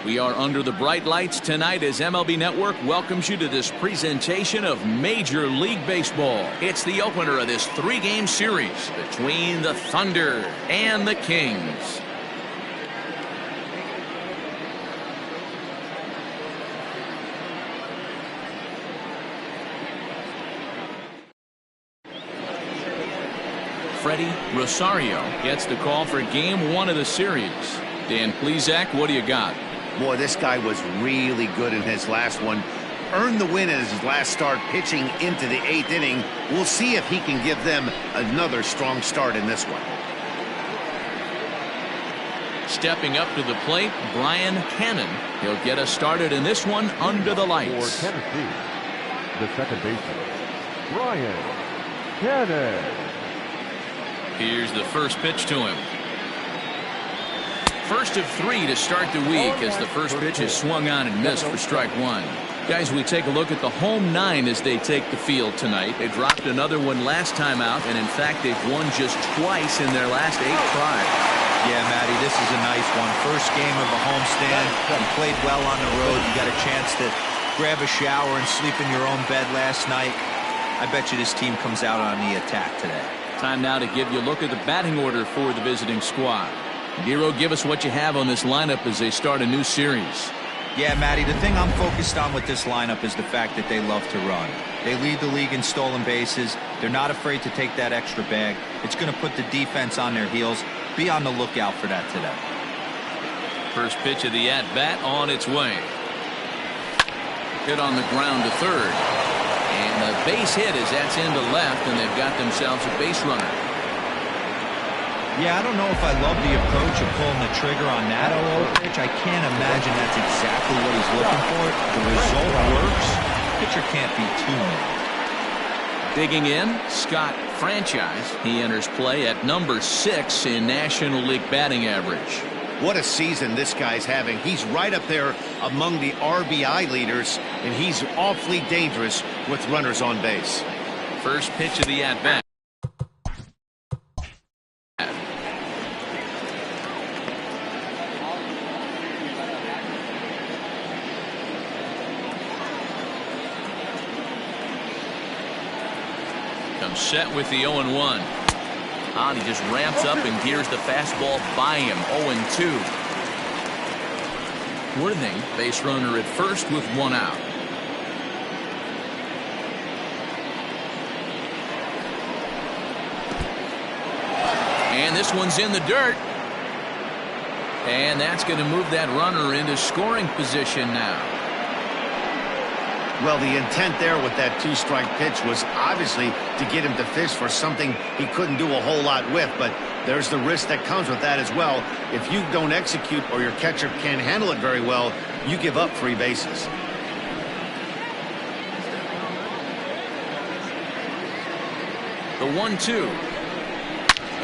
We are under the bright lights tonight as MLB Network welcomes you to this presentation of Major League Baseball. It's the opener of this three-game series between the Thunder and the Kings. Freddie Rosario gets the call for game one of the series. Dan Plesac, what do you got? Boy, this guy was really good in his last one. Earned the win in his last start, pitching into the 8th inning. We'll see if he can give them another strong start in this one. Stepping up to the plate, Brian Cannon. He'll get us started in this one under the lights. For Tennessee, the second baseman, Brian Cannon. Here's the first pitch to him. First of 3 to start the week as the first pitch is swung on and missed for strike one. Guys, we take a look at the home 9 as they take the field tonight. They dropped another one last time out, and in fact, they've won just twice in their last 8 tries. Yeah, Matty, this is a nice one. First game of a homestand. You played well on the road. You got a chance to grab a shower and sleep in your own bed last night. I bet you this team comes out on the attack today. Time now to give you a look at the batting order for the visiting squad. Dero, give us what you have on this lineup as they start a new series. Yeah, Matty, the thing I'm focused on with this lineup is the fact that they love to run. They lead the league in stolen bases. They're not afraid to take that extra bag. It's going to put the defense on their heels. Be on the lookout for that today. First pitch of the at-bat on its way. Hit on the ground to third. And a base hit as that's into left, and they've got themselves a base runner. Yeah, I don't know if I love the approach of pulling the trigger on that low pitch. I can't imagine that's exactly what he's looking for. The result works. Pitcher can't be too mad. Digging in, Scott Franchise. He enters play at number 6 in National League batting average. What a season this guy's having. He's right up there among the RBI leaders, and he's awfully dangerous with runners on base. First pitch of the at-bat. Comes set with the 0-1. He just ramps up and gears the fastball by him. 0-2. Worthing, base runner at first with 1 out. And this one's in the dirt. And that's going to move that runner into scoring position now. Well, the intent there with that 2-strike pitch was obviously to get him to fish for something he couldn't do a whole lot with, but there's the risk that comes with that as well. If you don't execute or your catcher can't handle it very well, you give up 3 bases. The 1-2.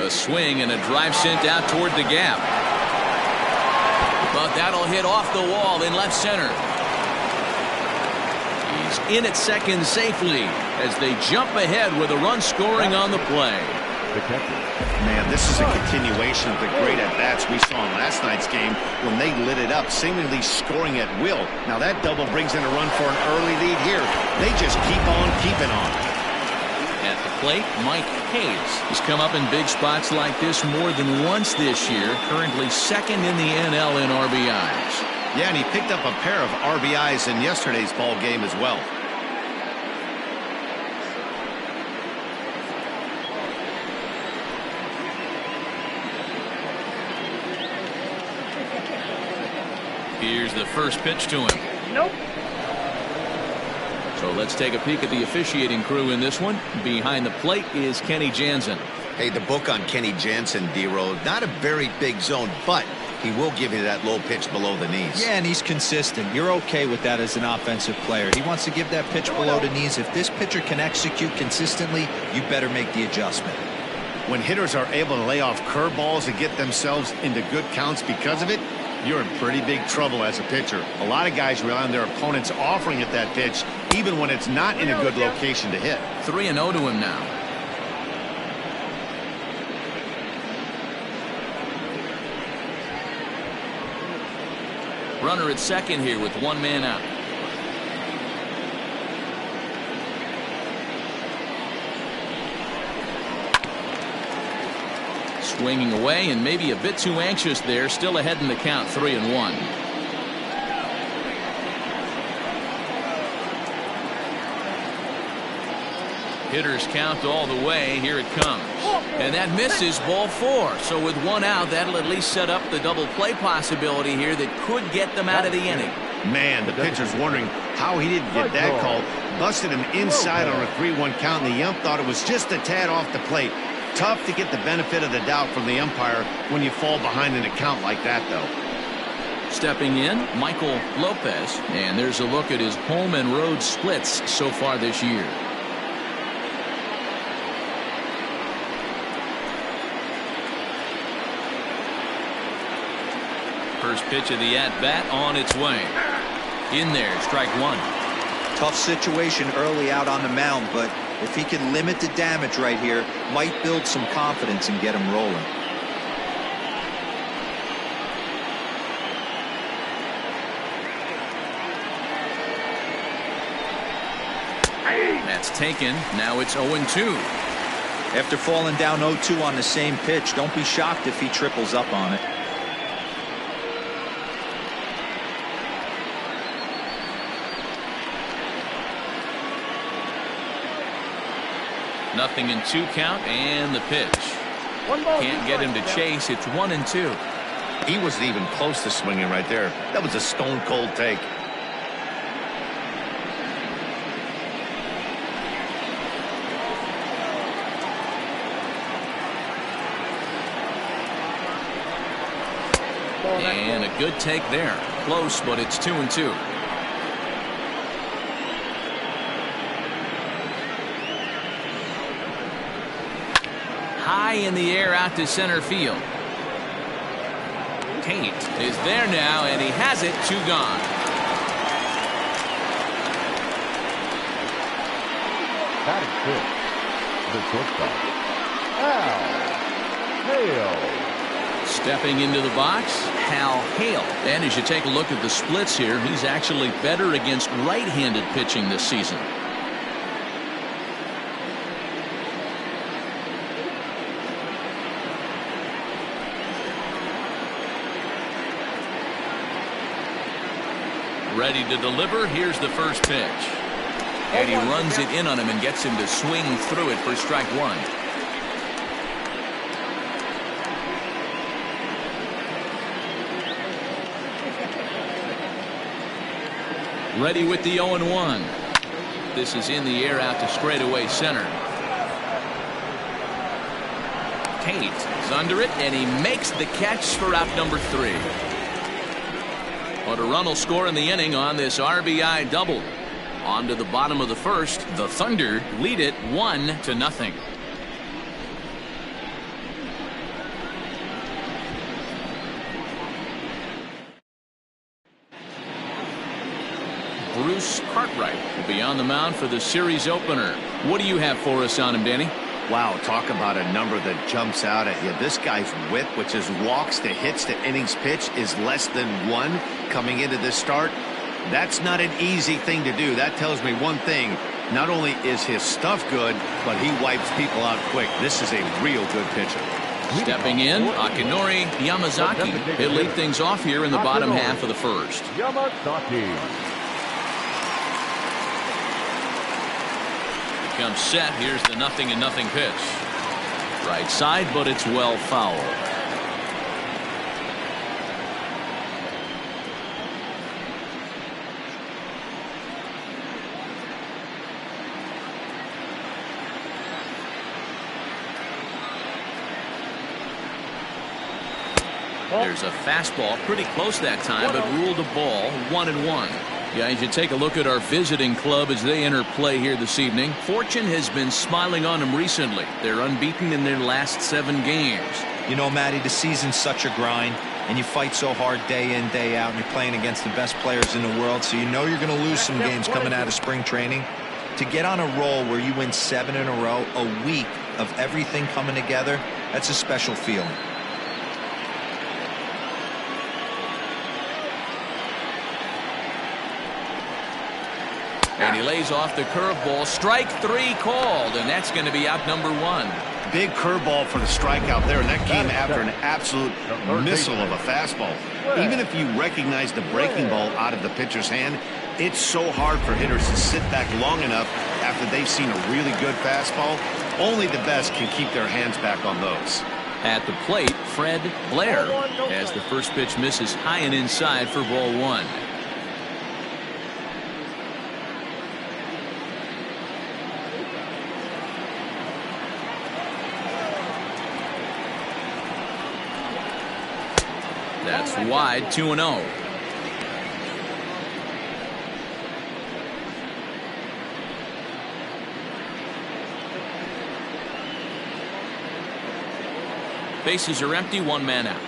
A swing and a drive sent out toward the gap. But that'll hit off the wall in left center. In at second safely as they jump ahead with a run scoring on the play. Man, this is a continuation of the great at-bats we saw in last night's game when they lit it up, seemingly scoring at will. Now that double brings in a run for an early lead here. They just keep on keeping on. At the plate, Mike Hayes has come up in big spots like this more than once this year, currently second in the NL in RBIs. Yeah, and he picked up a pair of RBIs in yesterday's ball game as well. Here's the first pitch to him. Nope. So let's take a peek at the officiating crew in this one. Behind the plate is Kenny Jansen. Hey, the book on Kenny Jansen, D-Road, not a very big zone, but he will give you that low pitch below the knees. Yeah, and he's consistent. You're okay with that as an offensive player. He wants to give that pitch below the knees. If this pitcher can execute consistently, you better make the adjustment. When hitters are able to lay off curveballs and get themselves into good counts because of it, you're in pretty big trouble as a pitcher. A lot of guys rely on their opponents offering at that pitch, even when it's not in a good location to hit. 3-0 to him now. Runner at second here with one man out. Swinging away and maybe a bit too anxious there. Still ahead in the count, 3-1. Hitters count all the way. Here it comes. And that misses, ball 4. So with one out, that'll at least set up the double play possibility here that could get them out of the inning. Man, the pitcher's wondering how he didn't get that call. Busted him inside on a 3-1 count, and the ump thought it was just a tad off the plate. Tough to get the benefit of the doubt from the umpire when you fall behind an account like that, though. Stepping in, Michael Lopez. And there's a look at his home and road splits so far this year. First pitch of the at-bat on its way. In there, strike one. Tough situation early out on the mound, but if he can limit the damage right here, might build some confidence and get him rolling. That's taken. Now it's 0-2. After falling down 0-2 on the same pitch, don't be shocked if he triples up on it. Nothing in 2 count, and the pitch. Can't get him to chase. It's 1-2. He wasn't even close to swinging right there. That was a stone-cold take. And a good take there. Close, but it's 2-2. High in the air out to center field. Tate is there now, and he has it. 2 gone. Batting fifth, the shortstop, Al Hale. Stepping into the box, Hal Hale. And as you take a look at the splits here, he's actually better against right-handed pitching this season. Ready to deliver. Here's the first pitch. And he runs it in on him and gets him to swing through it for strike one. Ready with the 0-1. This is in the air out to straightaway center. Tate is under it, and he makes the catch for out number 3. But a run will score in the inning on this RBI double. On to the bottom of the first. The Thunder lead it 1-0. Bruce Cartwright will be on the mound for the series opener. What do you have for us on him, Danny? Wow, talk about a number that jumps out at you. This guy's whip, which is walks to hits to innings pitch, is less than 1 coming into this start. That's not an easy thing to do. That tells me one thing. Not only is his stuff good, but he wipes people out quick. This is a real good pitcher. Stepping in, Akinori Yamazaki. He'll lead things off here in the bottom half of the first. Yamazaki. Comes set. Here's the 0-0 pitch. Right side, but it's well foul. There's a fastball pretty close that time, but ruled a ball. 1-1. Guys, you take a look at our visiting club as they enter play here this evening. Fortune has been smiling on them recently. They're unbeaten in their last 7 games. You know, Matty, the season's such a grind, and you fight so hard day in, day out, and you're playing against the best players in the world, so you know you're going to lose some games coming out of spring training. To get on a roll where you win 7 in a row, a week of everything coming together, that's a special feeling. And he lays off the curveball. Strike 3 called, and that's going to be out number 1. Big curveball for the strikeout there, and that came after an absolute missile of a fastball. Even if you recognize the breaking ball out of the pitcher's hand, it's so hard for hitters to sit back long enough after they've seen a really good fastball. Only the best can keep their hands back on those. At the plate, Fred Blair, as the first pitch misses high and inside for ball 1. That's wide, 2-0. Bases are empty, 1 man out.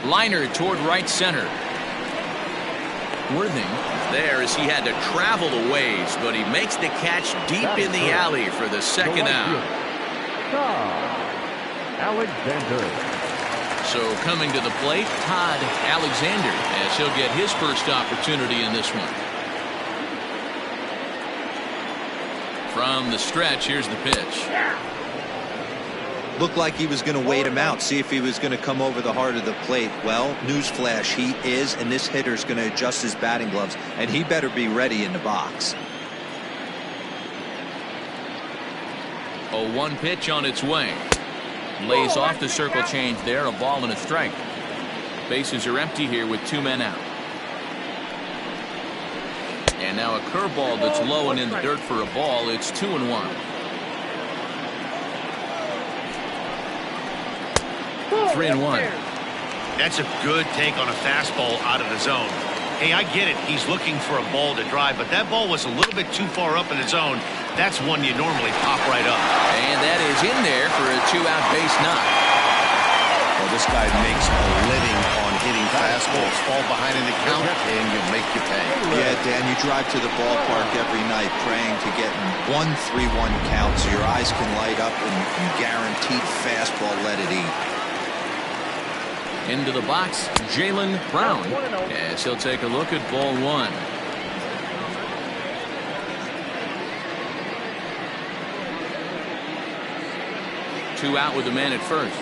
Liner toward right center. Worthing there as he had to travel a ways, but he makes the catch deep in the alley for the second out. Alexander. So coming to the plate, Todd Alexander, as he'll get his first opportunity in this one. From the stretch, here's the pitch. Looked like he was going to wait him out, see if he was going to come over the heart of the plate. Well, newsflash, he is, and this hitter's going to adjust his batting gloves, and he better be ready in the box. 0-1 pitch on its way. Lays off the circle change there, a ball and a strike. Bases are empty here with 2 men out. And now a curveball that's low and in the dirt for a ball. It's 2-1. Three and 1. That's a good take on a fastball out of the zone. Hey, I get it. He's looking for a ball to drive, but that ball was a little bit too far up in the zone. That's one you normally pop right up. And that is in there for a 2-out base knock. Well, this guy makes a living on hitting fastballs. Fall behind in the count, and you'll make you pay. Yeah, Dan, you drive to the ballpark every night praying to get 1-3-1 count so your eyes can light up and guaranteed fastball let it eat. Into the box, Jalen Brown, as he'll take a look at ball 1. Two out with the man at first.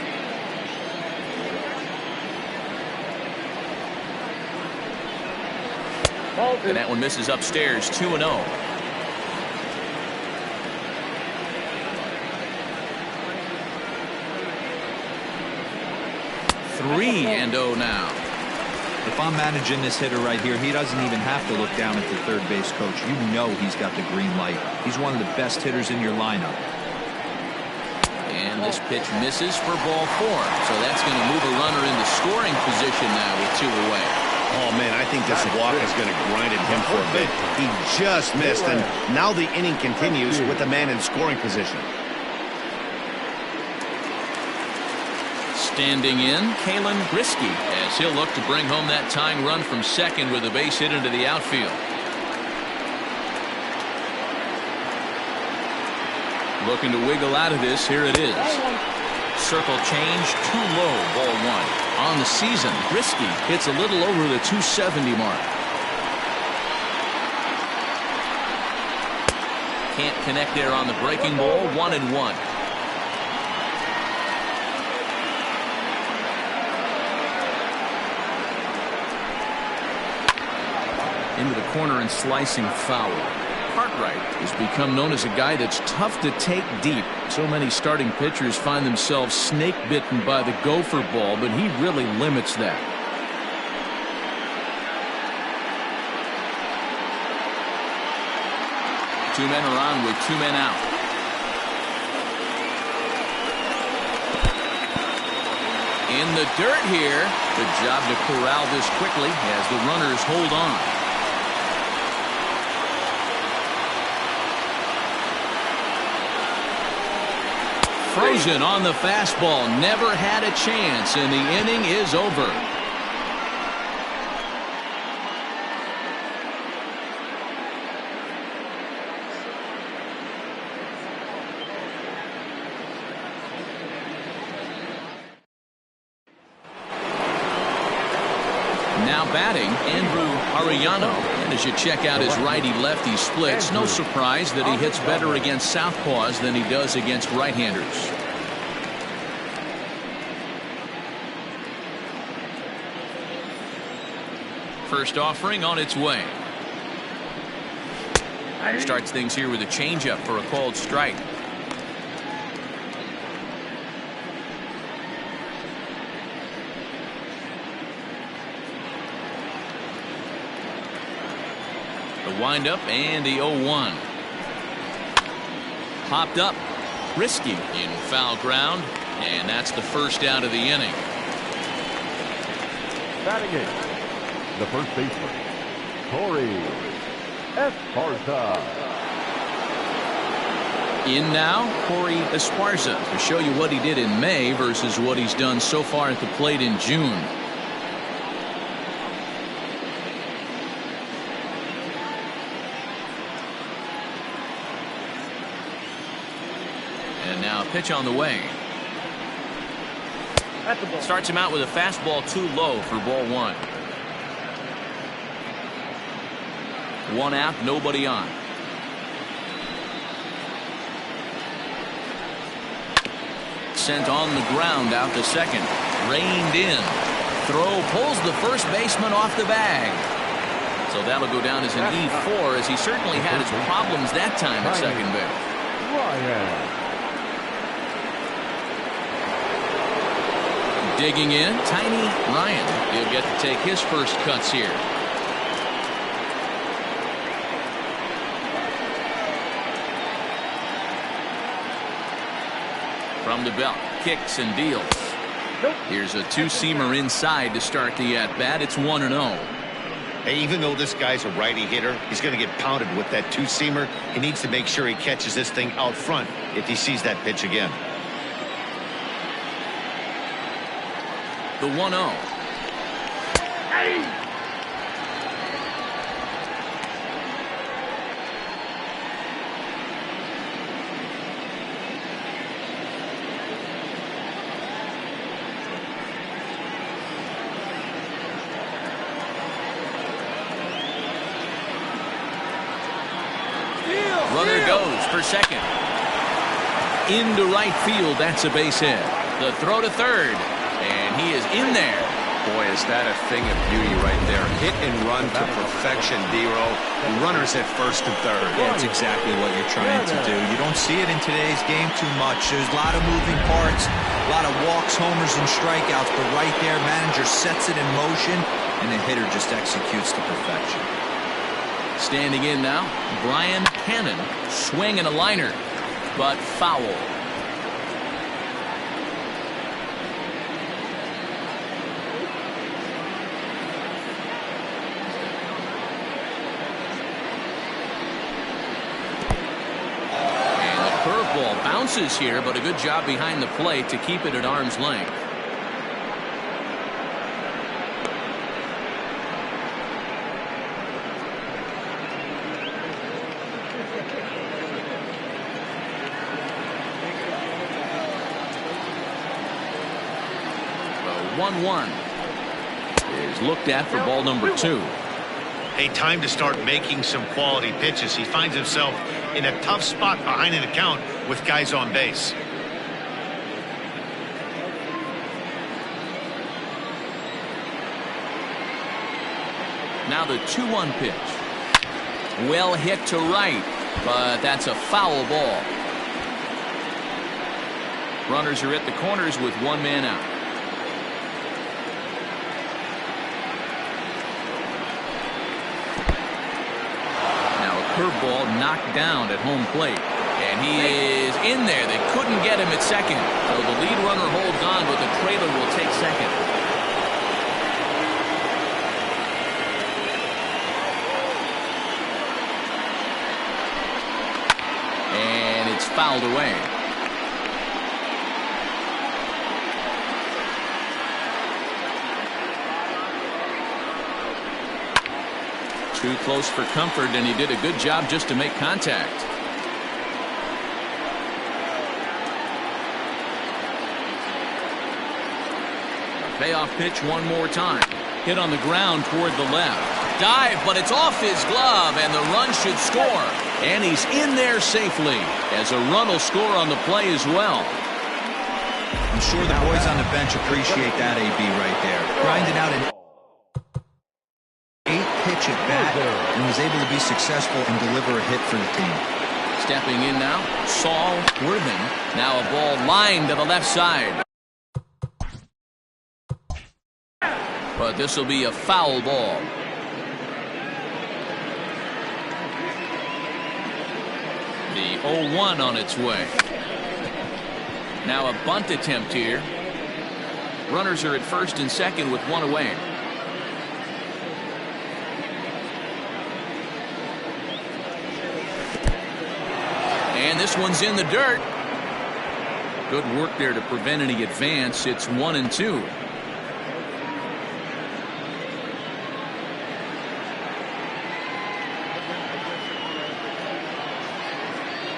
And that one misses upstairs, 2-0. 3-0 now. If I'm managing this hitter right here, he doesn't even have to look down at the third base coach. You know he's got the green light. He's one of the best hitters in your lineup. And this pitch misses for ball 4. So that's going to move a runner into scoring position now with 2 away. Oh, man, I think this walk is going to grind at him for a bit. He just missed, and now the inning continues with the man in scoring position. Standing in, Kalen Grisky, as he'll look to bring home that tying run from second with a base hit into the outfield. Looking to wiggle out of this. Here it is. Circle change, too low, ball 1. On the season, Grisky hits a little over the 270 mark. Can't connect there on the breaking ball. 1-1. Into the corner and slicing foul. Cartwright has become known as a guy that's tough to take deep. So many starting pitchers find themselves snake bitten by the gopher ball, but he really limits that. Two men are on with 2 men out. In the dirt here. Good job to corral this quickly as the runners hold on. Frozen on the fastball, never had a chance, and the inning is over. Now batting, Andrew Arellano. And as you check out his righty-lefty splits, no surprise that he hits better against southpaws than he does against right-handers. First offering on its way. Starts things here with a changeup for a called strike. The windup and the 0-1. Popped up. Risky in foul ground. And that's the first out of the inning. Batting it, the first baseman, Corey Esparza. In now, Corey Esparza to show you what he did in May versus what he's done so far at the plate in June. And now a pitch on the way. Starts him out with a fastball too low for ball one. One out, nobody on. Sent on the ground out to second. Reined in. Throw pulls the first baseman off the bag. So that'll go down as an E4, as he certainly had his problems that time at second base. Digging in, Tiny Ryan. He'll get to take his first cuts here. From the belt, kicks and deals. Here's a two-seamer inside to start the at-bat. It's 1-0. Hey, even though this guy's a righty hitter, he's going to get pounded with that two-seamer. He needs to make sure he catches this thing out front if he sees that pitch again. The 1-0. Runner goes for second. Into right field. That's a base hit. The throw to third. And he is in there. Boy, is that a thing of beauty right there. Hit and run to perfection, D-Row. Runners at first and third. Yeah, that's exactly what you're trying to do. You don't see it in today's game too much. There's a lot of moving parts, a lot of walks, homers, and strikeouts. But right there, manager sets it in motion, and the hitter just executes to perfection. Standing in now, Brian Cannon. Swing and a liner, but foul. Bounces here, but a good job behind the plate to keep it at arm's length. The 1-1 is looked at for ball number 2. Hey, time to start making some quality pitches. He finds himself in a tough spot behind an account with guys on base. Now the 2-1 pitch. Well hit to right, but that's a foul ball. Runners are at the corners with one man out. Curveball knocked down at home plate, and he is in there. They couldn't get him at second, so the lead runner holds on, but the trailer will take second. And it's fouled away. Too close for comfort, and he did a good job just to make contact. A payoff pitch one more time. Hit on the ground toward the left. Dive, but it's off his glove, and the run should score. And he's in there safely, as a run will score on the play as well. I'm sure the boys on the bench appreciate that, AB, right there. Grinding out an 8-pitch at bat and was able to be successful and deliver a hit for the team. Stepping in now, Saul Worthing. Now a ball lined to the left side. But this will be a foul ball. The 0-1 on its way. Now a bunt attempt here. Runners are at first and second with one away. And this one's in the dirt. Good work there to prevent any advance. It's 1-2.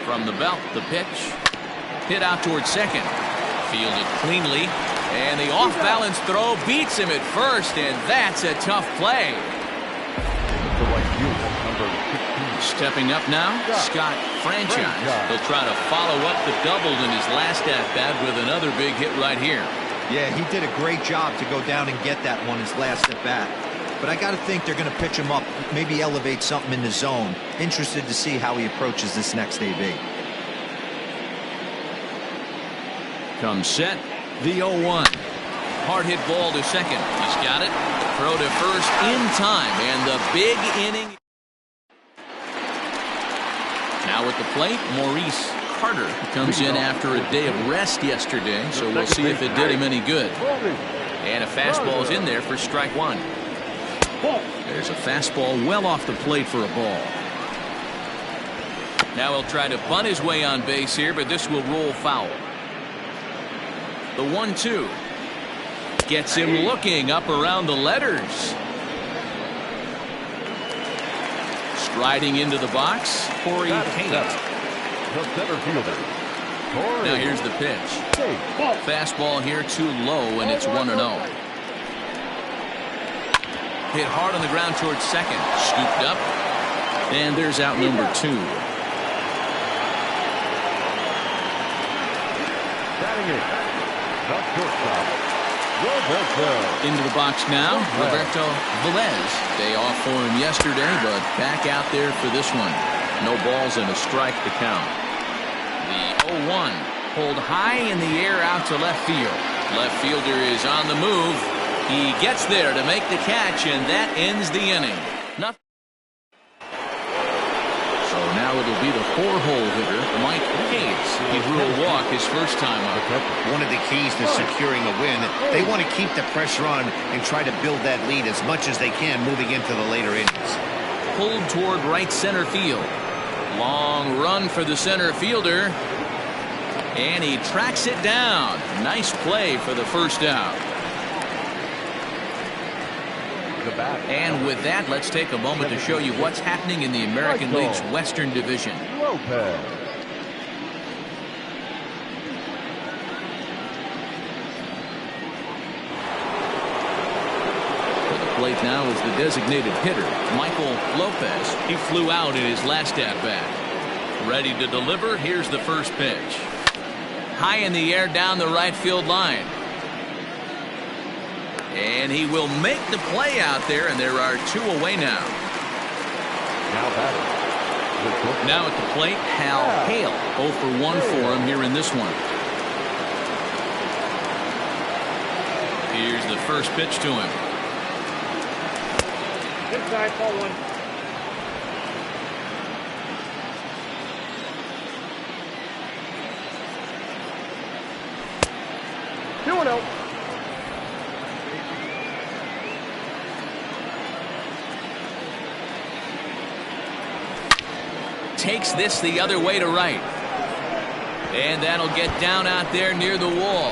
From the belt, the pitch. Hit out towards second. Fielded cleanly. And the off-balance throw beats him at first, and that's a tough play. Stepping up now, Scott Franchise. He'll try to follow up the double in his last at-bat with another big hit right here. Yeah, he did a great job to go down and get that one his last at-bat. But I got to think they're going to pitch him up, maybe elevate something in the zone. Interested to see how he approaches this next AB. Comes set, the 0-1. Hard hit ball to second. He's got it. Throw to first in time, and the big inning. Now at the plate, Maurice Carter comes in after a day of rest yesterday, so we'll see if it did him any good. And a fastball's in there for strike one. There's a fastball well off the plate for a ball. Now he'll try to bunt his way on base here, but this will roll foul. The 1-2 gets him looking up around the letters. Striding into the box, Corey Payne. The center fielder. Now here's the pitch. Fastball here too low, and it's 1-0. Hit hard on the ground towards second. Scooped up. And there's out number 2. Batting it. The shortstop, Roberto. Into the box now, Roberto Velez. Day off for him yesterday, but back out there for this one. No balls and a strike to count. The 0-1 pulled high in the air out to left field. Left fielder is on the move. He gets there to make the catch, and that ends the inning. Nothing. So now it'll be the 4-hole hitter, Mike Hayes. He drew a walk his first time up. One of the keys to securing a win, they want to keep the pressure on and try to build that lead as much as they can moving into the later innings. Pulled toward right center field. Long run for the center fielder. And he tracks it down. Nice play for the first out. And with that, let's take a moment to show you what's happening in the American League's Western Division. Lopez. To the plate now is the designated hitter, Michael Lopez. He flew out in his last at-bat. Ready to deliver, here's the first pitch. High in the air down the right field line. And he will make the play out there, and there are 2 away now. Now at the plate, Hal Hale. 0 for 1 for him here in this one. Here's the first pitch to him. Inside, ball 1. Takes this the other way to right. And that'll get down out there near the wall.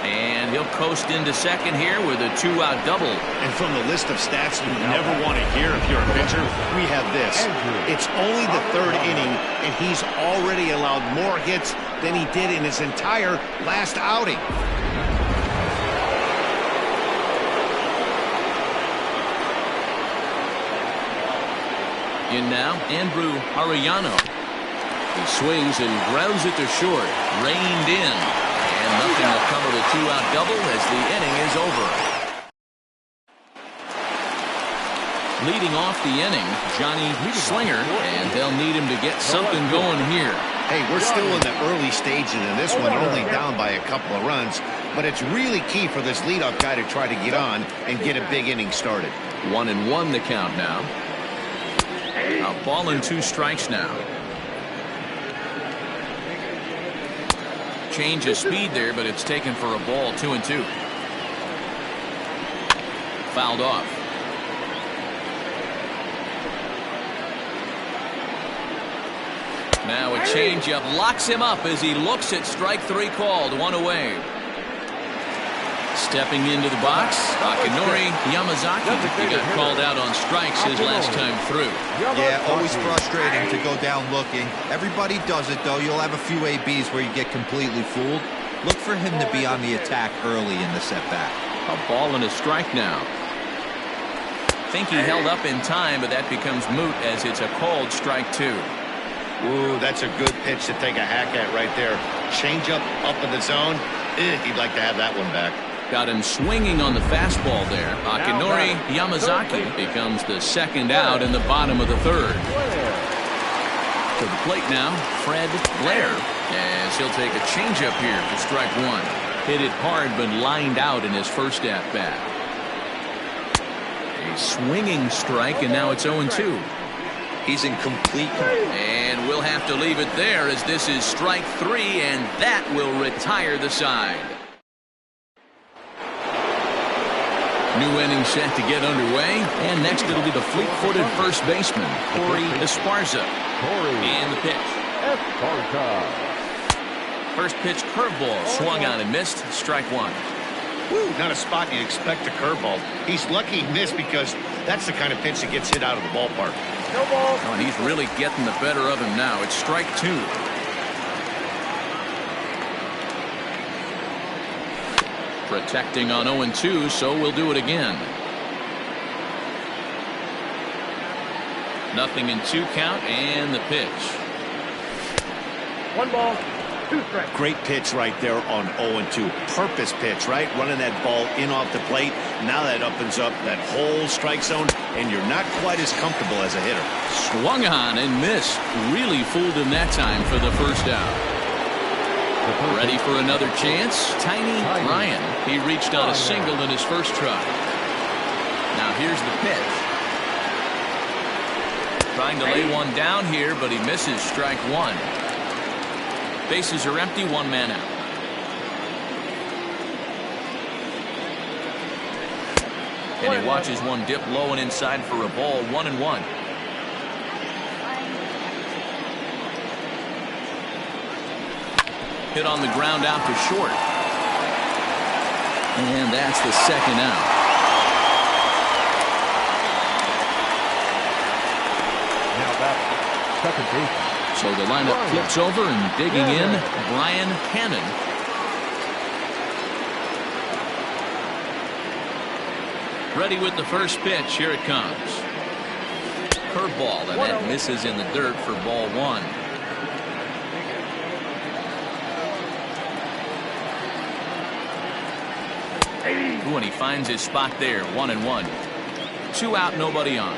And he'll coast into second here with a 2-out double. And from the list of stats you never want to hear if you're a pitcher, we have this. It's only the 3rd inning, and he's already allowed more hits than he did in his entire last outing. In now, Andrew Arellano. He swings and grounds it to short. Reined in. And nothing will come of a two-out double as the inning is over. Leading off the inning, Johnny Slinger, and they'll need him to get something going here. Hey, we're still in the early stages of this one, only down by a couple of runs, but it's really key for this leadoff guy to try to get on and get a big inning started. 1-1 the count now. A ball and 2 strikes now. Change of speed there, but it's taken for a ball. 2-2. Fouled off. Now a changeup locks him up as he looks at strike 3 called. 1 away. Stepping into the box, Akinori Yamazaki. He got called out on strikes his last time through. Yeah, always frustrating to go down looking. Everybody does it, though. You'll have a few ABs where you get completely fooled. Look for him to be on the attack early in the setback. A ball and a strike now. Think he held up in time, but that becomes moot as it's a called strike 2. Ooh, that's a good pitch to take a hack at right there. Change up in the zone. He'd like to have that one back. Got him swinging on the fastball there. Akinori Yamazaki becomes the second out in the bottom of the 3rd. To the plate now, Fred Blair, as he'll take a changeup here for strike 1. Hit it hard but lined out in his first at-bat. A swinging strike, and now it's 0-2. He's in complete. And we'll have to leave it there as this is strike 3, and that will retire the side. New inning set to get underway, and next it'll be the fleet-footed first baseman, Corey Esparza. And the pitch. First pitch curveball swung on and missed. Strike 1. Woo, not a spot you'd expect a curveball. He's lucky he missed because that's the kind of pitch that gets hit out of the ballpark. No ball. Oh, and he's really getting the better of him now. It's strike 2. Protecting on 0-2, so we'll do it again. Nothing in 2 count, and the pitch. 1 ball, 2 strikes. Great pitch right there on 0-2. Purpose pitch, right? Running that ball in off the plate. Now that opens up that whole strike zone, and you're not quite as comfortable as a hitter. Swung on and missed. Really fooled him that time for the first out. Ready for another chance? Tiny Ryan. He reached on a single in his first try. Now here's the pitch. Trying to lay one down here, but he misses. Strike 1. Bases are empty. 1 man out. And he watches one dip low and inside for a ball. 1-1. Hit on the ground out to short. And that's the second out. Now back, second base. So the lineup flips over and digging in, Brian Hannon. Ready with the first pitch. Here it comes. Curveball, and that misses in the dirt for ball 1. Ooh, and he finds his spot there. 1-1. 2 out, nobody on.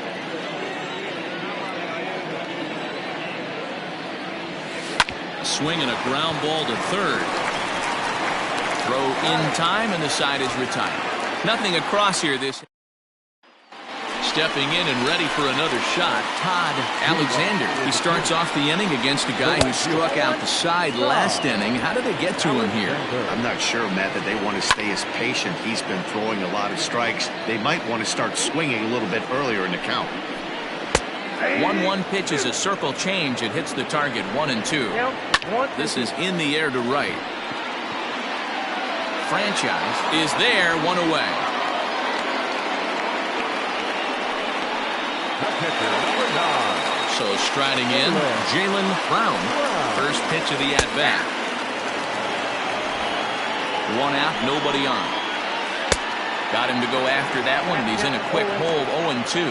A swing and a ground ball to 3rd. Throw in time, and the side is retired. Nothing across here. This stepping in and ready for another shot, Todd Alexander. He starts off the inning against a guy who struck out the side last inning. How did they get to him here? I'm not sure, Matt, that they want to stay as patient. He's been throwing a lot of strikes. They might want to start swinging a little bit earlier in the count. 1-1 pitch is a circle change. It hits the target. 1-2. This is in the air to right. Franchise is there. 1 away. So striding in, Jalen Brown. First pitch of the at-bat. 1 out, nobody on. Got him to go after that one, and he's in a quick hold. 0-2.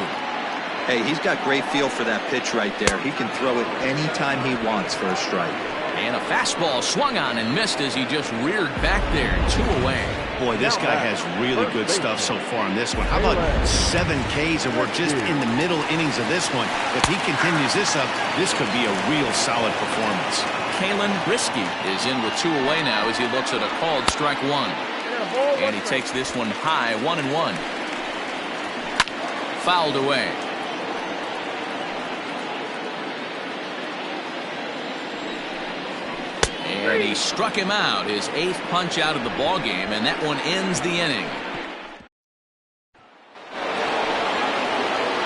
Hey, he's got great feel for that pitch right there. He can throw it anytime he wants for a strike. And a fastball swung on and missed as he just reared back there. 2 away. Boy, this guy has really good stuff so far in this one. How about 7 Ks, and we're just in the middle innings of this one. If he continues this up, this could be a real solid performance. Kalen Risky is in with 2 away now as he looks at a called strike 1. And he takes this one high, 1-1. Fouled away. And he struck him out, his 8th punch out of the ball game, and that one ends the inning.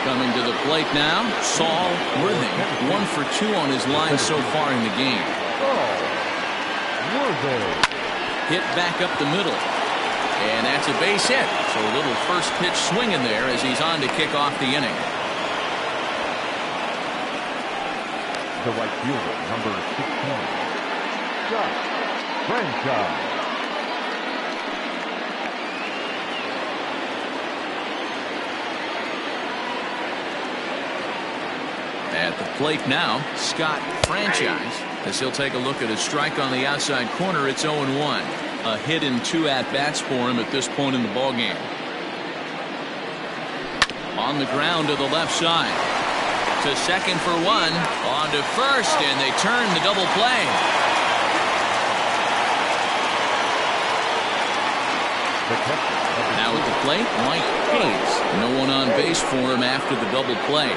Coming to the plate now, Saul Worthing, 1 for 2 on his line so far in the game. Hit back up the middle, and that's a base hit. So a little first pitch swinging there as he's on to kick off the inning. The right fielder, number 16. Franchise. At the plate now, Scott Franchise, as he'll take a look at his strike on the outside corner. It's 0-1. A hit in 2 at-bats for him at this point in the ballgame. On the ground to the left side. To second for 1. On to first, and they turn the double play. Now at the plate, Mike Hayes. No one on base for him after the double play.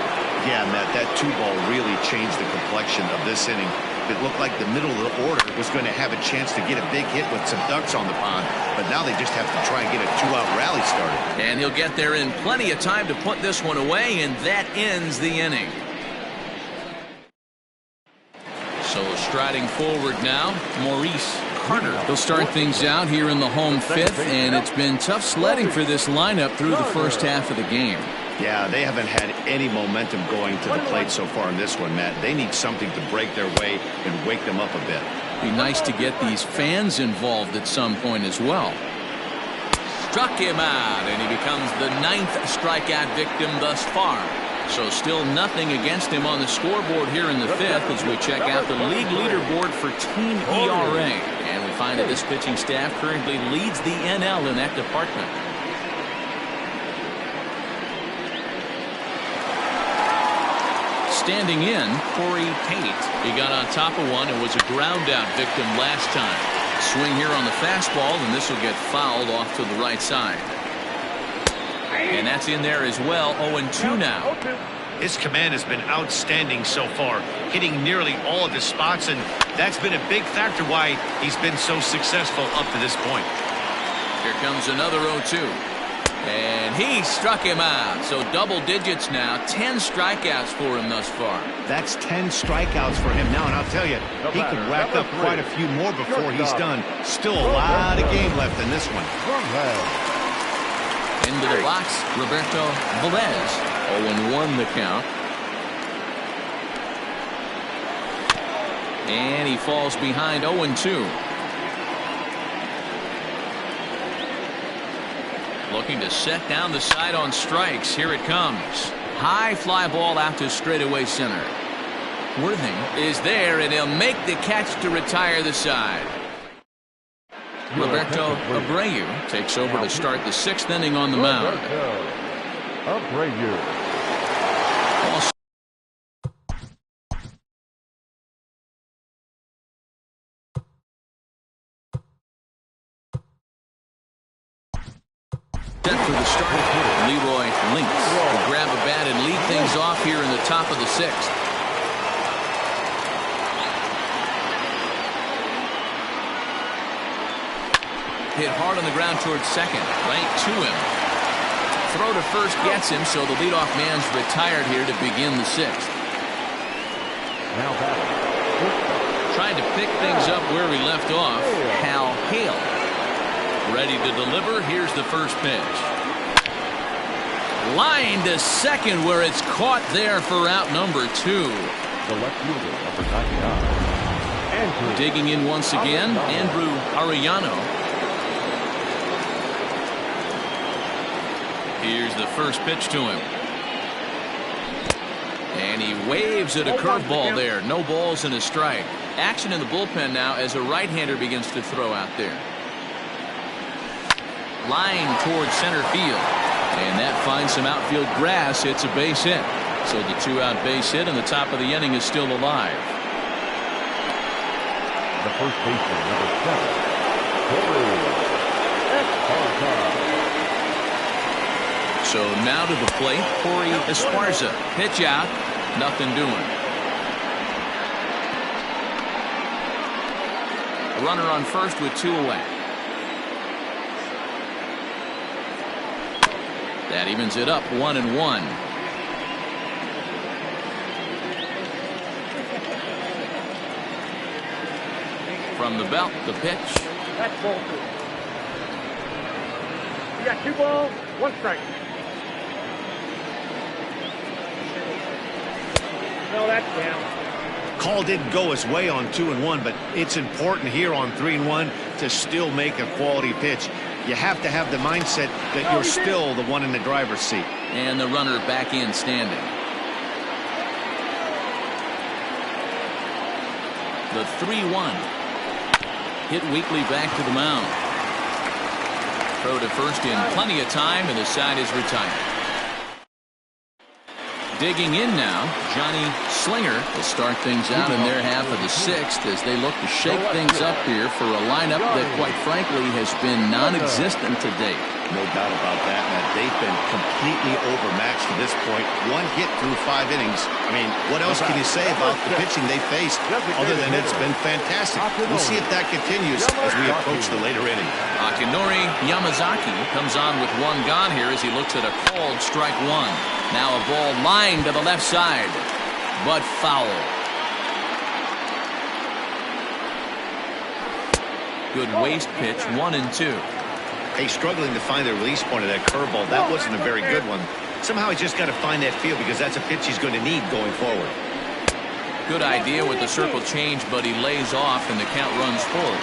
Yeah, Matt, that 2-ball really changed the complexion of this inning. It looked like the middle of the order was going to have a chance to get a big hit with some ducks on the pond, but now they just have to try and get a 2-out rally started. And he'll get there in plenty of time to put this one away, and that ends the inning. So striding forward now, Maurice Carter. He'll start things out here in the home 5th, and it's been tough sledding for this lineup through the first half of the game. Yeah, they haven't had any momentum going to the plate so far in this one, Matt. They need something to break their way and wake them up a bit. Be nice to get these fans involved at some point as well. Struck him out, and he becomes the 9th strikeout victim thus far. So still nothing against him on the scoreboard here in the 5th as we check out the league leaderboard for team ERA. And we find that this pitching staff currently leads the NL in that department. Standing in, Corey Tate. He got on top of one and was a ground out victim last time. Swing here on the fastball, and this will get fouled off to the right side. And that's in there as well. 0-2 now. His command has been outstanding so far, hitting nearly all of his spots, and that's been a big factor why he's been so successful up to this point. Here comes another 0-2. And he struck him out. So double digits now. 10 strikeouts for him thus far. That's 10 strikeouts for him now, and I'll tell you, he could rack up quite a few more before he's done. Still a lot of game left in this one. Into the box, Roberto Velez. 0-1 the count. And he falls behind 0-2. Looking to set down the side on strikes. Here it comes. High fly ball out to straightaway center. Worthing is there, and he'll make the catch to retire the side. Roberto Abreu takes over to start the 6th inning on the mound. Set for the start, Leroy Links will grab a bat and lead things off here in the top of the 6th. Hit hard on the ground towards second, right to him. Throw to first gets him, so the leadoff man's retired here to begin the 6th. Now batting. Trying to pick things up where we left off, Hal Hale. Ready to deliver. Here's the first pitch. Line to second, where it's caught there for out number 2. The left fielder, number 99. Digging in once again, Andrew Arellano. Here's the first pitch to him. And he waves at a curveball there. No balls and a strike. Action in the bullpen now as a right-hander begins to throw out there. Line towards center field. And that finds some outfield grass. It's a base hit. So the 2-out base hit and the top of the inning is still alive. The first baseman, number 7, Corey. So now to the plate, Corey Esparza. Pitch out, nothing doing. A runner on first with 2 away. That evens it up 1-1. From the belt, the pitch. That's ball 2. You got 2 balls, 1 strike. No, that's down. Call didn't go his way on 2-1, but it's important here on 3-1 to still make a quality pitch. You have to have the mindset that you're still the one in the driver's seat. And the runner back in standing. The 3-1. Hit weakly back to the mound. Throw to first in plenty of time, and the side is retired. Digging in now, Johnny Slinger will start things out in their half of the 6th as they look to shake things up here for a lineup that, quite frankly, has been non-existent to date. No doubt about that, Matt. They've been completely overmatched to this point. 1 hit through 5 innings. I mean, what else can you say about the pitching they faced other than it's been fantastic? We'll see if that continues as we approach the later inning. Akinori Yamazaki comes on with 1 gone here as he looks at a called strike 1. Now a ball lined to the left side, but foul. Good waste pitch, 1-2. Hey, struggling to find the release point of that curveball. That wasn't a very good one. Somehow he's just got to find that feel because that's a pitch he's going to need going forward. Good idea with the circle change, but he lays off and the count runs full.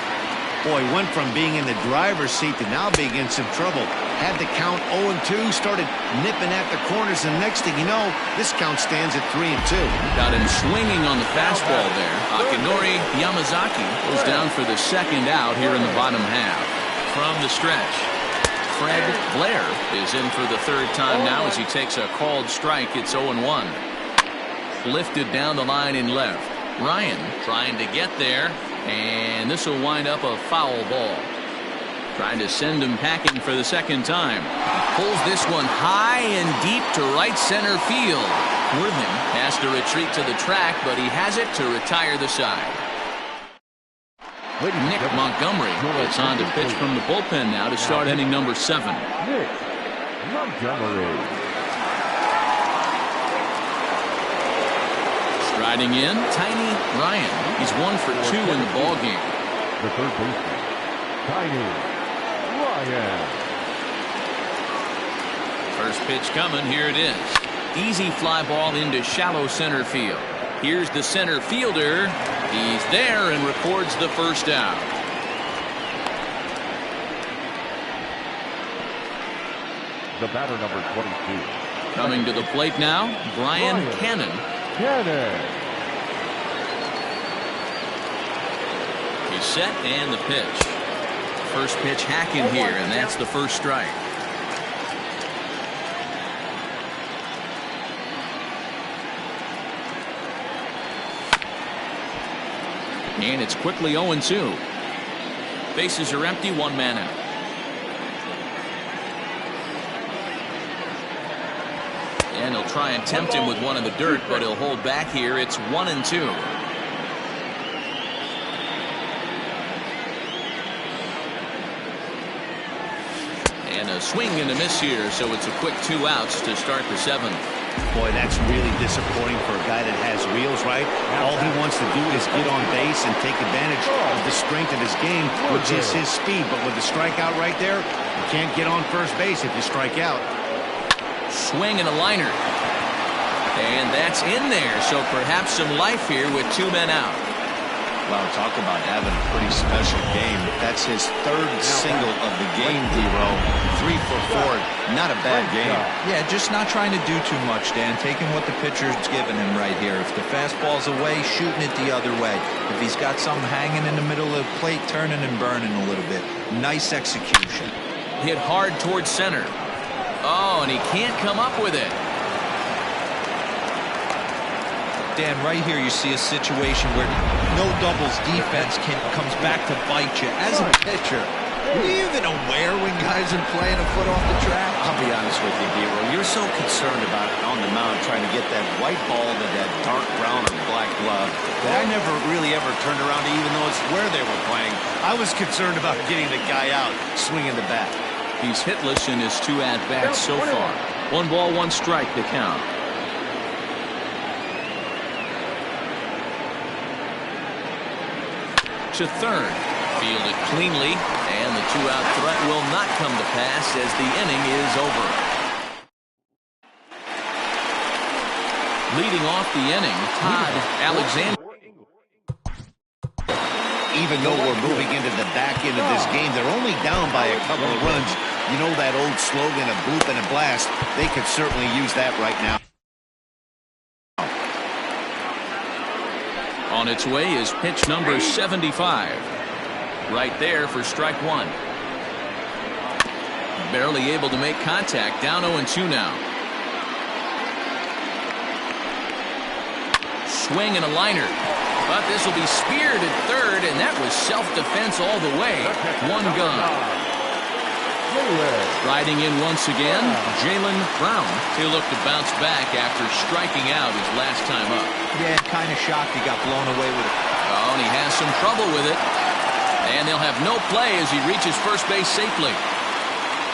Boy, went from being in the driver's seat to now being in some trouble. Had the count 0-2, started nipping at the corners, and next thing you know, this count stands at 3-2. Got him swinging on the fastball there. Akinori Yamazaki goes down for the 2nd out here in the bottom half. From the stretch, Fred Blair is in for the 3rd time now as he takes a called strike. It's 0-1. Lifted down the line in left. Ryan trying to get there, and this will wind up a foul ball. Trying to send him packing for the 2nd time. Pulls this one high and deep to right center field. Worthing has to retreat to the track, but he has it to retire the side. Nick Montgomery gets on to pitch from the bullpen now to start inning number 7. Nick Montgomery. Striding in, Tiny Ryan. He's 1 for 2 in the ball game. The third baseman, Tiny Ryan. First pitch coming. Here it is. Easy fly ball into shallow center field. Here's the center fielder. He's there and records the 1st out. The batter, number 22. Coming to the plate now, Brian Cannon. He's set and the pitch. First pitch hacking here, and that's the 1st strike. And it's quickly 0-2. Bases are empty, 1 man out. And he'll try and tempt him with one in the dirt, but he'll hold back here. It's 1-2. And a swing and a miss here, so it's a quick 2 outs to start the 7th. Boy, that's really disappointing for a guy that has wheels, right? All he wants to do is get on base and take advantage of the strength of his game, which is his speed. But with the strikeout right there, you can't get on first base if you strike out. Swing and a liner. And that's in there, so perhaps some life here with 2 men out. Wow, talk about having a pretty special game. That's his third single of the game, D-Row. 3 for 4. Not a bad game. Yeah, just not trying to do too much, Dan. Taking what the pitcher's giving him right here. If the fastball's away, shooting it the other way. If he's got something hanging in the middle of the plate, turning and burning a little bit. Nice execution. Hit hard towards center. Oh, and he can't come up with it. Dan, right here you see a situation where no doubles defense comes back to bite you. As a pitcher, are you even aware when guys are playing a foot off the track? I'll be honest with you, D-Row. You're so concerned about it on the mound trying to get that white ball to that dark brown or black glove that I never really ever turned around to even though it's where they were playing. I was concerned about getting the guy out swinging the bat. He's hitless in his 2 at-bats so far. 1 ball, 1 strike to count. To third. Fielded cleanly, and the 2-out threat will not come to pass as the inning is over. Leading off the inning, Todd Alexander. Even though we're moving into the back end of this game, they're only down by a couple of runs. You know that old slogan, a bloop and a blast. They could certainly use that right now. On its way is pitch number 75. Right there for strike 1. Barely able to make contact. Down 0-2 now. Swing and a liner. But this will be speared at third, and that was self-defense all the way. 1 gone. Riding in once again, Jaylen Brown. He'll look to bounce back after striking out his last time up. Yeah, kind of shocked he got blown away with it. Oh, and he has some trouble with it. And they'll have no play as he reaches first base safely.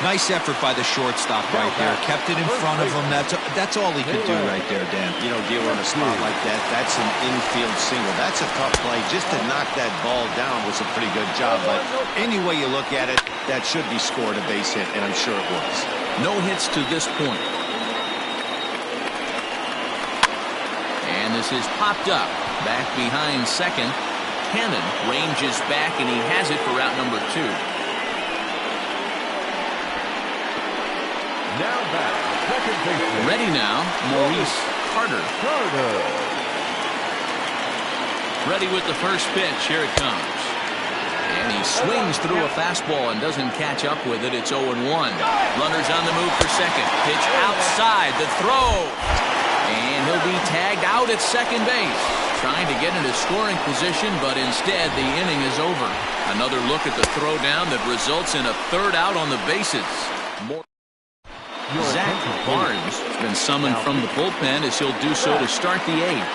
Nice effort by the shortstop right there. Kept it in front of him. That's all he could do right there, Dan. You know, dealing in a spot like that, that's an infield single. That's a tough play. Just to knock that ball down was a pretty good job. But any way you look at it, that should be scored a base hit, and I'm sure it was. No hits to this point. And this is popped up. Back behind second. Cannon ranges back, and he has it for out number 2. Now back, second baseman. Ready now, Maurice Carter. Ready with the first pitch. Here it comes. And he swings through a fastball and doesn't catch up with it. It's 0-1. Runners on the move for second. Pitch outside the throw. And he'll be tagged out at second base. Trying to get into scoring position, but instead the inning is over. Another look at the throw down that results in a 3rd out on the bases. Zach Barnes has been summoned from the bullpen as he'll do so to start the 8th.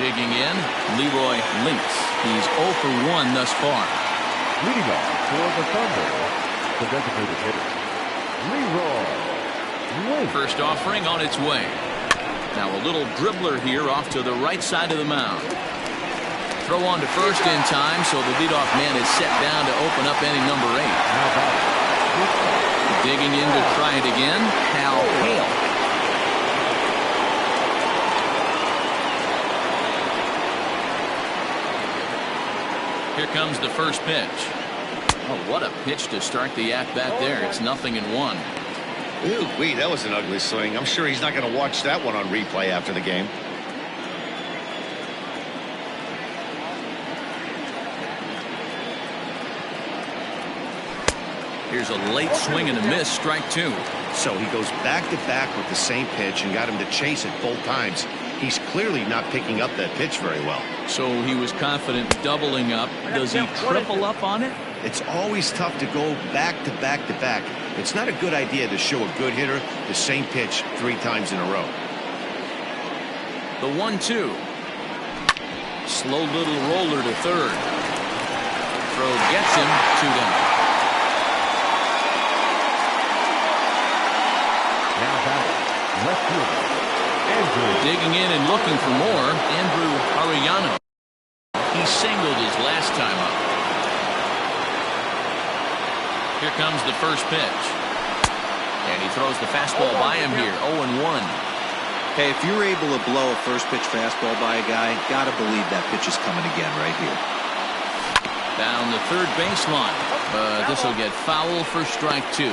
Digging in, Leroy Links. He's 0 for 1 thus far. Leading off for the Thunder, the designated hitter, Leroy Links. First offering on its way. Now a little dribbler here off to the right side of the mound. Throw on to first in time, so the leadoff man is set down to open up inning number 8. Digging in to try it again, Hal Hale. Here comes the first pitch. Oh, what a pitch to start the at-bat there. It's 0-1. Ooh-wee, that was an ugly swing. I'm sure he's not going to watch that one on replay after the game. Here's a late swing and a miss, strike 2. So he goes back-to-back with the same pitch and got him to chase it both times. He's clearly not picking up that pitch very well. So he was confident doubling up. Does he triple up on it? It's always tough to go back-to-back-to-back. It's not a good idea to show a good hitter the same pitch 3 times in a row. The 1-2. Slow little roller to third. Throw gets him 2 down. Now back, left fielder, Andrew. Digging in and looking for more, Andrew Ariano. He singled his last time up. Here comes the first pitch. And he throws the fastball by him here, 0-1. Hey, if you're able to blow a first pitch fastball by a guy, gotta believe that pitch is coming again right here. Down the third baseline, but this will get foul for strike 2.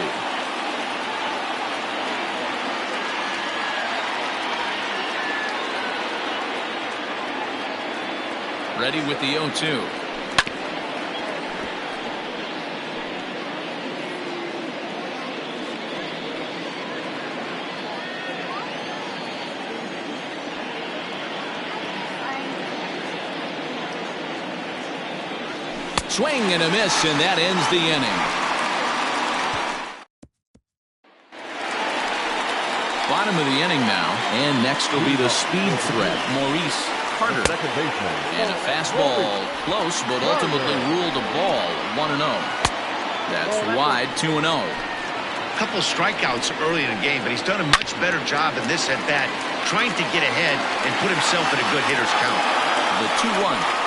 Ready with the 0-2. Swing and a miss, and that ends the inning. Bottom of the inning now, and next will be the speed threat, Maurice Carter. And a fastball close, but ultimately ruled a ball, 1-0. That's wide, 2-0. Couple strikeouts early in the game, but he's done a much better job in this at bat, trying to get ahead and put himself in a good hitter's count. The 2-1.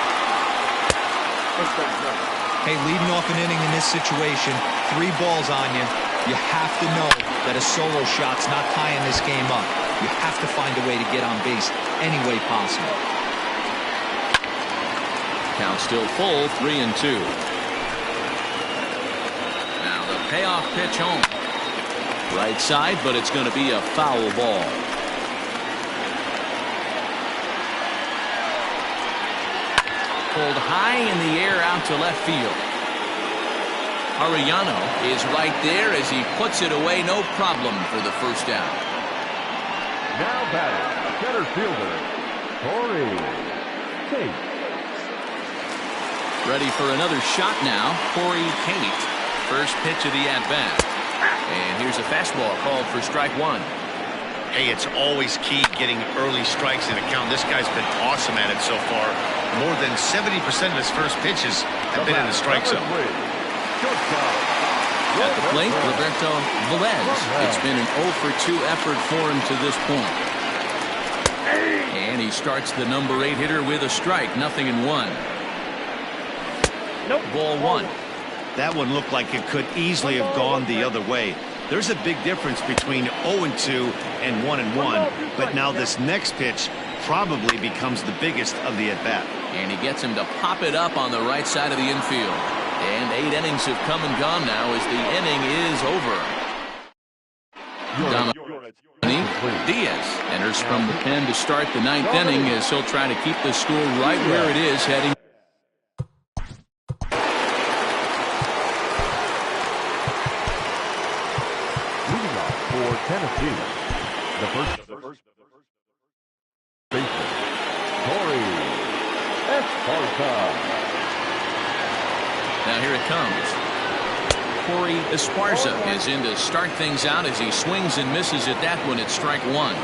Hey, leading off an inning in this situation, 3 balls on you. You have to know that a solo shot's not tying this game up. You have to find a way to get on base any way possible. Count still full, 3-2. Now the payoff pitch home. Right side, but it's going to be a foul ball. Pulled high in the air out to left field. Arellano is right there as he puts it away, no problem for the first down. Now batting, center fielder, Corey Kate. Ready for another shot now, Corey Kate. First pitch of the at-bat. And here's a fastball called for strike 1. Hey, it's always key getting early strikes in a count. This guy's been awesome at it so far. More than 70% of his first pitches have been in the strike zone. At the plate, Roberto Velez. It's been an 0-for-2 effort for him to this point. And he starts the number 8 hitter with a strike, 0-1. Nope. Ball 1. That one looked like it could easily have gone the other way. There's a big difference between 0-2 and 1-1, but now this next pitch probably becomes the biggest of the at-bat. And he gets him to pop it up on the right side of the infield. And 8 innings have come and gone now as the inning is over. Diaz enters from the pen to start the 9th inning as he'll try to keep the score right where it is heading. For Tennessee, the first baseman, Corey Esparza. Now here it comes. Corey Esparza is in to start things out as he swings and misses at that one at strike 1.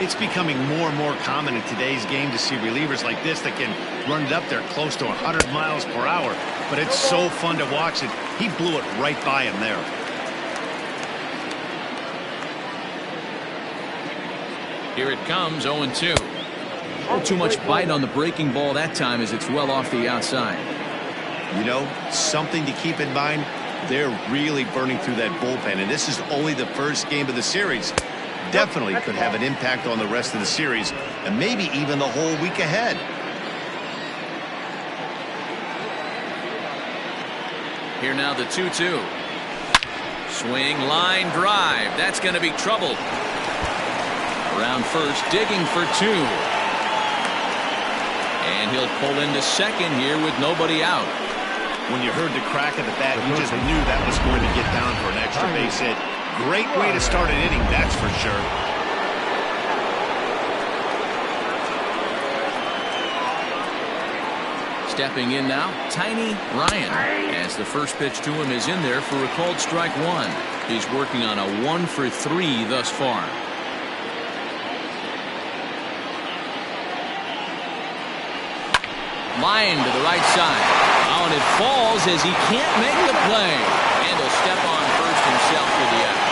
It's becoming more and more common in today's game to see relievers like this that can run it up there close to 100 miles per hour. But it's so fun to watch it. He blew it right by him there. Here it comes, 0-2. Too much bite on the breaking ball that time as it's well off the outside. You know, something to keep in mind, they're really burning through that bullpen, and this is only the first game of the series. Definitely could have an impact on the rest of the series, and maybe even the whole week ahead. Here now the 2-2. Swing, line, drive. That's going to be trouble. Around first, digging for 2. And he'll pull into second here with nobody out. When you heard the crack of the bat, you just knew that was going to get down for an extra base hit. Great way to start an inning, that's for sure. Stepping in now, Tiny Ryan, as the first pitch to him is in there for a called strike 1. He's working on a 1-for-3 thus far. Line to the right side. Oh, and it falls as he can't make the play. And he'll step on first himself for the out.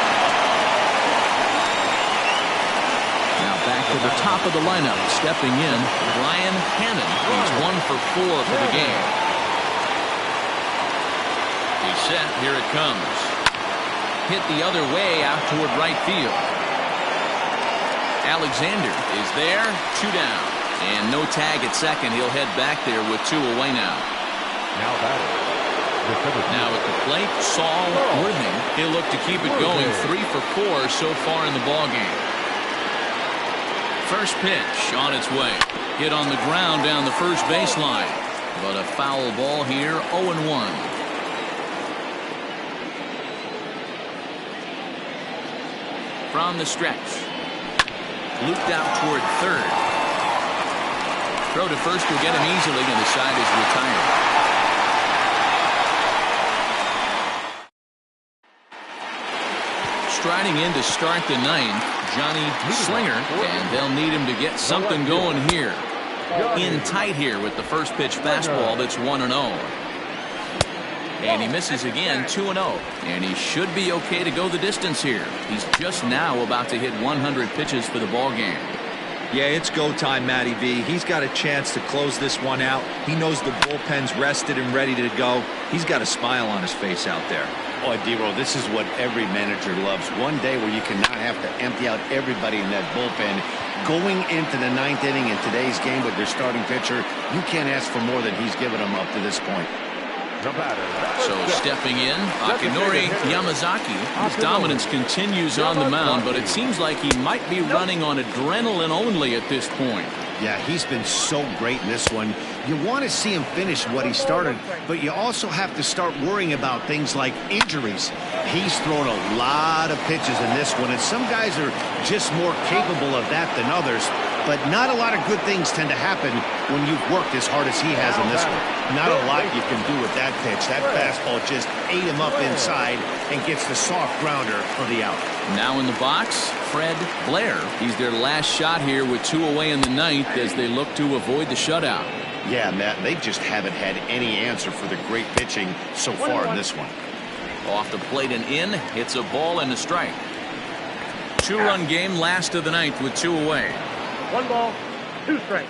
Now back to the top of the lineup. Stepping in, Brian Hannon. He's 1-for-4 for the game. He's set. Here it comes. Hit the other way out toward right field. Alexander is there. 2 down. And no tag at second. He'll head back there with 2 away now. Now batting. Now at the plate, Saul Worthing. He'll look to keep it going. 3 for 4 so far in the ballgame. First pitch on its way. Hit on the ground down the first baseline. But a foul ball here, 0-1. From the stretch. Looped out toward third. Throw to first will get him easily, and the side is retired. Striding in to start the ninth, Johnny Slinger, and they'll need him to get something going here. In tight here with the first pitch fastball that's 1-0. And he misses again, 2-0. And he should be okay to go the distance here. He's just now about to hit 100 pitches for the ball game. Yeah, it's go time, Matty V. He's got a chance to close this one out. He knows the bullpen's rested and ready to go. He's got a smile on his face out there. Boy, D-Roll, this is what every manager loves. One day where you cannot have to empty out everybody in that bullpen. Going into the ninth inning in today's game with their starting pitcher, you can't ask for more than he's given them up to this point. So stepping in, Akinori Yamazaki. His dominance continues on the mound, but it seems like he might be running on adrenaline only at this point. Yeah, he's been so great in this one. You want to see him finish what he started, but you also have to start worrying about things like injuries. He's thrown a lot of pitches in this one, and some guys are just more capable of that than others. But not a lot of good things tend to happen when you've worked as hard as he has in this one. Not a lot you can do with that pitch. That fastball just ate him up inside and gets the soft grounder for the out. Now in the box, Fred Blair. He's their last shot here with 2 away in the ninth as they look to avoid the shutout. Yeah, Matt, they just haven't had any answer for the great pitching so far in this one. Off the plate and in, hits a ball and a strike. 2-run game, last of the ninth with 2 away. 1 ball, 2 strikes.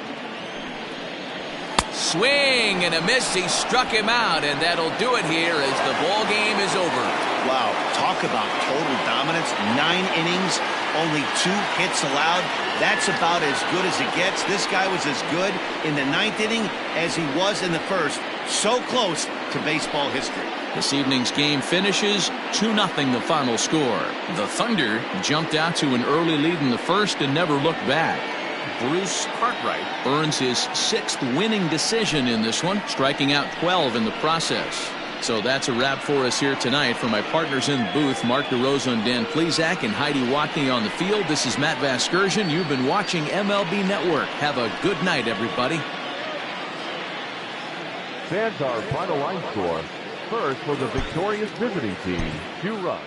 Swing and a miss. He struck him out, and that'll do it here as the ball game is over. Wow, talk about total dominance. 9 innings, only 2 hits allowed. That's about as good as it gets. This guy was as good in the 9th inning as he was in the first. So close to baseball history. This evening's game finishes 2-0 the final score. The Thunder jumped out to an early lead in the first and never looked back. Bruce Cartwright earns his 6th winning decision in this one, striking out 12 in the process. So that's a wrap for us here tonight. For my partners in the booth, Mark DeRosa and Dan Plesac and Heidi Watney on the field, this is Matt Vasgersian. You've been watching MLB Network. Have a good night, everybody. Stands our final line score. First for the victorious visiting team, 2 runs.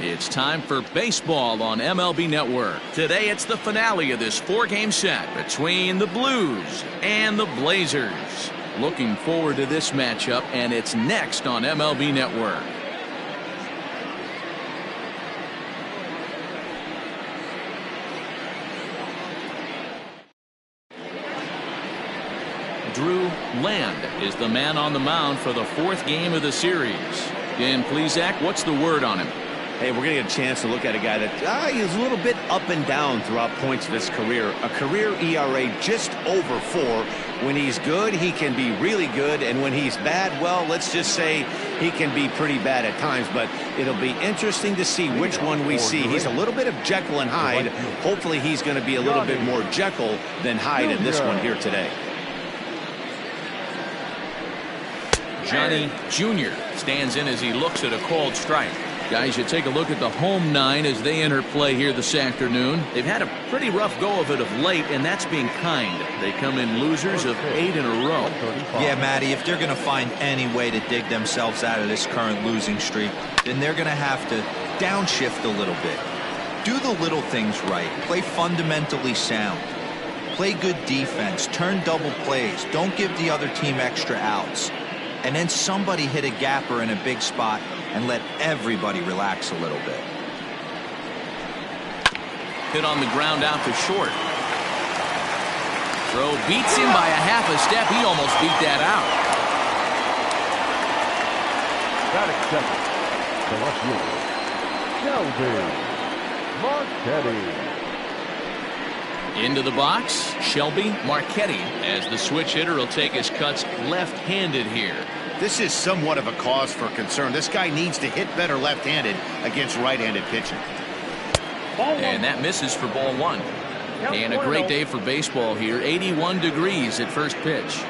It's time for baseball on MLB Network. Today it's the finale of this 4-game set between the Blues and the Blazers. Looking forward to this matchup, and it's next on MLB Network. Drew Land is the man on the mound for the 4th game of the series. Dan Plesac, what's the word on him? Hey, we're going to get a chance to look at a guy that he's a little bit up and down throughout points of his career. A career ERA just over 4. When he's good, he can be really good. And when he's bad, well, let's just say he can be pretty bad at times. But it'll be interesting to see which one we see. He's a little bit of Jekyll and Hyde. Hopefully he's going to be a little bit more Jekyll than Hyde in this one here today. Johnny Jr. stands in as he looks at a called strike. Guys, you take a look at the home 9 as they enter play here this afternoon. They've had a pretty rough go of it of late, and that's being kind. They come in losers of 8 in a row. Yeah, Matty, if they're going to find any way to dig themselves out of this current losing streak, then they're going to have to downshift a little bit. Do the little things right. Play fundamentally sound. Play good defense. Turn double plays. Don't give the other team extra outs. And then somebody hit a gapper in a big spot and let everybody relax a little bit. Hit on the ground out to short. Throw beats him by a half a step. He almost beat that out. Got it, second. The left fielder, Shelby Marchetti. Into the box, Shelby Marchetti, as the switch hitter will take his cuts left-handed here. This is somewhat of a cause for concern. This guy needs to hit better left-handed against right-handed pitching. And that misses for ball 1. And a great day for baseball here. 81 degrees at first pitch.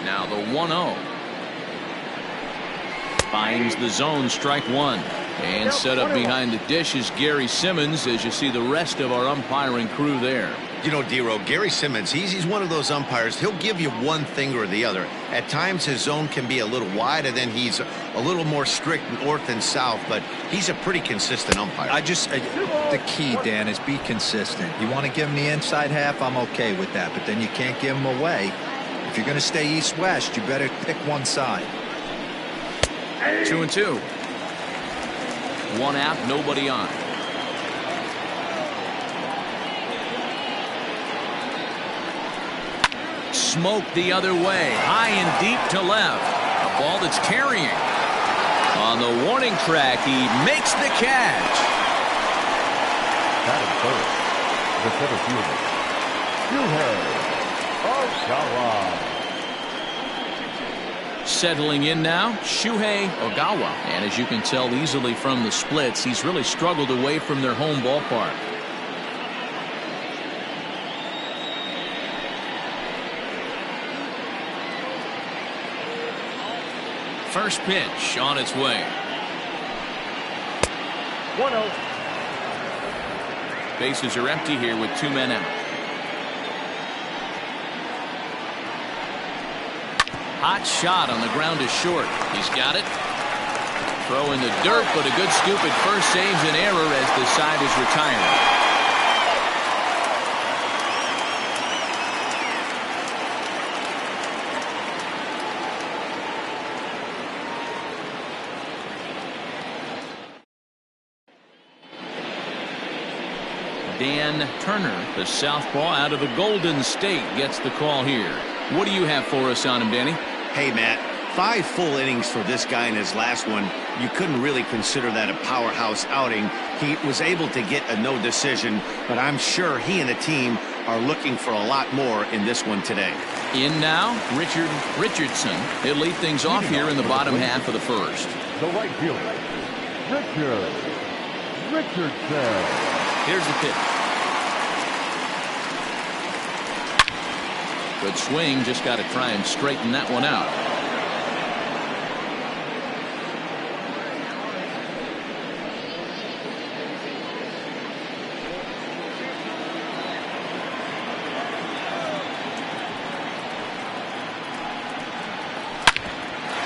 Now the 1-0. Finds the zone, strike 1. And set up behind the dish is Gary Simmons, as you see the rest of our umpiring crew there. You know, Dero, Gary Simmons, he's one of those umpires. He'll give you one thing or the other. At times his zone can be a little wide, and then he's a little more strict north and south, but he's a pretty consistent umpire. The key, Dan, is be consistent. You want to give him the inside half, I'm okay with that, but then you can't give him away. If you're going to stay east-west, you better pick one side. 2-2. 1 out, nobody on. Smoke the other way, high and deep to left. A ball that's carrying. On the warning track, he makes the catch. Batting first, the center fielder, Shuhei Ogawa. Settling in now, Shuhei Ogawa. And as you can tell easily from the splits, he's really struggled away from their home ballpark. First pitch on its way. 1-0. Bases are empty here with 2 men out. Hot shot on the ground is short. He's got it. Throw in the dirt, but a good scoop at first saves an error as the side is retired. Dan Turner, the southpaw out of the Golden State, gets the call here. What do you have for us on him, Danny? Hey, Matt, 5 full innings for this guy in his last one. You couldn't really consider that a powerhouse outing. He was able to get a no decision, but I'm sure he and the team are looking for a lot more in this one today. In now, Richardson. He'll lead things off here in the bottom half of the first. The right fielder, Richardson. Here's the pitch. Good swing, just got to try and straighten that one out.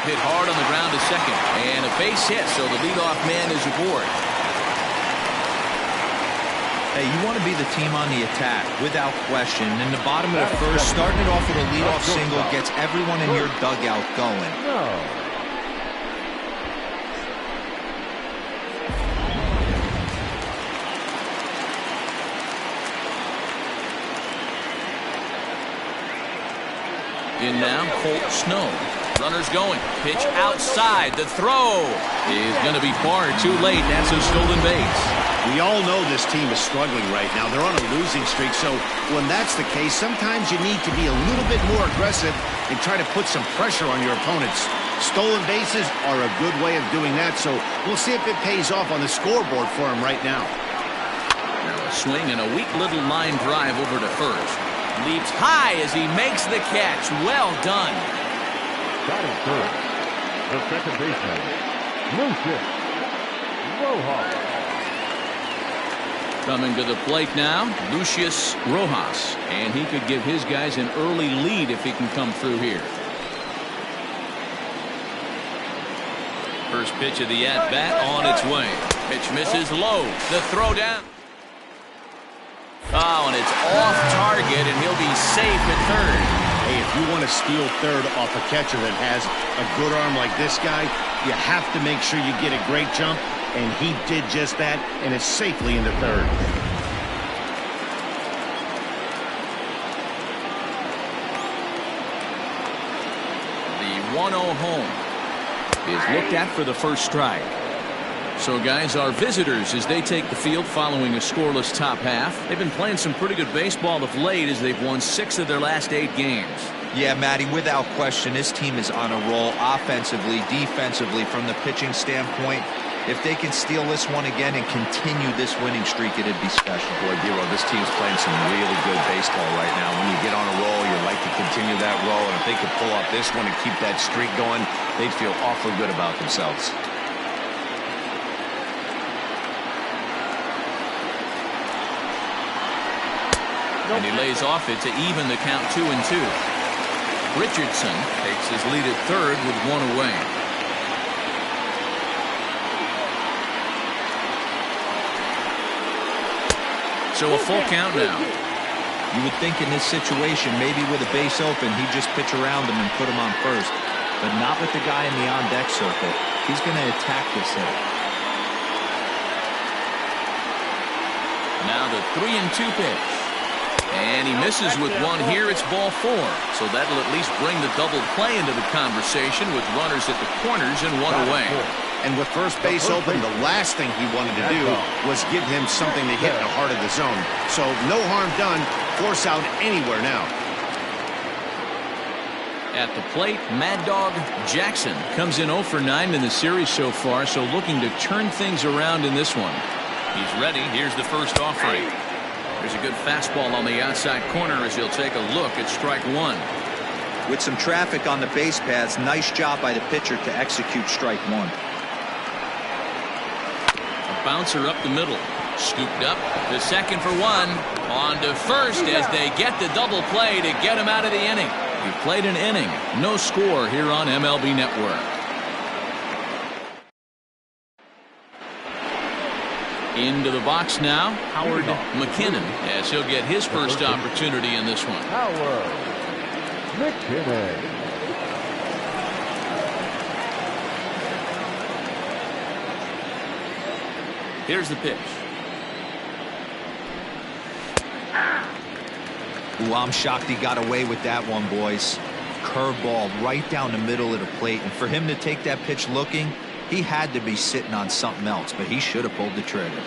hit hard on the ground to second. And a base hit, so the leadoff man is aboard. Hey, you want to be the team on the attack, without question. In the bottom of the first, starting it off with a leadoff single gets everyone in your dugout going. In now, Colt Snow. Runners going. Pitch outside. The throw is going to be far too late. That's a stolen base. We all know this team is struggling right now. They're on a losing streak, so when that's the case, sometimes you need to be a little bit more aggressive and try to put some pressure on your opponents. Stolen bases are a good way of doing that, so we'll see if it pays off on the scoreboard for him right now. Now a swing and a weak little line drive over to first. Leaps high as he makes the catch. Well done. Batting first, the second baseman, Lucius Rojas. Coming to the plate now, Lucius Rojas. And he could give his guys an early lead if he can come through here. First pitch of the at-bat on its way. Pitch misses low. The throw down. Oh, and it's off target, and he'll be safe at third. Hey, if you want to steal third off a catcher that has a good arm like this guy, you have to make sure you get a great jump, and he did just that, and is safely into third. The 1-0 home is looked at for the first strike. So, guys, our visitors as they take the field following a scoreless top half. They've been playing some pretty good baseball of late as they've won 6 of their last 8 games. Yeah, Matty, without question, this team is on a roll offensively, defensively, from the pitching standpoint. If they can steal this one again and continue this winning streak, it'd be special. Boy, Dero, this team's playing some really good baseball right now. When you get on a roll, you like to continue that roll, and if they could pull off this one and keep that streak going, they'd feel awfully good about themselves. And he lays off it to even the count 2-2. Richardson takes his lead at third with 1 away. So a full count now. You would think in this situation, maybe with a base open, he'd just pitch around him and put him on first. But not with the guy in the on-deck circle. He's going to attack this hit. Now the 3-2 pitch. And he misses with one here. It's ball 4. So that'll at least bring the double play into the conversation with runners at the corners and 1 away. And with first base open, the last thing he wanted to do was give him something to hit in the heart of the zone. So no harm done. Force out anywhere now. At the plate, Mad Dog Jackson comes in 0 for 9 in the series so far, so looking to turn things around in this one. He's ready. Here's the first offering. There's a good fastball on the outside corner as he'll take a look at strike 1. With some traffic on the base paths, nice job by the pitcher to execute strike 1. A bouncer up the middle. Scooped up to second for 1. On to first as they get the double play to get him out of the inning. He played an inning. No score here on MLB Network. Into the box now, Howard McKinnon, as he'll get his first opportunity in this one. Howard McKinnon. Here's the pitch. Ooh, I'm shocked he got away with that one, boys. Curveball right down the middle of the plate, and for him to take that pitch looking, he had to be sitting on something else, but he should have pulled the trigger.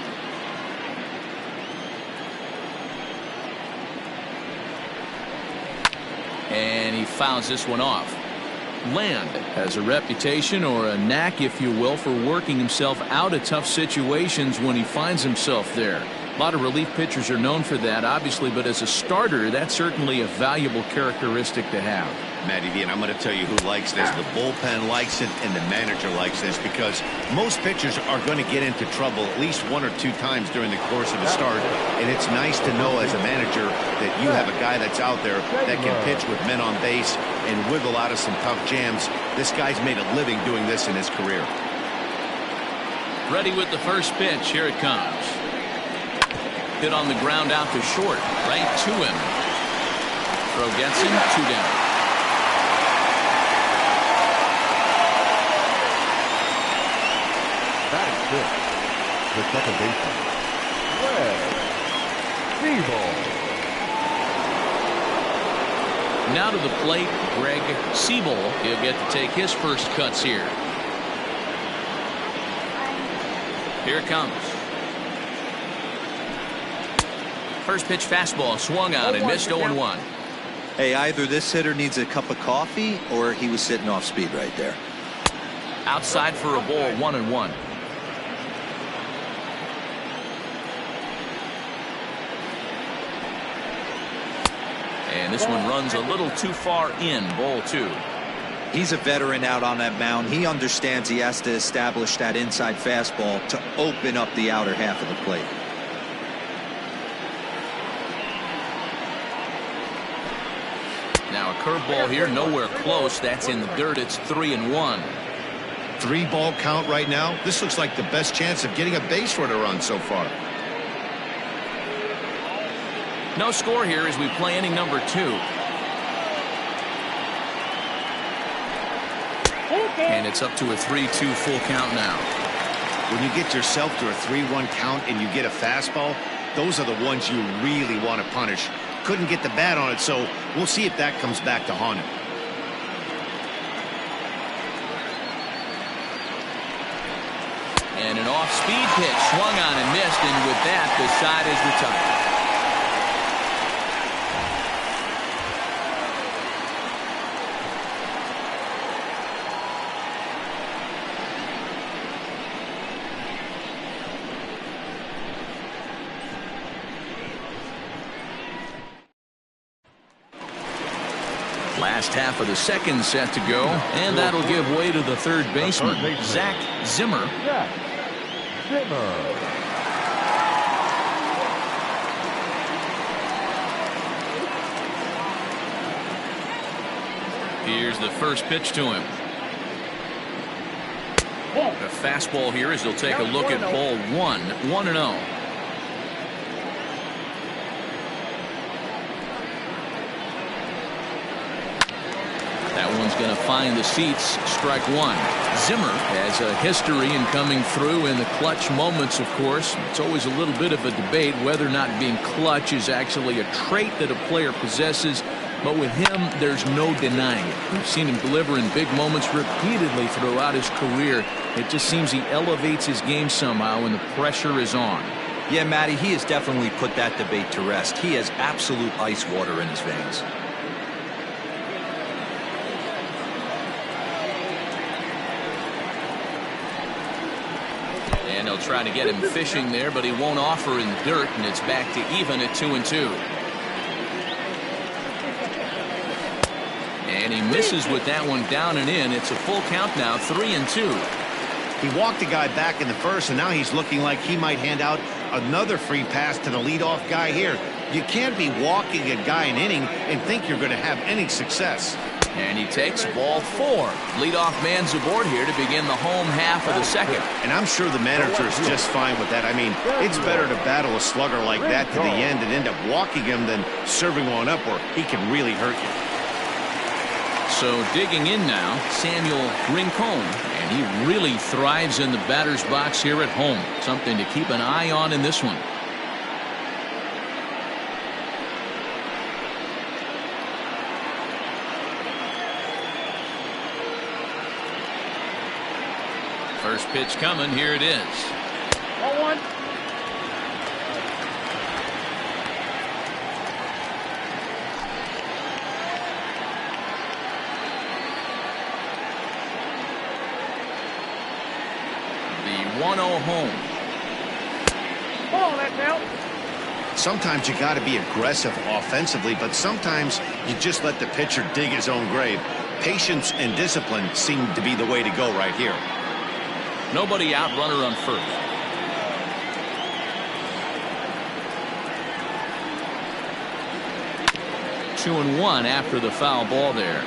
And he fouls this one off. Land has a reputation, or a knack if you will, for working himself out of tough situations when he finds himself there. lot of relief pitchers are known for that, obviously, but as a starter, that's certainly a valuable characteristic to have. Matty V, and I'm going to tell you who likes this. The bullpen likes it, and the manager likes this, because most pitchers are going to get into trouble at least 1 or 2 times during the course of a start, and it's nice to know as a manager that you have a guy that's out there that can pitch with men on base and wiggle out of some tough jams. This guy's made a living doing this in his career. Ready with the first pitch. Here it comes. Hit on the ground out to short, right to him. Throw gets him, 2 down. Batting fifth, the second baseman, Greg Siebel. Now to the plate, Greg Siebel. He'll get to take his first cuts here. Here it comes. First pitch fastball swung on and missed 0-1. Hey, either this hitter needs a cup of coffee or he was sitting off speed right there. Outside for a ball, 1-1. And this one runs a little too far in, ball 2. He's a veteran out on that mound. He understands he has to establish that inside fastball to open up the outer half of the plate. Now a curveball here, nowhere close. That's in the dirt. It's 3-1. 3-ball count right now. This looks like the best chance of getting a base runner run so far. No score here as we play inning number 2. And it's up to a 3-2 full count now. When you get yourself to a 3-1 count and you get a fastball, those are the ones you really want to punish. Couldn't get the bat on it, so we'll see if that comes back to haunt him. And an off-speed pitch swung on and missed, and with that, the side is retired. Last half of the second set to go, and that'll give way to the third baseman, Zach Zimmer. Here's the first pitch to him. A fastball here as he'll take a look at ball 1, 1-0. That one's going to find the seats. Strike 1. Zimmer has a history in coming through in the clutch moments, of course. It's always a little bit of a debate whether or not being clutch is actually a trait that a player possesses. But with him, there's no denying it. We've seen him deliver in big moments repeatedly throughout his career. It just seems he elevates his game somehow when the pressure is on. Yeah, Matty, he has definitely put that debate to rest. He has absolute ice water in his veins. And they'll try to get him fishing there, but he won't offer in the dirt, and it's back to even at 2-2. And he misses with that one down and in. It's a full count now, 3-2. He walked the guy back in the first, and now he's looking like he might hand out another free pass to the leadoff guy here. You can't be walking a guy an inning and think you're going to have any success. And he takes ball 4. Leadoff man's aboard here to begin the home half of the second. And I'm sure the manager is just fine with that. I mean, it's better to battle a slugger like that to the end and end up walking him than serving one up where he can really hurt you. So digging in now, Samuel Rincon, and he really thrives in the batter's box here at home. Something to keep an eye on in this one. First pitch coming. Here it is. 0-1. The 1-0 home. Ball, that's out. sometimes you got to be aggressive offensively, but sometimes you just let the pitcher dig his own grave. Patience and discipline seem to be the way to go right here. Nobody out, runner on first. Two and one after the foul ball there.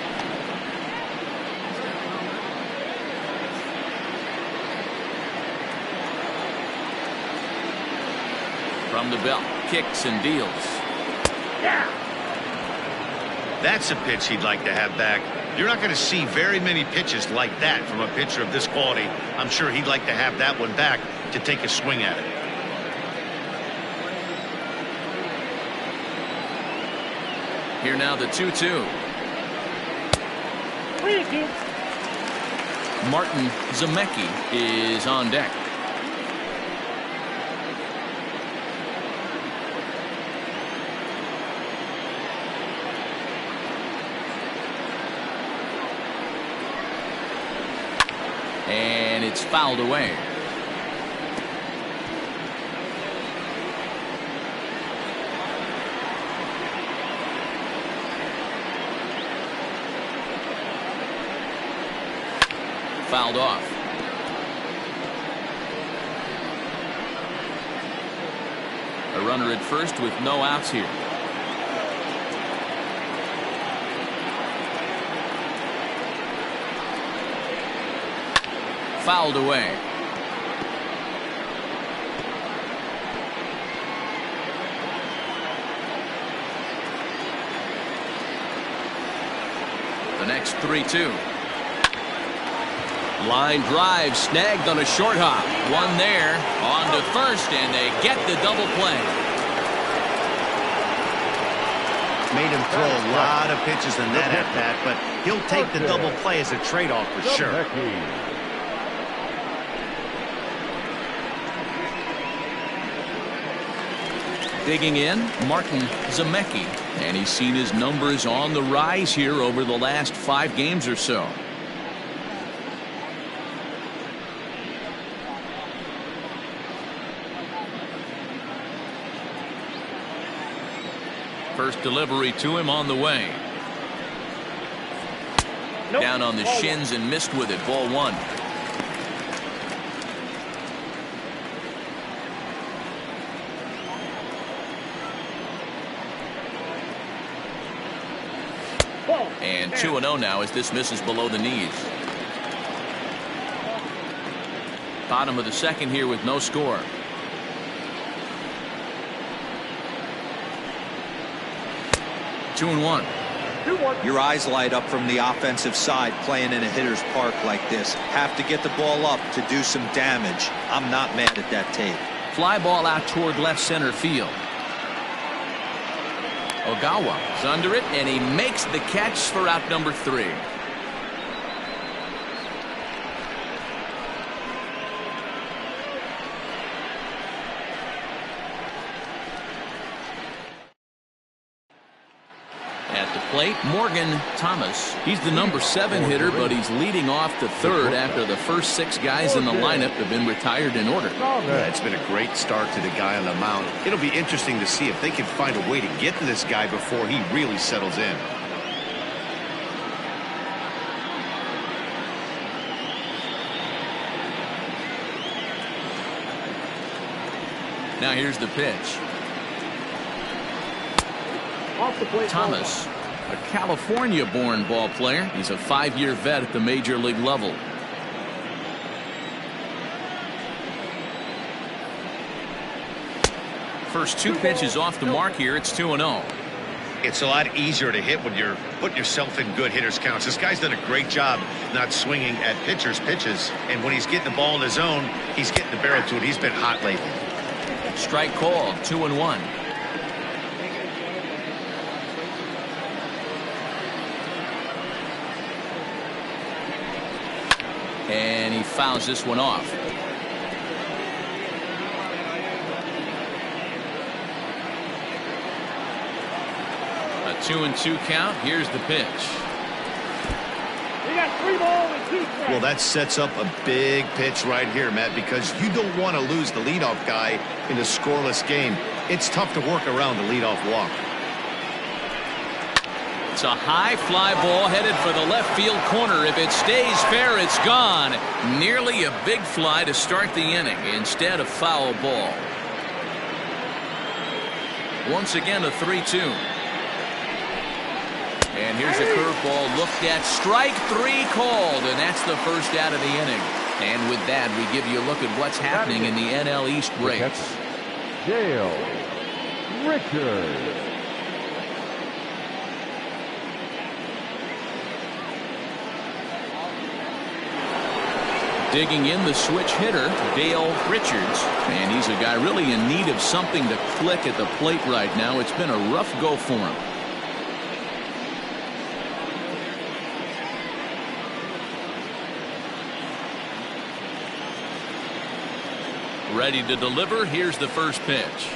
From the belt, kicks and deals. Yeah. That's a pitch he'd like to have back. You're not going to see very many pitches like that from a pitcher of this quality. I'm sure he'd like to have that one back to take a swing at it. Here now the 2-2. Martin Zemecki is on deck. And it's fouled away. Fouled off. A runner at first with no outs here. Fouled away. The next 3-2. Line drive snagged on a short hop. One there on to first, and they get the double play. Made him throw a lot of pitches in that at bat, but he'll take the double play as a trade-off for sure. Digging in, Martin Zemecki, and he's seen his numbers on the rise here over the last 5 games or so. First delivery to him on the way. Nope. Down on the shins and missed with it. Ball 1. And 2-0 now as this misses below the knees. Bottom of the second here with no score. Two and one. Your eyes light up from the offensive side playing in a hitter's park like this. Have to get the ball up to do some damage. I'm not mad at that tape. Fly ball out toward left center field. Ogawa is under it, and he makes the catch for out number 3. At the plate, Morgan Thomas. He's the number 7 hitter, but he's leading off the 3rd after the first 6 guys in the lineup have been retired in order. Yeah, it's been a great start to the guy on the mound. It'll be interesting to see if they can find a way to get to this guy before he really settles in. Now here's the pitch. Off the plate. Thomas, a California-born ball player. He's a 5-year vet at the major league level. First 2 pitches off the mark here. It's 2-0. It's a lot easier to hit when you're putting yourself in good hitters counts. This guy's done a great job not swinging at pitchers' pitches, and when he's getting the ball in his zone, he's getting the barrel to it. He's been hot lately. Strike called. 2-1. And he fouls this one off. A 2-2 count. Here's the pitch. You got 3 balls and 2 strikes. Well, that sets up a big pitch right here, Matt, because you don't want to lose the leadoff guy in a scoreless game. it's tough to work around the leadoff walk. It's a high fly ball headed for the left field corner. If it stays fair, it's gone. Nearly a big fly to start the inning. Instead, a foul ball. Once again, a 3-2. And here's a curveball looked at. Strike 3 called, and that's the first out of the inning. And with that, we give you a look at what's happening in the NL East race. Dale Richards. Digging in, the switch hitter, Dale Richards. And he's a guy really in need of something to click at the plate right now. It's been a rough go for him. Ready to deliver. Here's the first pitch.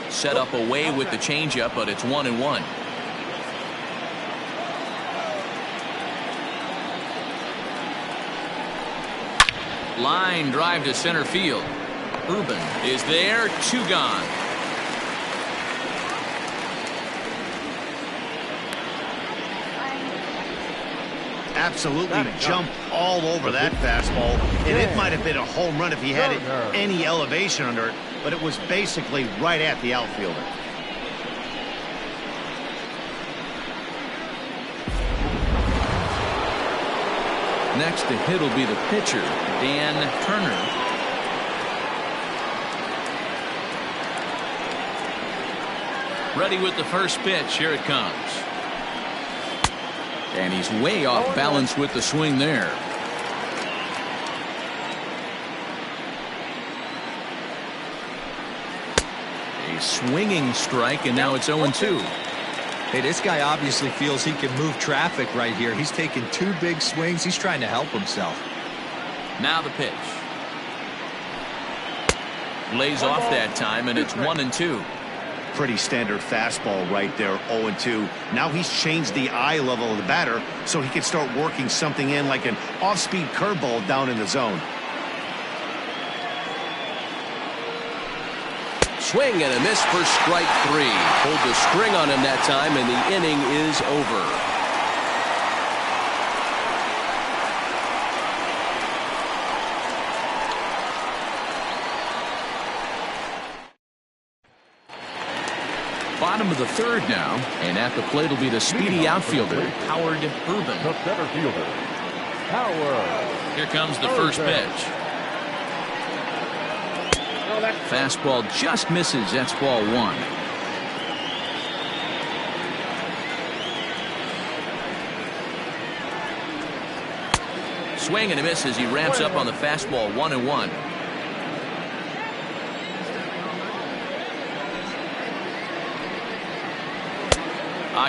Set up away with the changeup, but it's 1-1. Line drive to center field. Urban is there, 2 gone. Absolutely jumped all over that fastball, and it might have been a home run if he had any elevation under it, but it was basically right at the outfielder. Next to hit will be the pitcher, Dan Turner. Ready with the first pitch. Here it comes. And he's way off balance with the swing there. A swinging strike, and now it's 0-2. Hey, this guy obviously feels he can move traffic right here. He's taking 2 big swings. He's trying to help himself. Now the pitch. Lays off that time, and it's 1-2. Pretty standard fastball right there, 0-2. Now he's changed the eye level of the batter so he can start working something in like an off-speed curveball down in the zone. Swing and a miss for strike 3. Pulled the string on him that time, and the inning is over. Bottom of the 3rd now, and at the plate will be the speedy outfielder, Howard Urban. The center fielder, Howard. Here comes the first pitch. Fastball just misses. That's ball 1. Swing and a miss as he ramps up on the fastball. 1-1.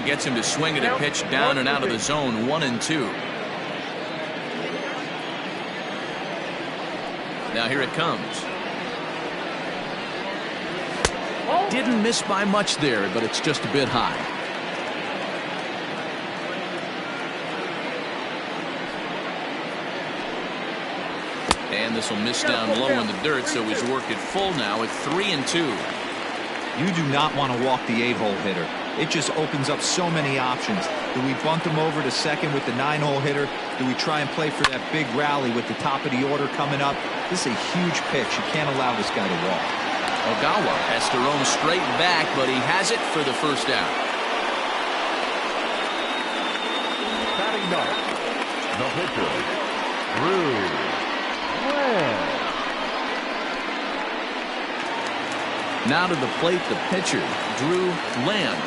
Gets him to swing at a pitch down and out of the zone. 1-2. Now here it comes. Didn't miss by much there, but it's just a bit high. And this will miss down low in the dirt, so he's worked it full now at 3-2. You do not want to walk the 8-hole hitter. It just opens up so many options. Do we bunt him over to second with the 9-hole hitter? Do we try and play for that big rally with the top of the order coming up? This is a huge pitch. You can't allow this guy to walk. Ogawa has to roam straight back, but he has it for the first out. Batting ninth, the pitcher, Drew Land. Now to the plate, the pitcher, Drew Land.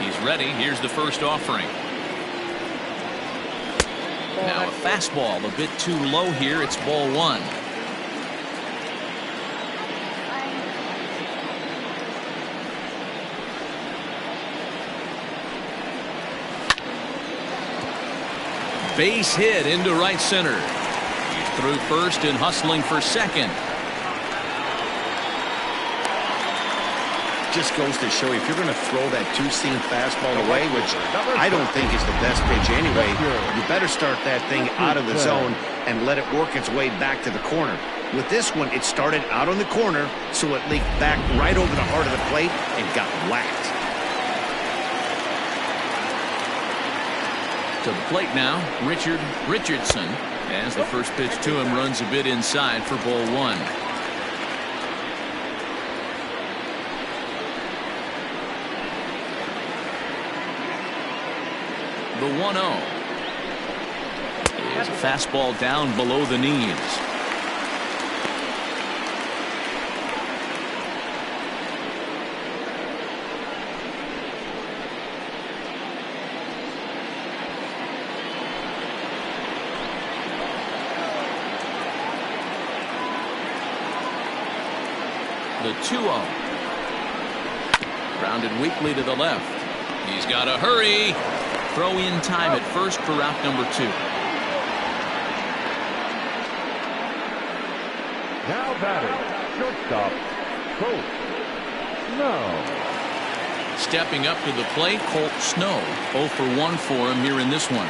He's ready. Here's the first offering. Now a fastball a bit too low here. It's ball 1. Base hit into right center. He's through first and hustling for second. just goes to show you, if you're going to throw that two-seam fastball away, which I don't think is the best pitch anyway, you better start that thing out of the zone and let it work its way back to the corner. With this one, it started out on the corner, so it leaked back right over the heart of the plate and got whacked. To the plate now, Richardson, as the first pitch to him runs a bit inside for ball one. The 1-0 is a fastball down below the knees. The 2-0. Grounded weakly to the left. He's got to hurry. Throw in time at first for route number 2. Now batting, shortstop, Colt Snow. Stepping up to the plate, Colt Snow. 0 for 1 for him here in this one.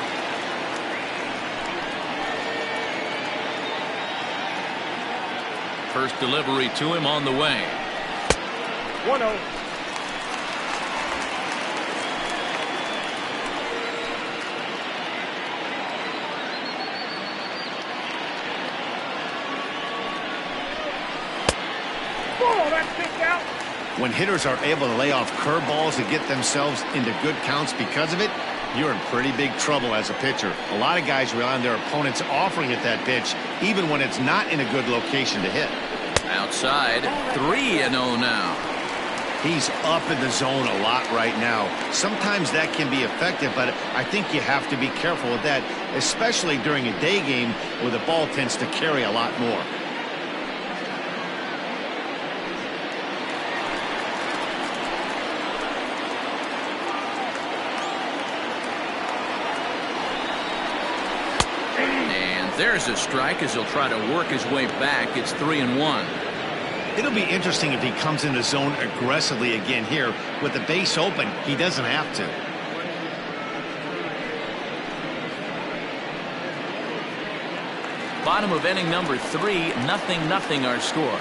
First delivery to him on the way. 1-0. When hitters are able to lay off curveballs and get themselves into good counts because of it, you're in pretty big trouble as a pitcher. A lot of guys rely on their opponents offering at that pitch, even when it's not in a good location to hit. Outside, 3-0 now. He's up in the zone a lot right now. Sometimes that can be effective, but I think you have to be careful with that, especially during a day game where the ball tends to carry a lot more. There's a strike as he'll try to work his way back. It's 3-1. It'll be interesting if he comes in the zone aggressively again here. With the base open, he doesn't have to. Bottom of inning number 3, 0-0 our score.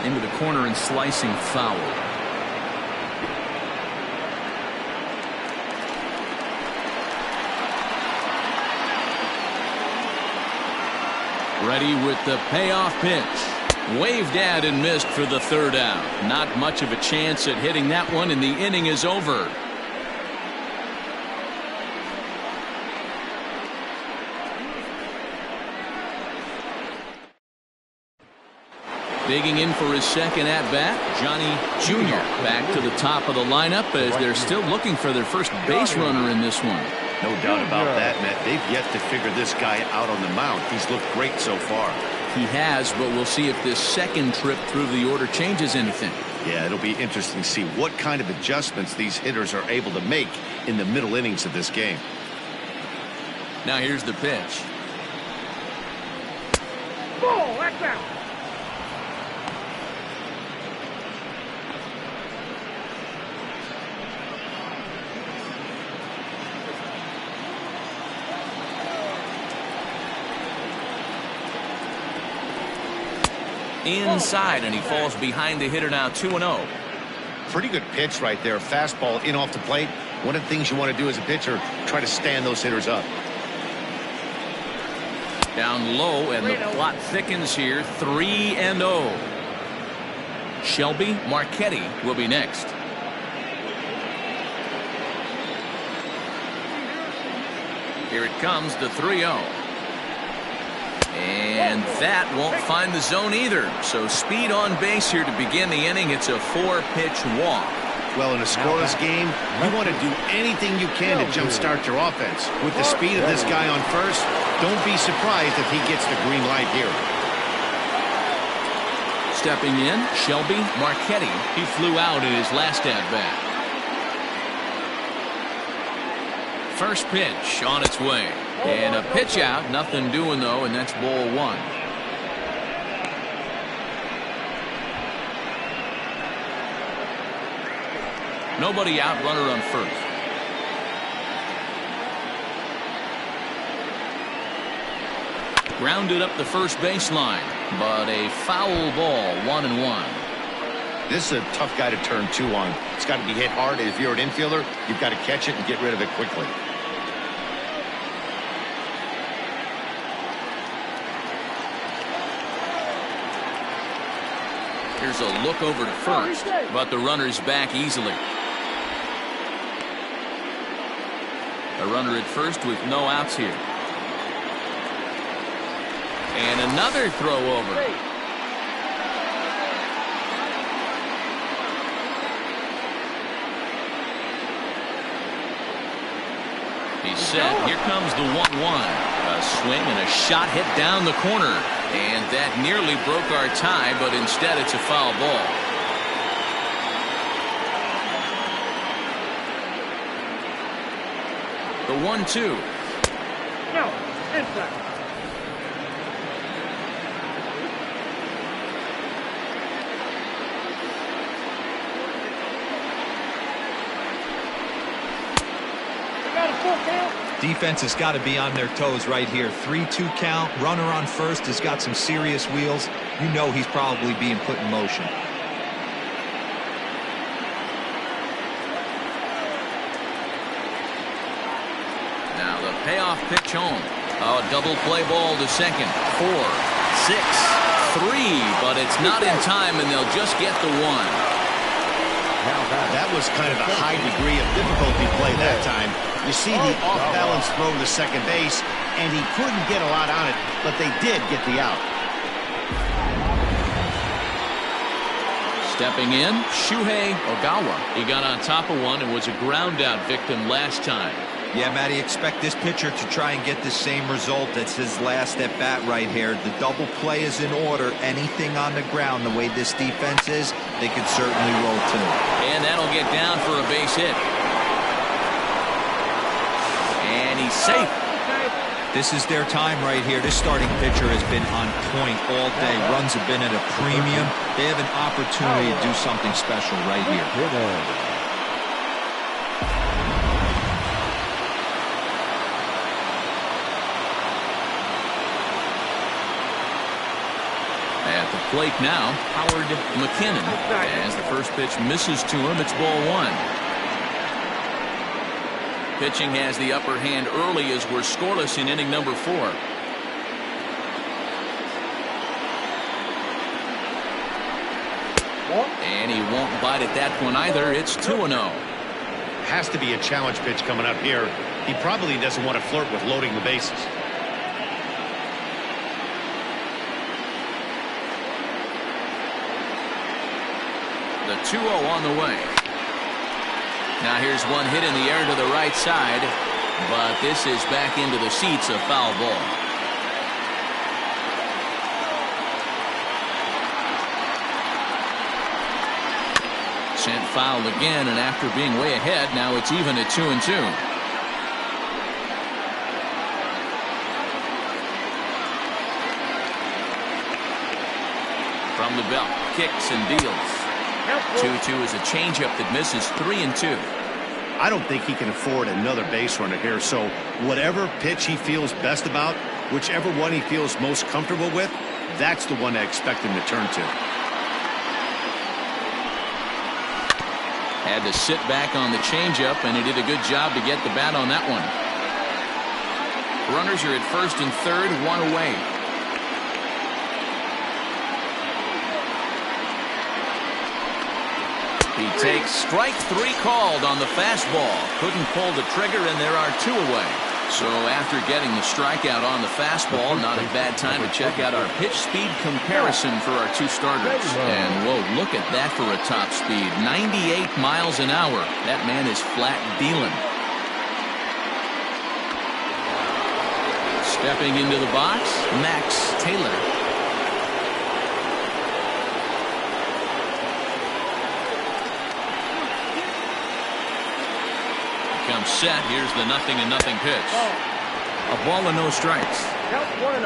Into the corner and slicing foul. Ready with the payoff pitch. Waved at and missed for the 3rd out. Not much of a chance at hitting that one, and the inning is over. Digging in for his second at-bat, Johnny Jr. back to the top of the lineup as they're still looking for their first base runner in this one. No doubt about that, Matt. They've yet to figure this guy out on the mound. He's looked great so far. He has, but we'll see if this second trip through the order changes anything. Yeah, it'll be interesting to see what kind of adjustments these hitters are able to make in the middle innings of this game. Now here's the pitch. Ball, that's out. Inside, and he falls behind the hitter now. 2-0. Pretty good pitch right there. Fastball in off the plate. One of the things you want to do as a pitcher, try to stand those hitters up. Down low, and the plot thickens here. 3-0. Shelby Marchetti will be next. Here it comes, the 3-0. And that won't find the zone either. So speed on base here to begin the inning. It's a 4-pitch walk. Well, in a scoreless game, you want to do anything you can to jumpstart your offense. With the speed of this guy on first, don't be surprised if he gets the green light here. Stepping in, Shelby Marchetti. He flew out in his last at-bat. First pitch on its way. And a pitch out, nothing doing though, and that's ball one. Nobody out, runner on first. Grounded up the first baseline, but a foul ball, 1-1. This is a tough guy to turn two on. It's got to be hit hard. If you're an infielder, you've got to catch it and get rid of it quickly. Here's a look over to first, but the runner's back easily. A runner at first with no outs here. And another throw over. He's set. Here comes the 1-1. A swing and a shot hit down the corner. And that nearly broke our tie, but instead it's a foul ball. The 1-2. No, inside. Defense has got to be on their toes right here. 3-2 count. Runner on first has got some serious wheels. You know he's probably being put in motion. Now the payoff pitch home. A double play ball to second. 4, 6, 3, but it's not in time, and they'll just get the one. That was kind of a high degree of difficulty play that time. You see the off-balance throw to second base, and he couldn't get a lot on it, but they did get the out. Stepping in, Shuhei Ogawa. He got on top of one and was a ground-out victim last time. Yeah, Matty, expect this pitcher to try and get the same result as his last at bat right here. The double play is in order. Anything on the ground, the way this defense is, they could certainly roll too. And that'll get down for a base hit. And he's safe. This is their time right here. This starting pitcher has been on point all day. Runs have been at a premium. They have an opportunity to do something special right here. At the plate now, Howard McKinnon. As the first pitch misses to him, it's ball one. Pitching has the upper hand early as we're scoreless in inning number 4. And he won't bite at that one either. It's 2-0. Has to be a challenge pitch coming up here. He probably doesn't want to flirt with loading the bases. The 2-0 on the way. Now here's one hit in the air to the right side, but this is back into the seats, a foul ball. Sent foul again, and after being way ahead, now it's even at 2-2. From the belt, kicks and deals. 2-2 is a changeup that misses. 3-2. I don't think he can afford another base runner here, so whatever pitch he feels best about, whichever one he feels most comfortable with, that's the one I expect him to turn to. Had to sit back on the changeup, and he did a good job to get the bat on that one. Runners are at first and third, one away. He takes strike 3 called on the fastball. Couldn't pull the trigger, and there are 2 away. So after getting the strikeout on the fastball, not a bad time to check out our pitch speed comparison for our 2 starters. And whoa, look at that for a top speed. 98 miles an hour. That man is flat dealing. Stepping into the box, Max Taylor. Comes set. Here's the 0-0 pitch. A ball and no strikes.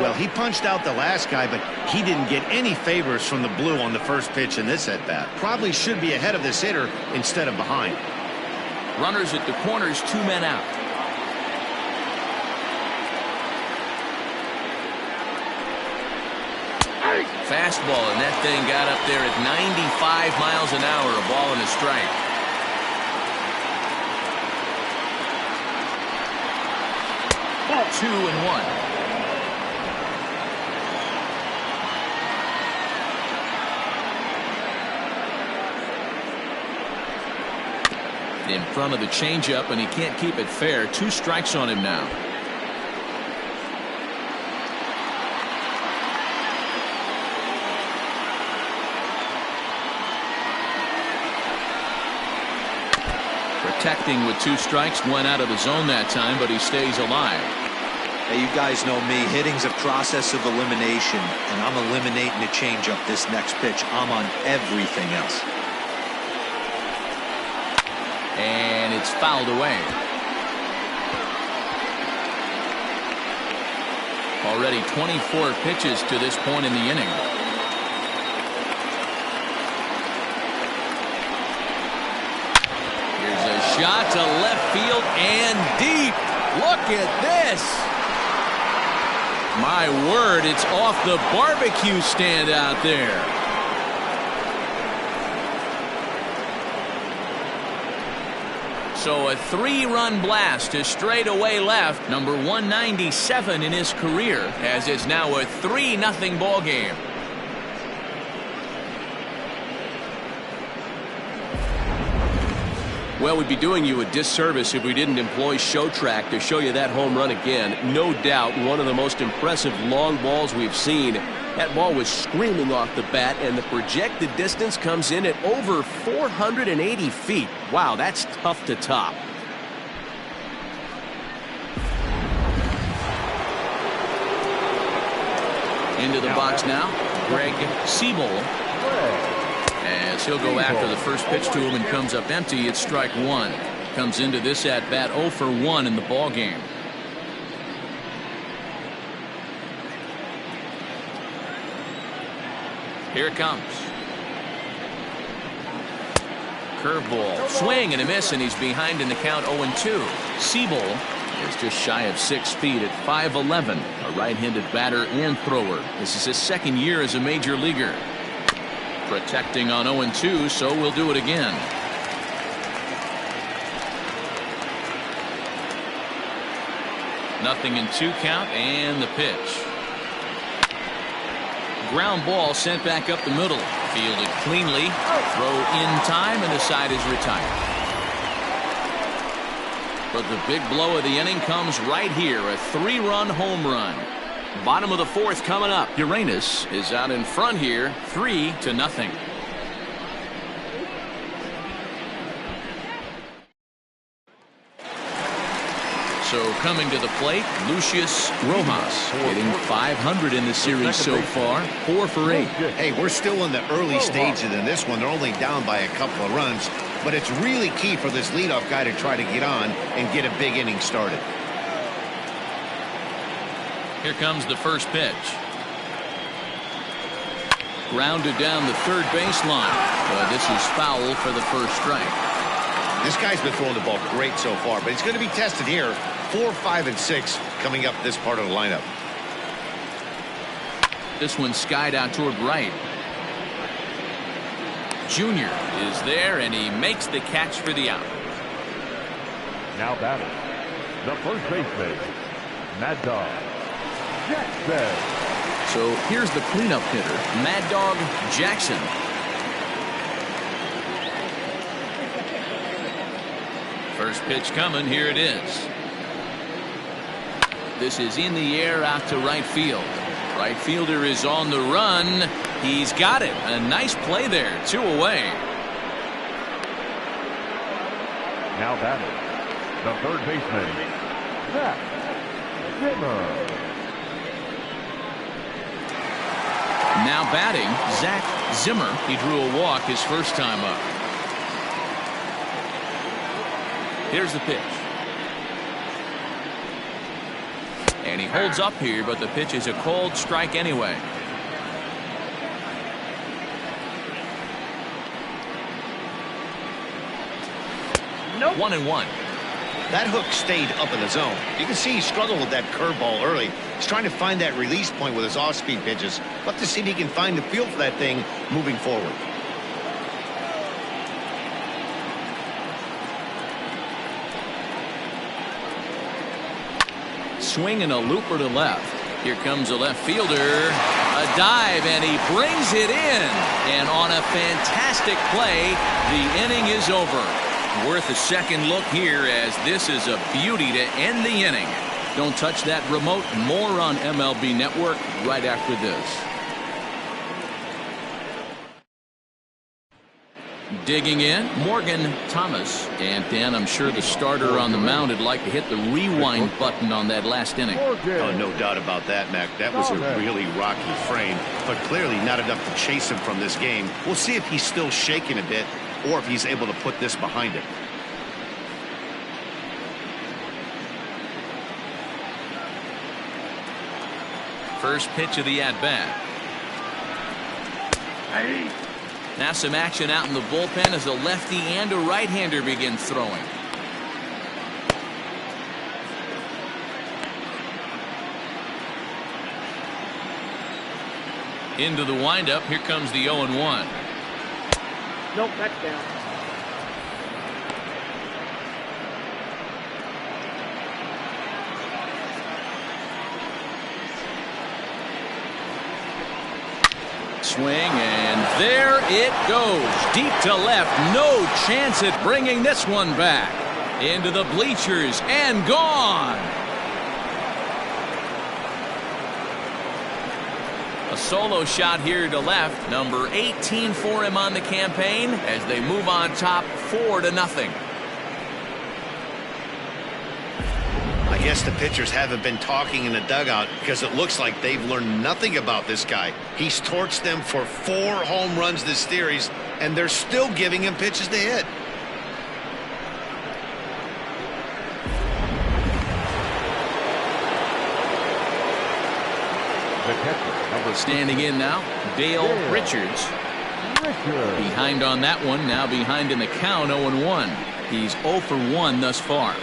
Well, he punched out the last guy, but he didn't get any favors from the blue on the first pitch in this at-bat. Probably should be ahead of this hitter instead of behind. Runners at the corners, 2 men out. Fastball, and that thing got up there at 95 miles an hour, a ball and a strike. Ball 2-1. In front of the changeup, and he can't keep it fair. 2 strikes on him now. Protecting with 2 strikes, 1 out of the zone that time, but he stays alive. Hey, you guys know me. Hitting's a process of elimination, and I'm eliminating the changeup this next pitch. I'm on everything else. And it's fouled away. Already 24 pitches to this point in the inning. Here's a shot to left field and deep. Look at this. My word, it's off the barbecue stand out there. So a 3-run blast to straightaway left, number 197 in his career, as it's now a 3-0 ball game. Well, we'd be doing you a disservice if we didn't employ Show Track to show you that home run again. No doubt one of the most impressive long balls we've seen. That ball was screaming off the bat, and the projected distance comes in at over 480 feet. Wow, that's tough to top. Into the box now, Greg Siebel. As he'll go after the first pitch to him and comes up empty. It's strike 1. Comes into this at bat 0 for 1 in the ball game. Here it comes. Curveball, swing and a miss, and he's behind in the count 0-2. Siebel is just shy of 6 feet at 5'11", a right-handed batter and thrower. This is his second year as a major leaguer. Protecting on 0-2, so we'll do it again. Nothing in 2 count, and the pitch. Ground ball sent back up the middle. Fielded cleanly. Throw in time, and the side is retired. But the big blow of the inning comes right here. A 3-run home run. Bottom of the 4th coming up. Uranus is out in front here, 3-0. So coming to the plate, Lucius Rojas, hitting .500 in the series so far, 4 for 8. Hey, we're still in the early stages in this one. They're only down by a couple of runs, but it's really key for this leadoff guy to try to get on and get a big inning started. Here comes the first pitch. Grounded down the third baseline. This is foul for the first strike. This guy's been throwing the ball great so far, but he's going to be tested here. 4, 5, and 6 coming up this part of the lineup. This one skied out toward right. Junior is there, and he makes the catch for the out. Now batting, the first baseman, Mad Dog Jackson. So here's the cleanup hitter, Mad Dog Jackson. First pitch coming. Here it is. This is in the air out to right field. Right fielder is on the run. He's got it. A nice play there. 2 away. Now batting, the third baseman, Zach Zimmer. Now batting, Zach Zimmer. He drew a walk his first time up. Here's the pitch. And he holds up here, but the pitch is a cold strike anyway. Nope. 1-1. That hook stayed up in the zone. You can see he struggled with that curveball early. He's trying to find that release point with his off-speed pitches. We'll have to see if he can find the feel for that thing moving forward. Swing and a looper to left. Here comes a left fielder. A dive, and he brings it in. And on a fantastic play, the inning is over. Worth a second look here, as this is a beauty to end the inning. Don't touch that remote. More on MLB Network right after this. Digging in, Morgan Thomas. And Dan, I'm sure the starter on the mound would like to hit the rewind button on that last inning. Oh, no doubt about that, Mac. That was a really rocky frame, but clearly not enough to chase him from this game. We'll see if he's still shaking a bit, or if he's able to put this behind him. First pitch of the at-bat. Now some action out in the bullpen as a lefty and a right-hander begin throwing. Into the windup. Here comes the 0-1. Nope, that's down. Swing, and there it goes. Deep to left. No chance at bringing this one back. Into the bleachers and gone. A solo shot here to left. Number 18 for him on the campaign as they move on top 4-0. I guess the pitchers haven't been talking in the dugout because it looks like they've learned nothing about this guy. He's torched them for 4 home runs this series, and they're still giving him pitches to hit. Standing in now, Dale Richards. Behind on that one, now behind in the count, 0-1. He's 0 for 1 thus far.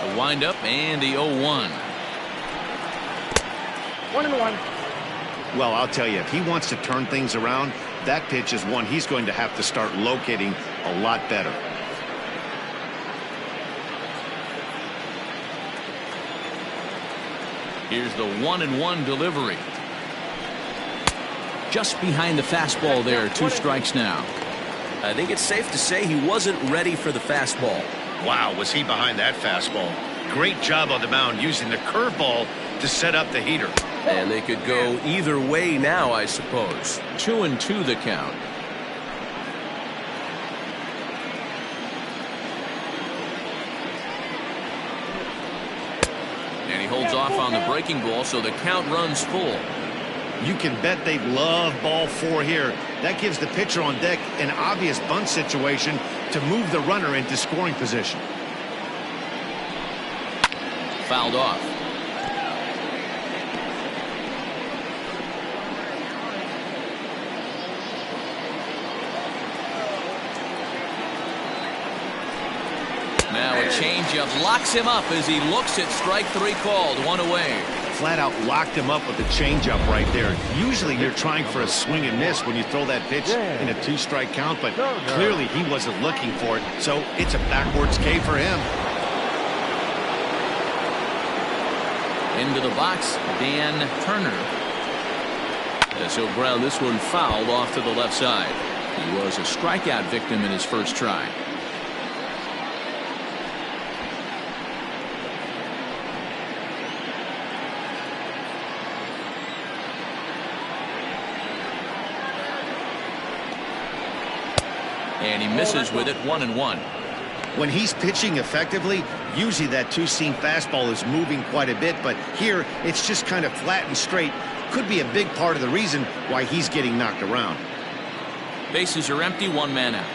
The windup and the 0-1. 1-1. Well, I'll tell you, if he wants to turn things around, that pitch is one he's going to have to start locating a lot better. Here's the 1-1 delivery. Just behind the fastball there. 2 strikes now. I think it's safe to say he wasn't ready for the fastball. Wow, was he behind that fastball. Great job on the mound using the curveball to set up the heater. And they could go either way now, I suppose. 2-2 the count. And he holds off on the breaking ball, so the count runs full. You can bet they love ball 4 here. That gives the pitcher on deck an obvious bunt situation to move the runner into scoring position. Fouled off. Now a changeup locks him up as he looks at strike 3 called. 1 away. Flat out locked him up with the changeup right there. Usually you're trying for a swing and miss when you throw that pitch in a 2-strike count, but clearly he wasn't looking for it, so it's a backwards K for him. Into the box, Dan Turner. As he'll ground this one fouled off to the left side. He was a strikeout victim in his first try. And he misses with it. 1-1. When he's pitching effectively, usually that 2-seam fastball is moving quite a bit, but here it's just kind of flat and straight. Could be a big part of the reason why he's getting knocked around. Bases are empty, one man out.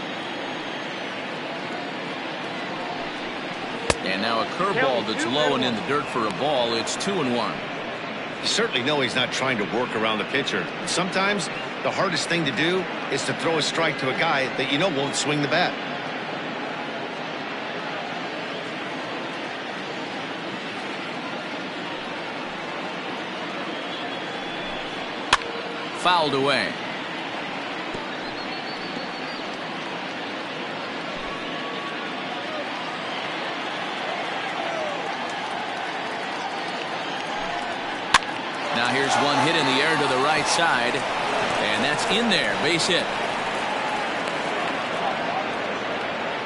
And now a curveball that's low and in the dirt for a ball. It's 2-1. You certainly know he's not trying to work around the pitcher. Sometimes the hardest thing to do is to throw a strike to a guy that you know won't swing the bat. Fouled away. Now here's one hit in the air to the right side, and that's in there. Base hit.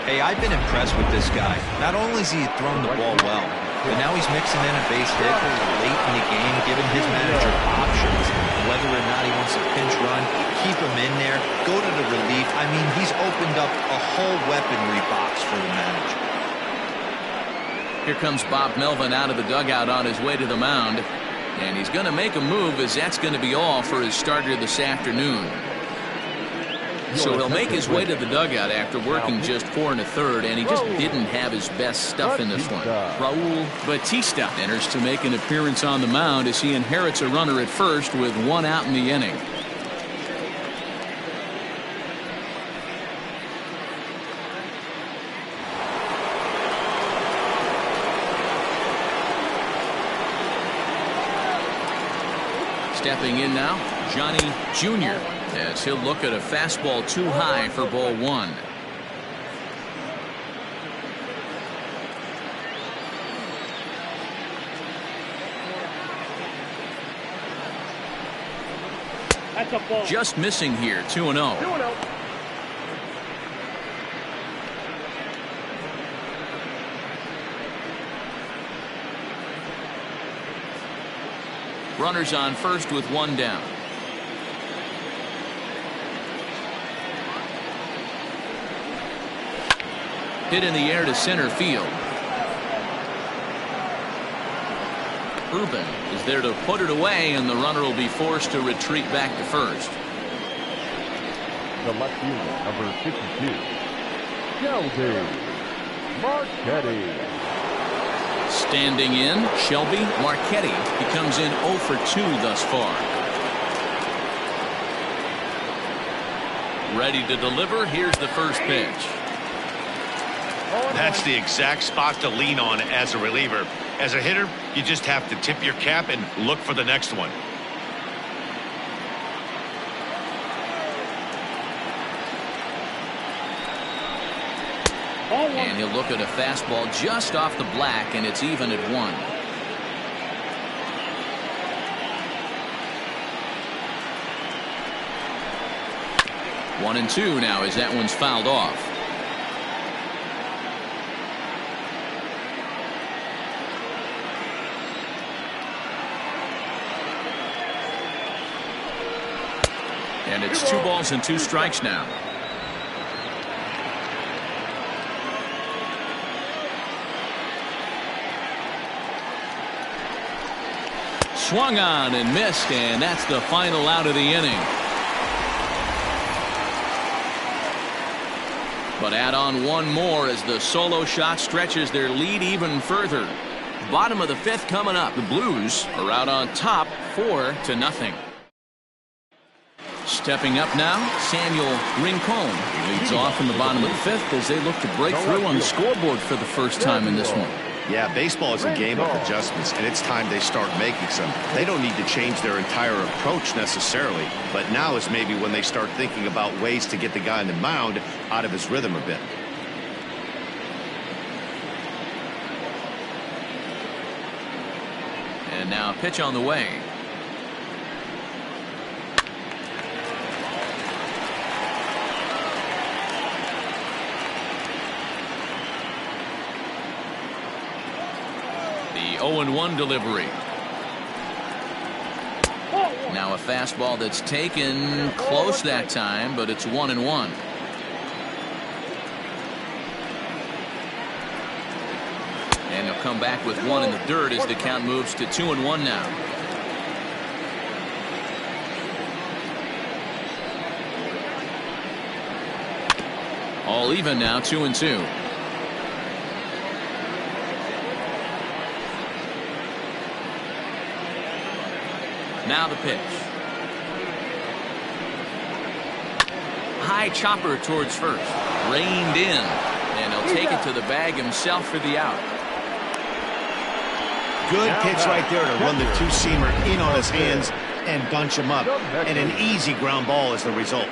Hey, I've been impressed with this guy. Not only has he thrown the ball well, but now he's mixing in a base hit late in the game, giving his manager options. Whether or not he wants a pinch run, keep him in there, go to the relief. I mean, he's opened up a whole weaponry box for the manager. Here comes Bob Melvin out of the dugout on his way to the mound. And he's going to make a move, as that's going to be all for his starter this afternoon. So he'll make his way to the dugout after working just 4 1/3, and he just didn't have his best stuff in this one. Raul Batista enters to make an appearance on the mound as he inherits a runner at first with 1 out in the inning. Stepping in now, Johnny Jr. as he'll look at a fastball too high for ball 1. That's a ball. Just missing here, 2-0. 2-0. Runners on first with 1 down. Hit in the air to center field. Urban is there to put it away, and the runner will be forced to retreat back to first. The left fielder, number 52, Shelby Marchetti. Standing in, Shelby Marchetti. He comes in 0 for 2 thus far. Ready to deliver. Here's the first pitch. That's the exact spot to lean on as a reliever. As a hitter, you just have to tip your cap and look for the next one. And he'll look at a fastball just off the black, and it's even at 1. One and 2 now as that one's fouled off. And it's 2 balls and 2 strikes now. Swung on and missed, and that's the final out of the inning. But add on 1 more as the solo shot stretches their lead even further. Bottom of the 5th coming up. The Blues are out on top 4-0. Stepping up now, Samuel Rincon. He leads off in the bottom of the 5th as they look to break through on the scoreboard for the first time in this one. Yeah, baseball is a game of adjustments, and it's time they start making some. They don't need to change their entire approach necessarily, but now is maybe when they start thinking about ways to get the guy on the mound out of his rhythm a bit. And now a pitch on the way. The 0-1 delivery. Now a fastball that's taken close that time, but it's 1-1. And he'll come back with 1 in the dirt as the count moves to 2-1 now. All even now, 2-2. Now the pitch. High chopper towards first. Reined in. And he'll take it to the bag himself for the out. Good pitch right there to run the two-seamer in on his hands and bunch him up. And an easy ground ball is the result.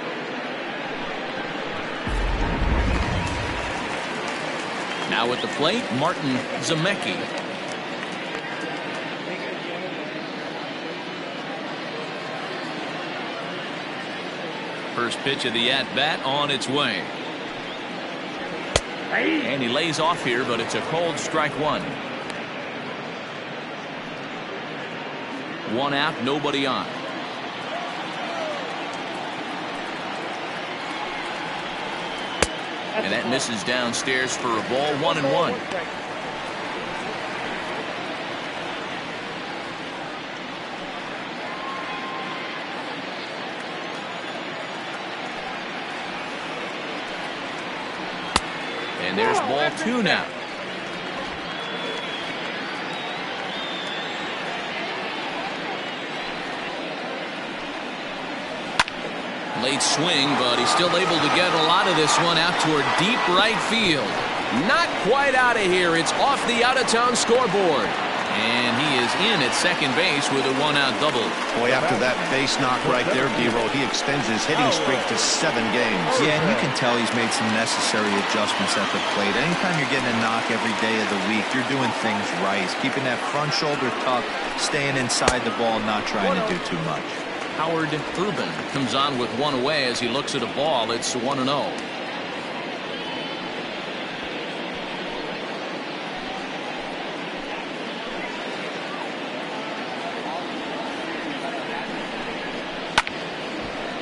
Now at the plate, Martin Zemecki. First pitch of the at-bat on its way. And he lays off here, but it's a cold strike one. One out, nobody on. And that misses downstairs for a ball, 1-1. And there's ball 2 now. Late swing, but he's still able to get a lot of this one out toward deep right field. Not quite out of here. It's off the out-of-town scoreboard. And he is in at second base with a one-out double. Boy, after that base knock right there, D-Roll, he extends his hitting streak to 7 games. Yeah, and you can tell he's made some necessary adjustments at the plate. Anytime you're getting a knock every day of the week, you're doing things right. He's keeping that front shoulder tucked, staying inside the ball, not trying to do too much. Howard Rubin comes on with one away as he looks at a ball. It's 1-0.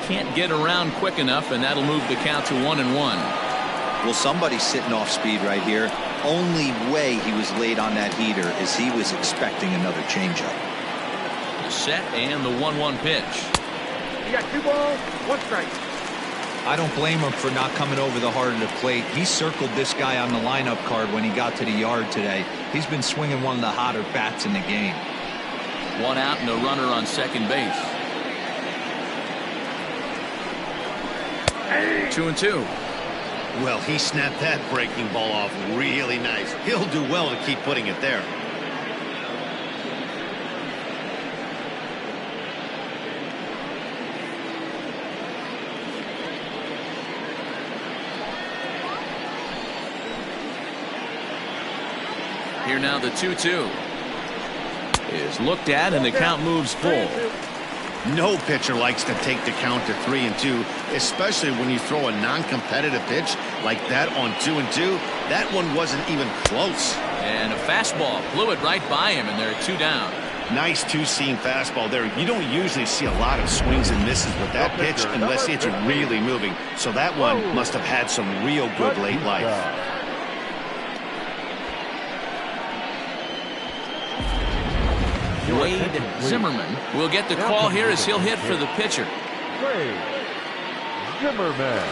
Can't get around quick enough, and that'll move the count to 1-1. Well, somebody's sitting off speed right here. Only way he was late on that heater is he was expecting another changeup. The set and the 1-1 pitch. You got 2 balls, 1 strike. I don't blame him for not coming over the heart of the plate. He circled this guy on the lineup card when he got to the yard today. He's been swinging one of the hotter bats in the game. 1 out and a runner on second base. 2-2. Well, he snapped that breaking ball off really nice. He'll do well to keep putting it there. Here now the 2-2 is looked at, and the count moves full. No pitcher likes to take the count to 3-2, especially when you throw a non-competitive pitch like that on 2-2. That one wasn't even close. And a fastball blew it right by him, and they're 2 down. Nice two-seam fastball there. You don't usually see a lot of swings and misses with that pitch unless it's really moving. So that one must have had some real good late life. Wade Zimmerman will get the call here as he'll hit for the pitcher. Wade Zimmerman.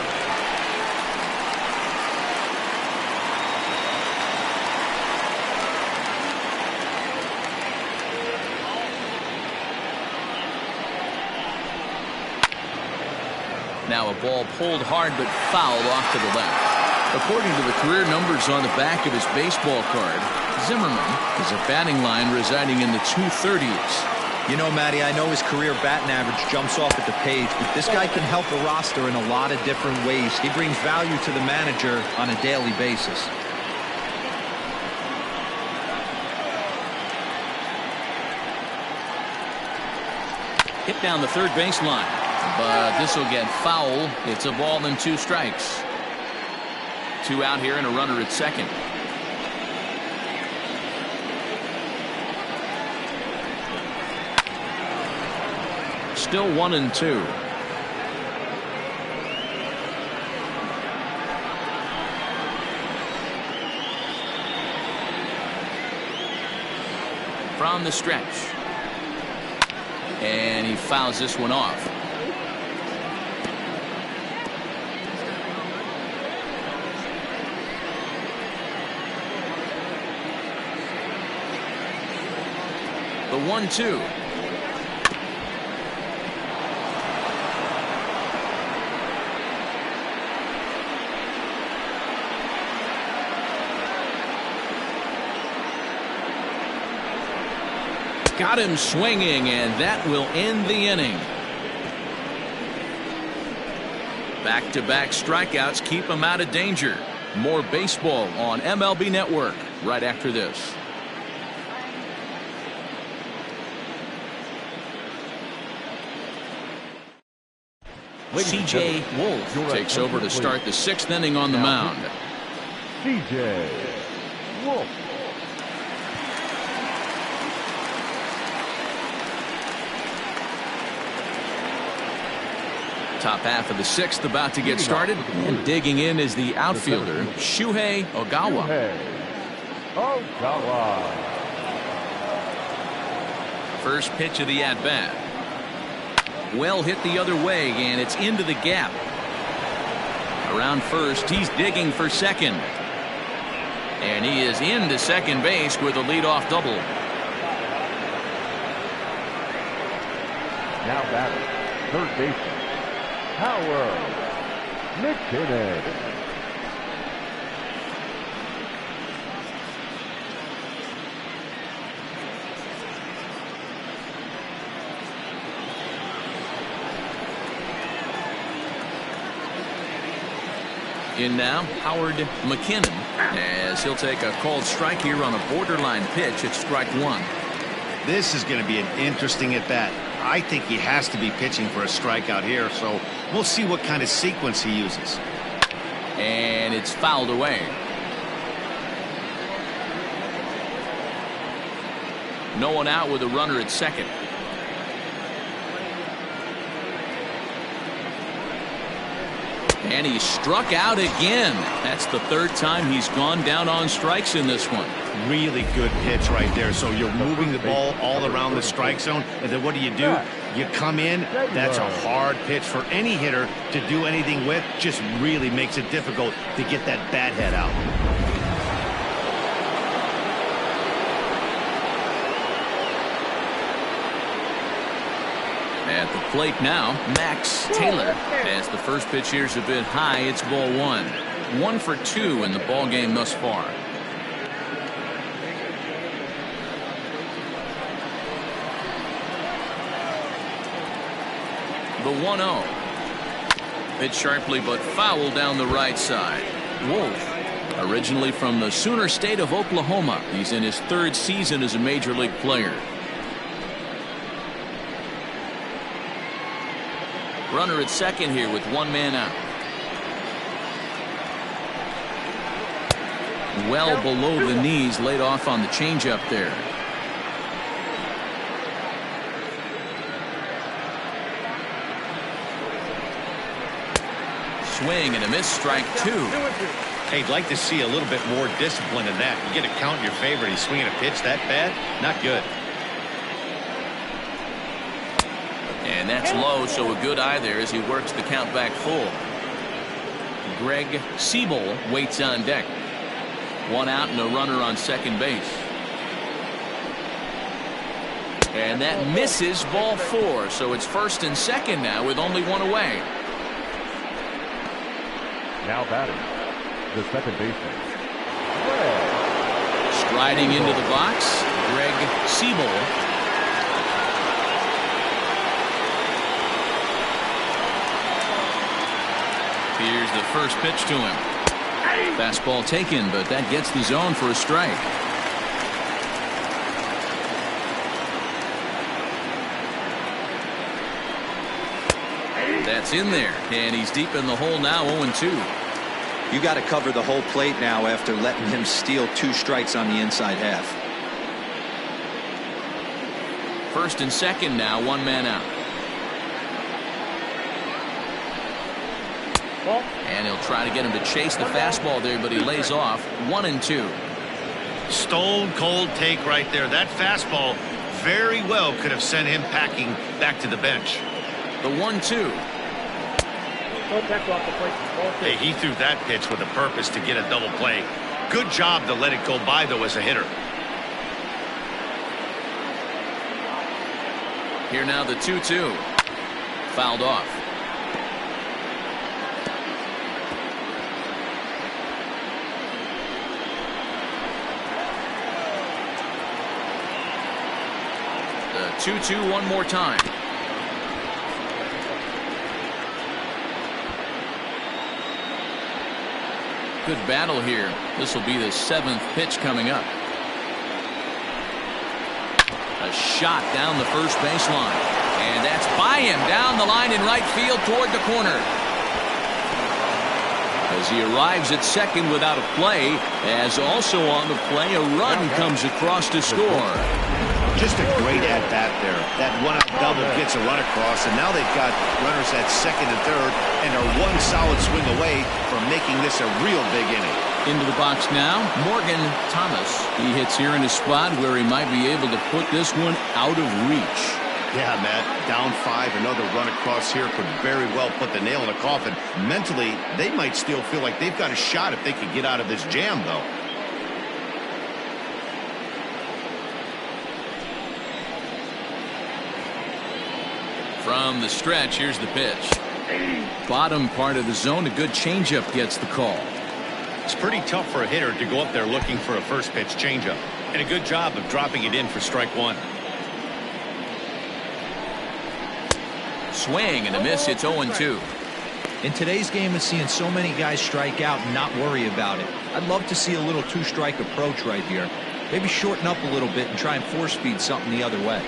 Now a ball pulled hard but foul off to the left. According to the career numbers on the back of his baseball card, Zimmerman is a batting line residing in the 230s. You know, Matty, I know his career batting average jumps off at the page, but this guy can help a roster in a lot of different ways. He brings value to the manager on a daily basis. Hit down the third baseline, but this will get foul. It's a ball and 2 strikes. 2 out here and a runner at second. Still 1-2. From the stretch. And he fouls this one off. The 1-2. Got him swinging, and that will end the inning. Back-to-back strikeouts keep him out of danger. More baseball on MLB Network right after this. C.J. Wolf takes over to start the 6th inning on the mound. C.J. Wolf. Top half of the 6th about to get started, and digging in is the outfielder Shuhei Ogawa. First pitch of the at-bat. Well hit the other way, and it's into the gap. Around first, he's digging for second. And he is into second base with a leadoff double. Now batting, third baseman, Howard McKinnon. In now, Howard McKinnon, as he'll take a called strike here on a borderline pitch at strike 1. This is going to be an interesting at-bat. I think he has to be pitching for a strikeout here, so we'll see what kind of sequence he uses. And it's fouled away. No one out with a runner at second. And he struck out again. That's the 3rd time he's gone down on strikes in this one. Really good pitch right there. So you're moving the ball all around the strike zone, and then what do? You come in. That's a hard pitch for any hitter to do anything with. Just really makes it difficult to get that bat head out. At the plate now, Max Taylor. As the first pitch here's a bit high, it's ball 1. 1 for 2 in the ball game thus far. The 1-0. Hit sharply but foul down the right side. Wolf, originally from the Sooner State of Oklahoma. He's in his 3rd season as a major league player. Runner at second here with 1 man out. Well below the knees, laid off on the changeup there. Swing and a miss, strike 2. Hey, I'd like to see a little bit more discipline in that. You get a count in your favor. He's swinging a pitch that bad? Not good. And that's low, so a good eye there as he works the count back full. Greg Siebel waits on deck. 1 out and a runner on second base. And that misses, ball 4. So it's first and second now with only 1 away. Now batting, the second baseman, Striding into the box, Greg Siebel. Here's the first pitch to him. Fastball taken, but that gets the zone for a strike. That's in there, and he's deep in the hole now, 0-2. You got to cover the whole plate now after letting him steal 2 strikes on the inside half. First and second now, 1 man out. And he'll try to get him to chase the fastball there, but he lays off. 1-2. Stone cold take right there. That fastball very well could have sent him packing back to the bench. The 1-2. Hey, he threw that pitch with a purpose to get a double play. Good job to let it go by, though, as a hitter. Here now the 2-2. Fouled off. The 2-2 one more time. Good battle here. This will be the 7th pitch coming up. A shot down the first baseline. And that's by him down the line in right field toward the corner. As he arrives at second without a play, as also on the play, a run comes across to score. Just a great at-bat there. That one-out double gets a run across, and now they've got runners at second and third, and are one solid swing away from making this a real big inning. Into the box now, Morgan Thomas. He hits here in a spot where he might be able to put this one out of reach. Yeah, Matt, down 5, another run across here could very well put the nail in the coffin. Mentally, they might still feel like they've got a shot if they could get out of this jam, though. From the stretch, here's the pitch. Bottom part of the zone, a good changeup gets the call. It's pretty tough for a hitter to go up there looking for a first pitch changeup, and a good job of dropping it in for strike one. Swing and a miss. It's 0-2. In today's game of seeing so many guys strike out and not worry about it, I'd love to see a little two-strike approach right here. Maybe shorten up a little bit and try and force-feed something the other way.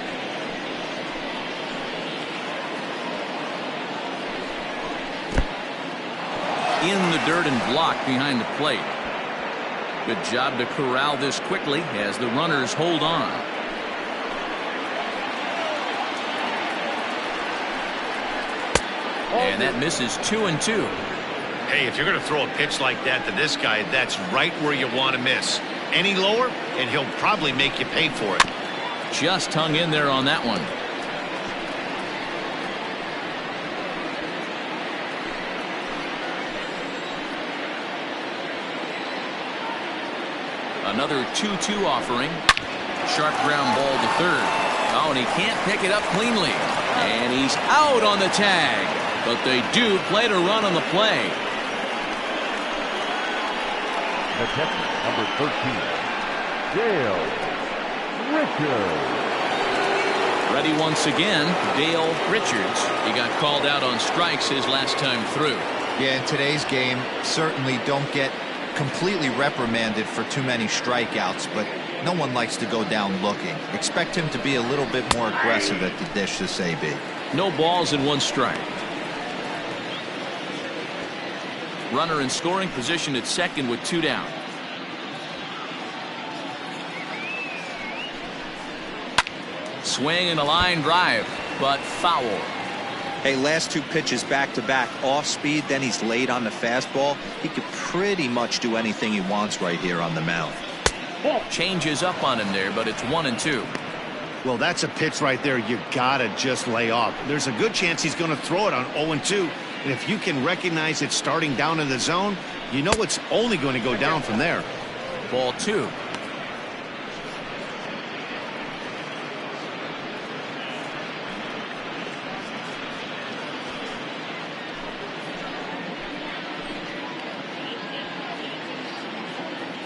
In the dirt and blocked behind the plate. Good job to corral this quickly as the runners hold on. And that misses 2-2. Hey, if you're going to throw a pitch like that to this guy, that's right where you want to miss. Any lower, and he'll probably make you pay for it. Just hung in there on that one. Another 2-2 offering. Sharp ground ball to third. Oh, and he can't pick it up cleanly. And he's out on the tag. But they do play to run on the play. The catcher, number 13, Dale Richards. Ready once again, Dale Richards. He got called out on strikes his last time through. Yeah, in today's game, certainly don't get completely reprimanded for too many strikeouts, but no one likes to go down looking. Expect him to be a little bit more aggressive at the dish this AB. No balls and 1 strike. Runner in scoring position at second with 2 down. Swing and a line drive, but foul. Hey, last 2 pitches back-to-back off speed, then he's laid on the fastball. He could pretty much do anything he wants right here on the mound. Changes up on him there, but it's 1-2. Well, that's a pitch right there you gotta just lay off. There's a good chance he's going to throw it on 0-2, and if you can recognize it starting down in the zone, you know it's only going to go down from there. Ball 2.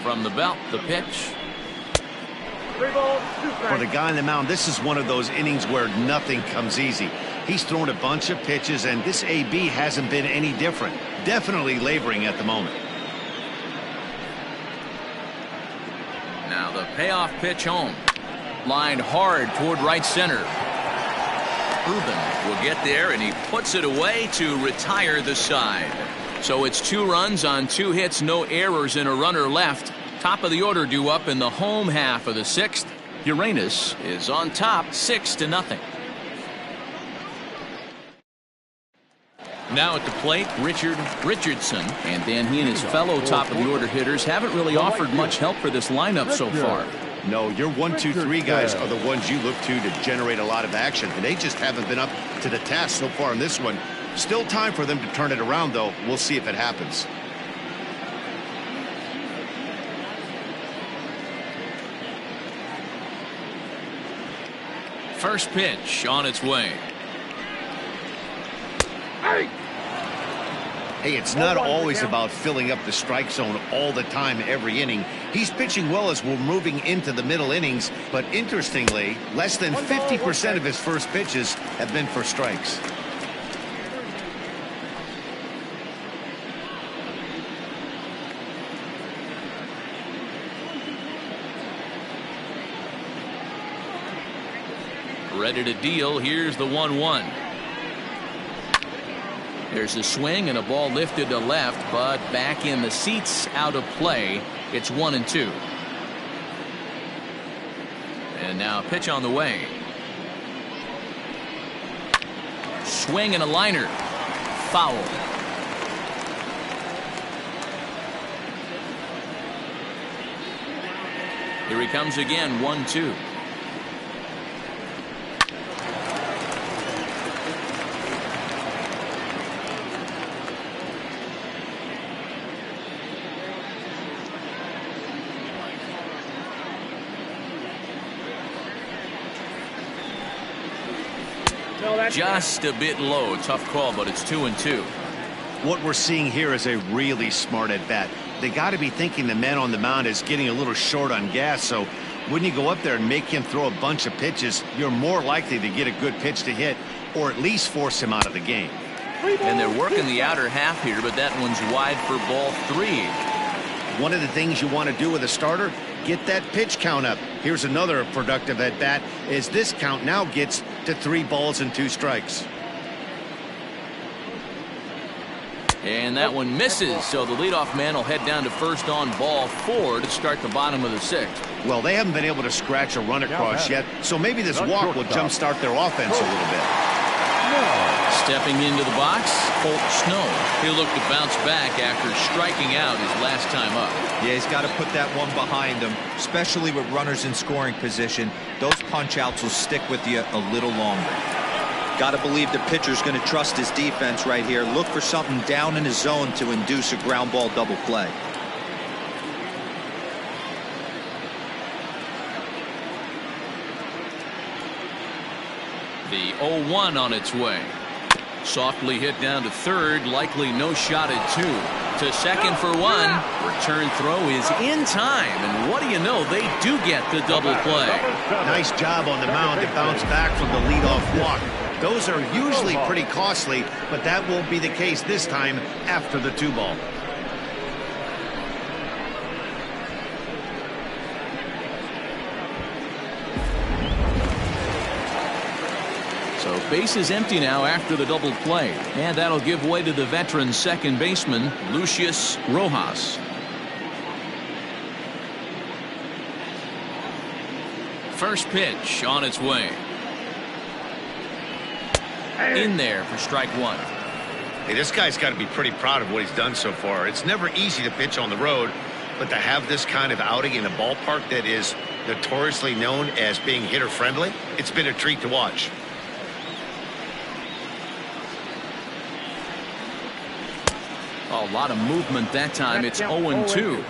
From the belt, the pitch. 3 balls, 2 strikes. For the guy on the mound, this is one of those innings where nothing comes easy. He's thrown a bunch of pitches, and this AB hasn't been any different. Definitely laboring at the moment. Now the payoff pitch home. Lined hard toward right center. Ruben will get there, and he puts it away to retire the side. So it's 2 runs on 2 hits, no errors, and a runner left. Top of the order due up in the home half of the 6th. Uranus is on top 6-0. Now at the plate, Richardson, and then he and his fellow top of the order hitters haven't really offered much help for this lineup so far. No, your 1, 2, 3 guys are the ones you look to generate a lot of action, and they just haven't been up to the task so far in this one. Still time for them to turn it around, though. We'll see if it happens. First pitch on its way. Hey, it's not always about filling up the strike zone all the time every inning. He's pitching well as we're moving into the middle innings, but interestingly, less than 50% of his first pitches have been for strikes. Ready to deal. Here's the 1-1. There's a swing and a ball lifted to left, but back in the seats, out of play. It's 1-2. And now a pitch on the way. Swing and a liner. Foul. Here he comes again, 1-2. Just a bit low. Tough call, but it's 2-2. What we're seeing here is a really smart at bat. They got to be thinking the man on the mound is getting a little short on gas, so when you go up there and make him throw a bunch of pitches, you're more likely to get a good pitch to hit or at least force him out of the game. And they're working the outer half here, but that one's wide for ball 3. One of the things you want to do with a starter, get that pitch count up. Here's another productive at bat as this count now gets to 3 balls and 2 strikes. And that one misses, so the leadoff man will head down to first on ball 4 to start the bottom of the 6th. Well, they haven't been able to scratch a run across yet, so maybe this walk will jumpstart their offense a little bit. Stepping into the box, Colt Snow. He'll look to bounce back after striking out his last time up. Yeah, he's got to put that one behind him, especially with runners in scoring position. Those punch-outs will stick with you a little longer. Got to believe the pitcher's going to trust his defense right here. Look for something down in his zone to induce a ground ball double play. The 0-1 on its way. Softly hit down to third, likely no shot at 2. To second for 1. Return throw is in time, and what do you know, they do get the double play. Nice job on the mound to bounce back from the leadoff walk. Those are usually pretty costly, but that won't be the case this time after the 2-ball. So base is empty now after the double play, and that'll give way to the veteran second baseman Lucius Rojas. First pitch on its way. In there for strike 1. Hey, this guy's got to be pretty proud of what he's done so far. It's never easy to pitch on the road, but to have this kind of outing in a ballpark that is notoriously known as being hitter friendly, it's been a treat to watch. A lot of movement that time. It's 0-2.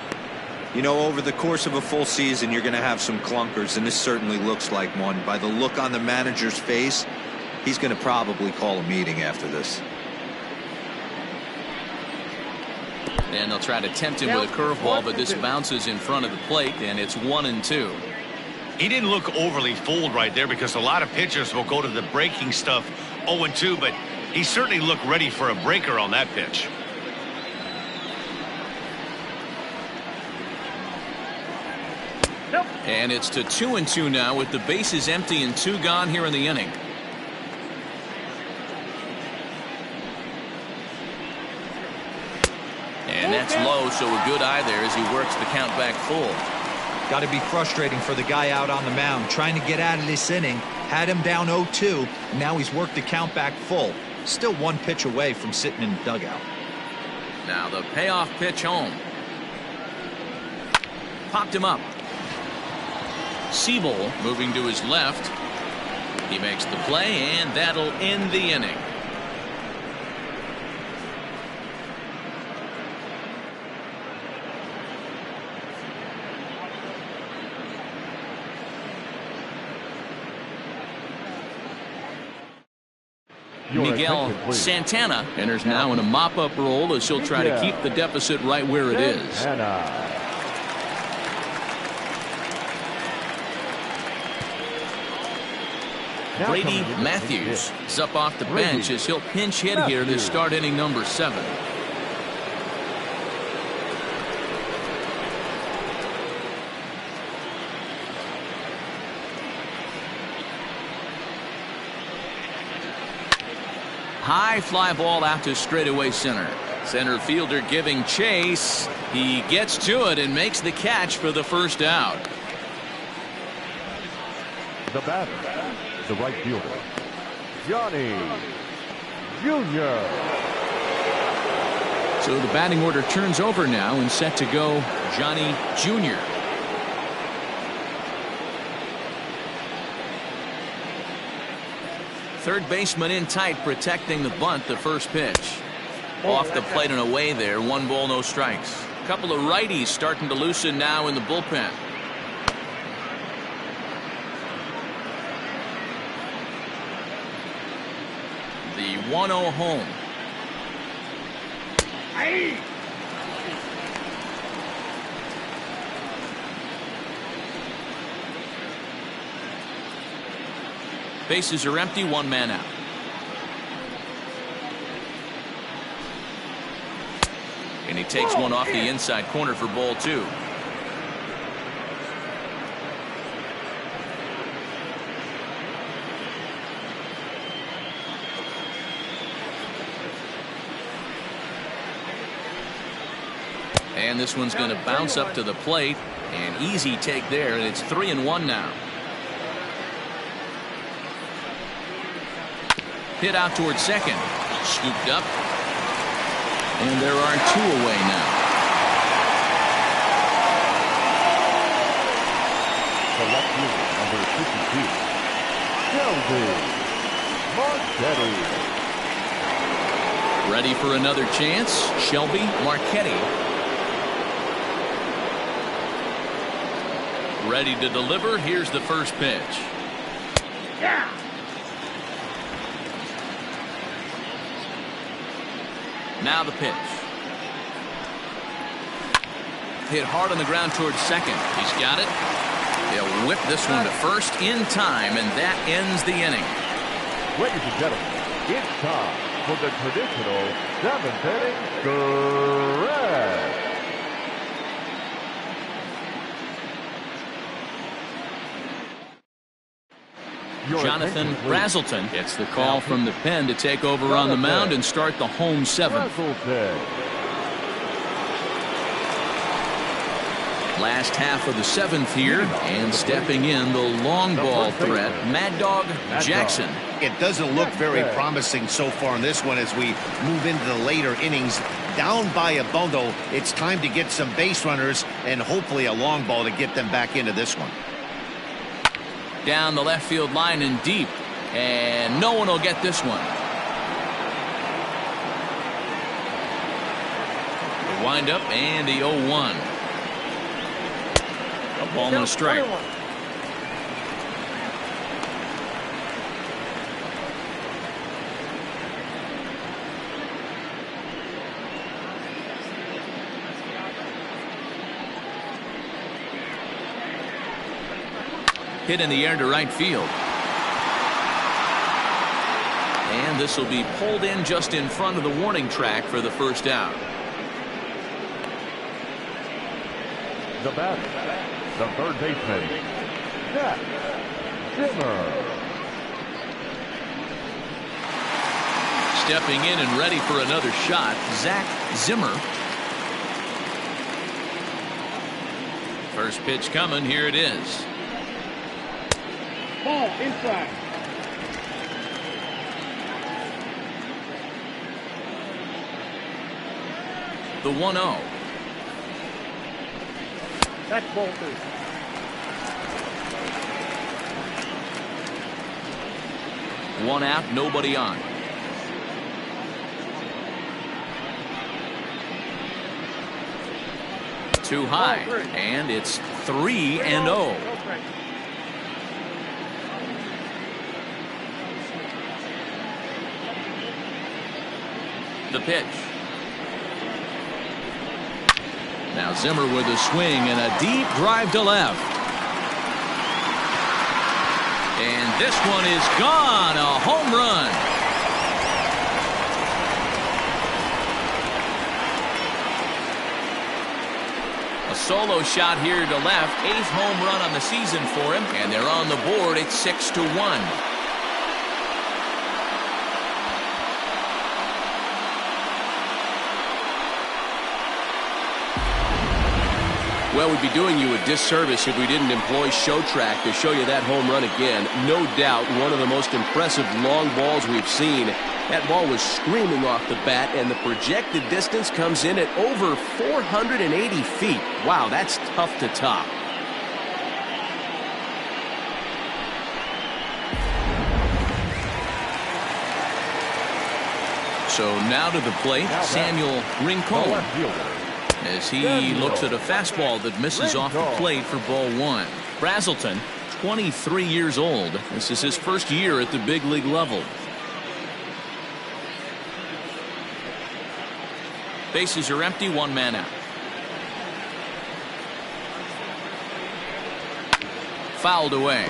You know, over the course of a full season, you're going to have some clunkers, and this certainly looks like one. By the look on the manager's face, he's going to probably call a meeting after this. And they'll try to tempt him with a curveball, but this bounces in front of the plate, and it's 1-2. He didn't look overly fooled right there because a lot of pitchers will go to the breaking stuff 0-2, but he certainly looked ready for a breaker on that pitch. And it's to 2-2 now with the bases empty and 2 gone here in the inning. And that's low, so a good eye there as he works the count back full. Got to be frustrating for the guy out on the mound trying to get out of this inning. Had him down 0-2, and now he's worked the count back full. Still 1 pitch away from sitting in the dugout. Now the payoff pitch home. Popped him up. Siebel moving to his left. He makes the play, and that'll end the inning. Miguel Santana enters now in a mop-up role as he'll try to keep the deficit right where it is. Brady Matthews is up off the bench as he'll pinch hit here to start inning number 7. High fly ball out to straightaway center. Center fielder giving chase. He gets to it and makes the catch for the first out. The batter, the right fielder, Johnny Jr. So the batting order turns over now and set to go Johnny Jr. Third baseman in tight, protecting the bunt. The first pitch off the plate and away there. 1 ball, no strikes. A couple of righties starting to loosen now in the bullpen. The 1-0 home. Bases are empty, 1 man out. And he takes one off the inside corner for ball 2. And this one's going to bounce up to the plate. An easy take there, and it's 3-1 now. Hit out towards second. Scooped up. And there are 2 away now. The left fielder, number 52, Shelby Marchetti. Ready for another chance. Shelby Marchetti. Ready to deliver. Here's the first pitch. Yeah. Now the pitch. Hit hard on the ground towards second. He's got it. He'll whip this one to first in time, and that ends the inning. Ladies and gentlemen, it's time for the traditional 7th inning stretch. Jonathan Brazelton gets the call from the pen to take over on the mound and start the home 7th. Last half of the 7th here, and stepping in the long ball threat, Mad Dog Jackson. It doesn't look very promising so far in this one as we move into the later innings. Down by a bundle, it's time to get some base runners and hopefully a long ball to get them back into this one. Down the left field line and deep, and no one will get this one. The windup and the 0-1. A ball and a strike. Hit in the air to right field. And this will be pulled in just in front of the warning track for the first out. The batter, the third baseman, Zach Zimmer. Stepping in and ready for another shot, Zach Zimmer. First pitch coming, here it is. Ball inside. The 1-0. That's ball 2. One out, nobody on. Too high, and it's 3-0. The pitch. Now Zimmer with a swing and a deep drive to left. And this one is gone. A home run. A solo shot here to left. 8th home run on the season for him. And they're on the board. It's 6-1. Well, we'd be doing you a disservice if we didn't employ show track to show you that home run again. No doubt one of the most impressive long balls we've seen. That ball was screaming off the bat, and the projected distance comes in at over 480 feet. Wow, that's tough to top. So now to the plate, Samuel Rincon, as he looks at a fastball that misses off the plate for ball one. Brazelton, 23 years old. This is his first year at the big league level. Bases are empty, 1 man out. Fouled away.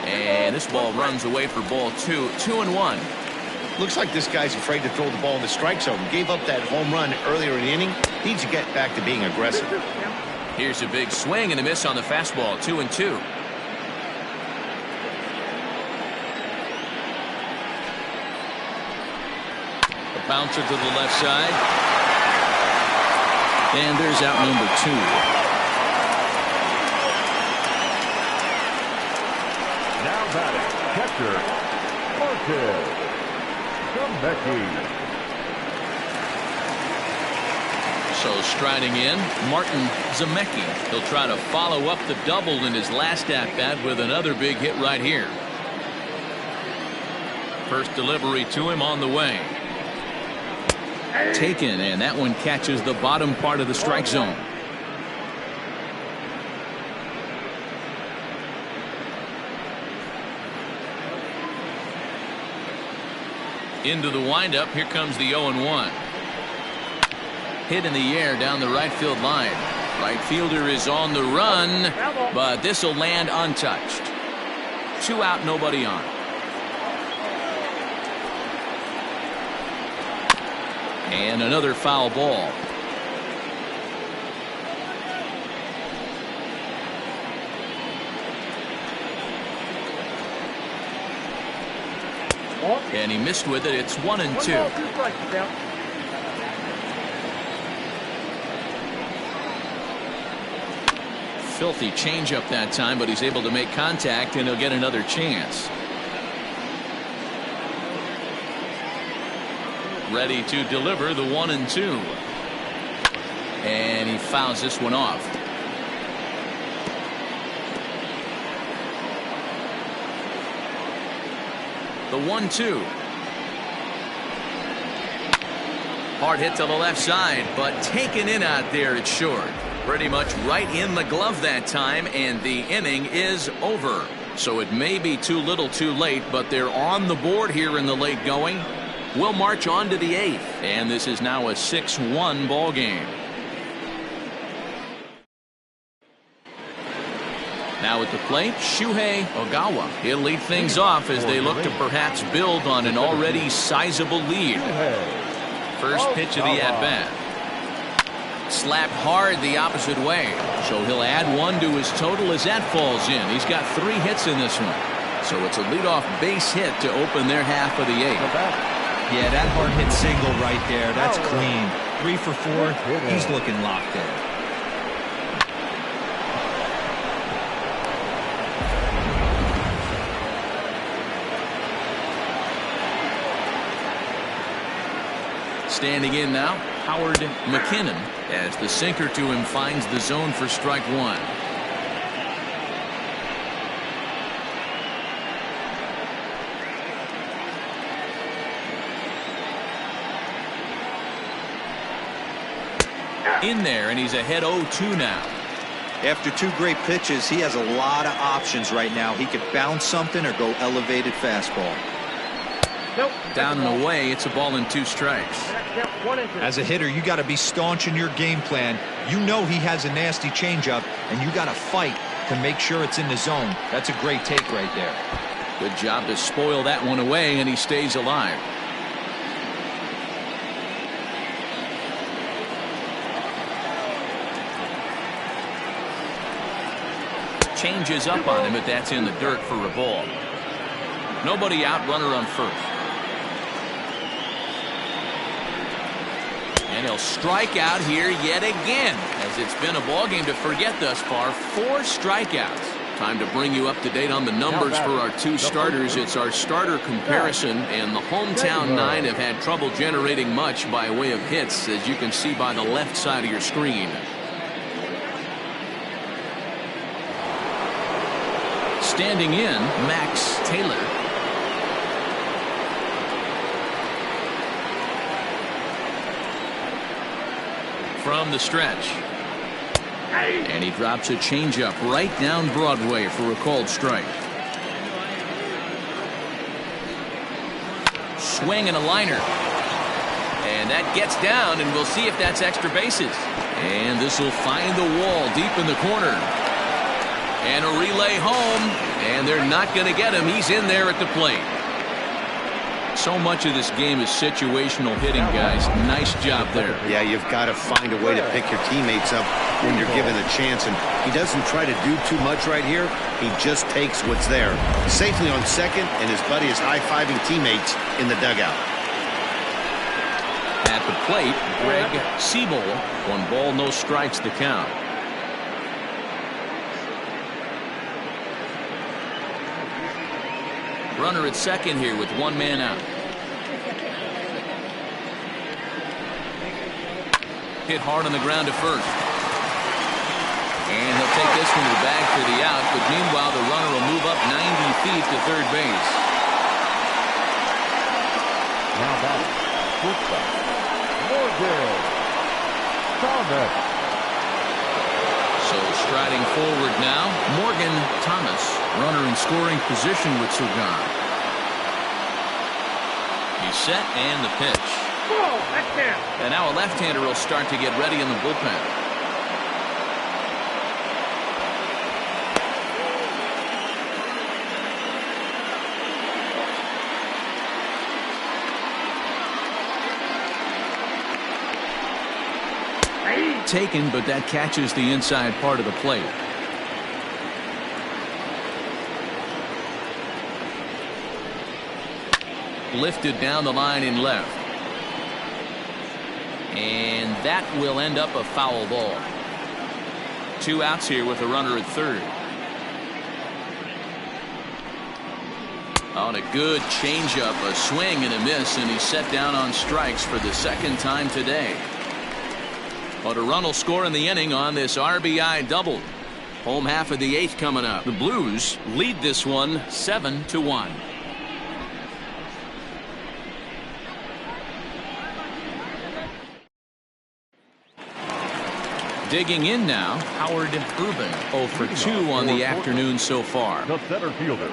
And this ball runs away for ball two. 2-1. Looks like this guy's afraid to throw the ball in the strike zone. Gave up that home run earlier in the inning. Needs to get back to being aggressive. Here's a big swing and a miss on the fastball. 2-2. A bouncer to the left side. And there's out number 2. Now batting, catcher, Martin Zemecki. So striding in, Martin Zemecki. He'll try to follow up the double in his last at-bat with another big hit right here. First delivery to him on the way. Taken, and that one catches the bottom part of the strike zone. Into the windup. Here comes the 0-1. Hit in the air down the right field line. Right fielder is on the run, but this will land untouched. 2 out, nobody on. And another foul ball. And he missed with it. It's 1-2. Filthy changeup that time, but he's able to make contact, and he'll get another chance. Ready to deliver the 1-2. And he fouls this one off. The 1-2. Hard hit to the left side, but taken in out there. It's short. Pretty much right in the glove that time, and the inning is over. So it may be too little too late, but they're on the board here in the late going. We'll march on to the 8th, and this is now a 6-1 ball game. Now at the plate, Shuhei Ogawa. He'll lead things off as they look to perhaps build on an already sizable lead. First pitch of the at-bat. Slapped hard the opposite way. So he'll add 1 to his total as that falls in. He's got 3 hits in this one. So it's a leadoff base hit to open their half of the 8th. Yeah, that hard hit single right there. That's clean. 3 for 4. He's looking locked in. Standing in now, Howard McKinnon, as the sinker to him finds the zone for strike 1. In there, and he's ahead 0-2 now. After 2 great pitches, he has a lot of options right now. He could bounce something or go elevated fastball. Nope. Down and away, it's a ball and 2 strikes. As a hitter, you got to be staunch in your game plan. You know he has a nasty changeup, and you got to fight to make sure it's in the zone. That's a great take right there. Good job to spoil that one away, and he stays alive. Changes up on him, but that's in the dirt for a ball. Nobody out, runner on first. And he'll strike out here yet again, as it's been a ball game to forget thus far. 4 strikeouts. Time to bring you up to date on the numbers for our 2 starters. It's our starter comparison, and the hometown 9 have had trouble generating much by way of hits, as you can see by the left side of your screen. Standing in, Max Taylor. From the stretch. And he drops a changeup right down Broadway for a called strike. Swing and a liner. And that gets down, and we'll see if that's extra bases. And this will find the wall deep in the corner. And a relay home, and they're not going to get him. He's in there at the plate. So much of this game is situational hitting, guys. Nice job there. Yeah, you've got to find a way to pick your teammates up when you're given a chance, and he doesn't try to do too much right here. He just takes what's there. Safely on second, and his buddy is high-fiving teammates in the dugout. At the plate, Greg Siebel. 1 ball, no strikes to count. Runner at second here with 1 man out. Hit hard on the ground to first. And he'll take this one to the bag for the out, but meanwhile the runner will move up 90 feet to third base. Now back, shortstop, Morgan Thomas. So striding forward now, Morgan Thomas, runner in scoring position with Sugan. He's set, and the pitch. And now a left-hander will start to get ready in the bullpen. Taken, but that catches the inside part of the plate. Lifted down the line in left. And that will end up a foul ball. 2 outs here with a runner at third. On a good changeup, a swing and a miss, and he's set down on strikes for the 2nd time today. But a run will score in the inning on this RBI double. Home half of the 8th coming up. The Blues lead this one 7-1. Digging in now, Howard Urban. 0 for 2 on the afternoon so far. The center fielder,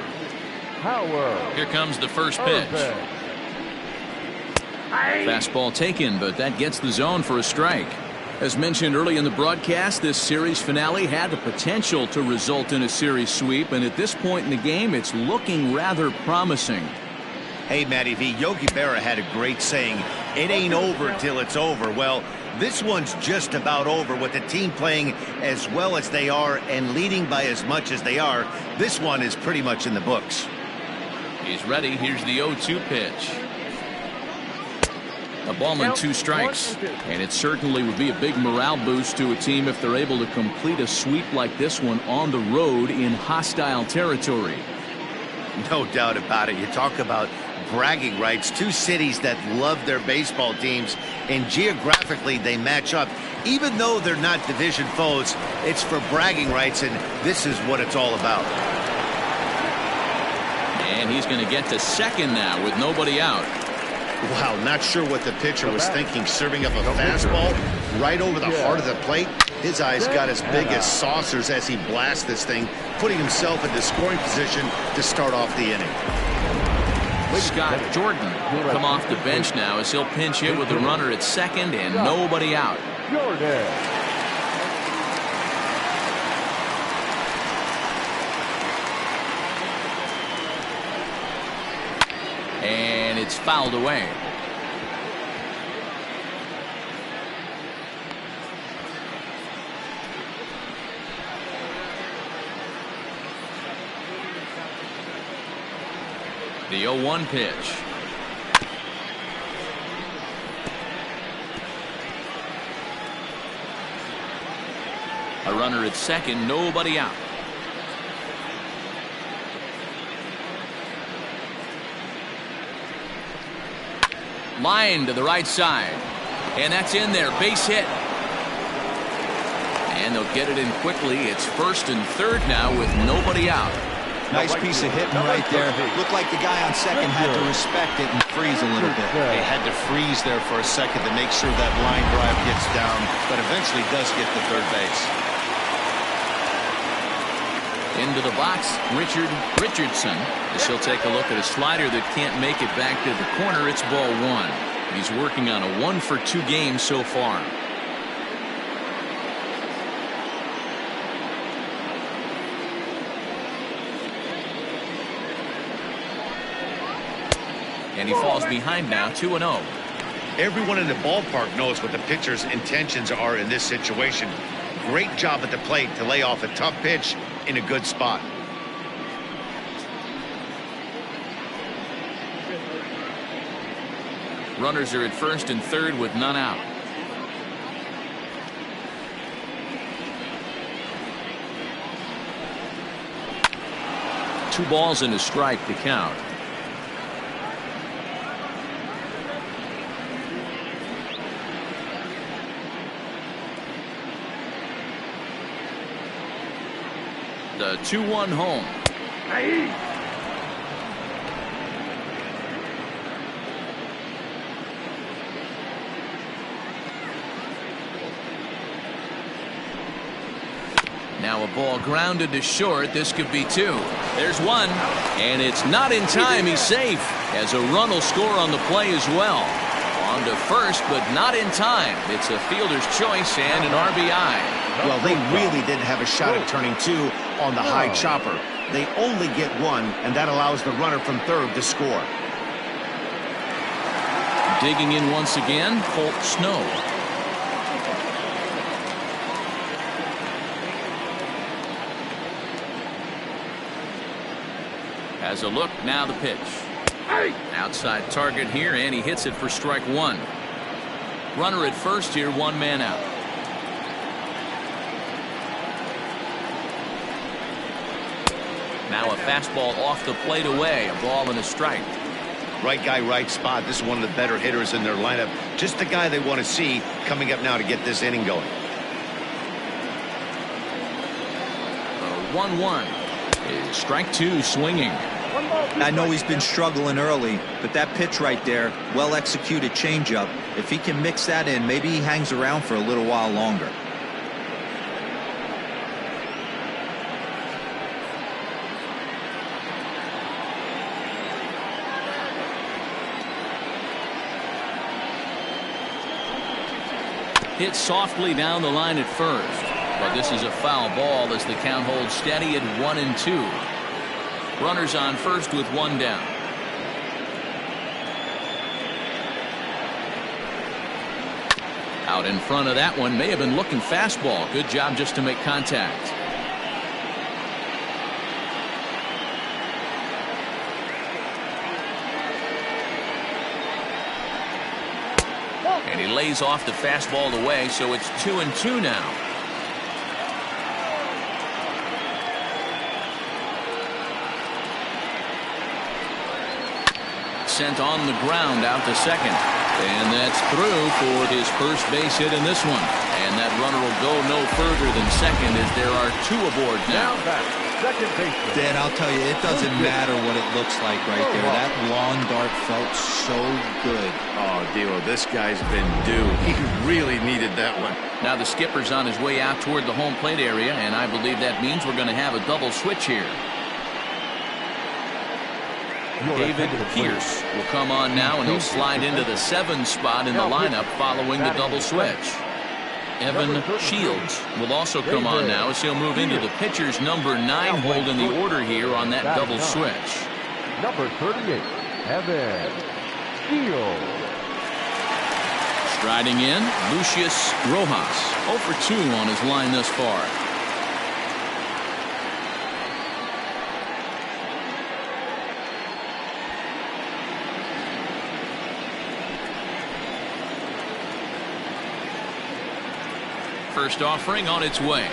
Howard. Here comes the first pitch. Fastball taken, but that gets the zone for a strike. As mentioned early in the broadcast, this series finale had the potential to result in a series sweep, and at this point in the game, it's looking rather promising. Hey, Matty V, Yogi Berra had a great saying, it ain't over till it's over. Well, this one's just about over with the team playing as well as they are and leading by as much as they are. This one is pretty much in the books. He's ready. Here's the 0-2 pitch. A ball and 2 strikes, and it certainly would be a big morale boost to a team if they're able to complete a sweep like this one on the road in hostile territory. No doubt about it. You talk about bragging rights. 2 cities that love their baseball teams, and geographically they match up. Even though they're not division foes, it's for bragging rights, and this is what it's all about. And he's going to get to second now with nobody out. Wow, not sure what the pitcher was thinking, serving up a fastball right over the heart of the plate. His eyes got as big as saucers as he blasts this thing, putting himself into scoring position to start off the inning. Scott Jordan will come off the bench now as he'll pinch hit with the runner at second and nobody out. Jordan. And it's fouled away. The 0-1 pitch. A runner at second, nobody out. Line to the right side. And that's in there. Base hit. And they'll get it in quickly. It's first and third now with nobody out. Nice piece of hitting right there. Looked like the guy on second had to respect it and freeze a little bit. They had to freeze there for a second to make sure that line drive gets down, but eventually does get to third base. Into the box, Richardson. As he'll take a look at a slider that can't make it back to the corner. It's ball one. He's working on a 1-for-2 game so far. And he falls behind now, 2-0. Everyone in the ballpark knows what the pitcher's intentions are in this situation. Great job at the plate to lay off a tough pitch in a good spot. Runners are at first and third with none out. Two balls and a strike to count. The 2-1 home. Now a ball grounded to short. This could be two. There's one. And it's not in time. He's safe. As a run will score on the play as well. On to first, but not in time. It's a fielder's choice and an RBI. Well, they really didn't have a shot at turning two on the high chopper. They only get one, and that allows the runner from third to score. Digging in once again, Colt Snow. Has a look, now the pitch. Outside target here, and he hits it for strike one. Runner at first here, one man out. Now a fastball off the plate away, a ball and a strike. Right guy, right spot. This is one of the better hitters in their lineup. Just the guy they want to see coming up now to get this inning going. 1-1. Strike two, swinging. I know he's been struggling early, but that pitch right there, well executed changeup. If he can mix that in, maybe he hangs around for a little while longer. Hit softly down the line at first, but this is a foul ball as the count holds steady at 1-2. Runners on first with one down. Out in front of that one, may have been looking fastball. Good job just to make contact. And he lays off the fastball away, so it's 2-2 now. Sent on the ground out to second. And that's through for his first base hit in this one. And that runner will go no further than second as there are two aboard now. Back second baseman. Dan, I'll tell you, it doesn't matter what it looks like right there. That lawn dart felt so good. Oh, D'Lo, this guy's been due. He really needed that one. Now the skipper's on his way out toward the home plate area, and I believe that means we're going to have a double switch here. David Pierce will come on now, and he'll slide into the 7 spot in the lineup following the double switch. Evan Shields will also come on now as he'll move into the pitcher's number 9 hold in the order here on that double switch. Number 38, Evan Shields. Striding in, Lucius Rojas, 0 for 2 on his line thus far. First offering on its way.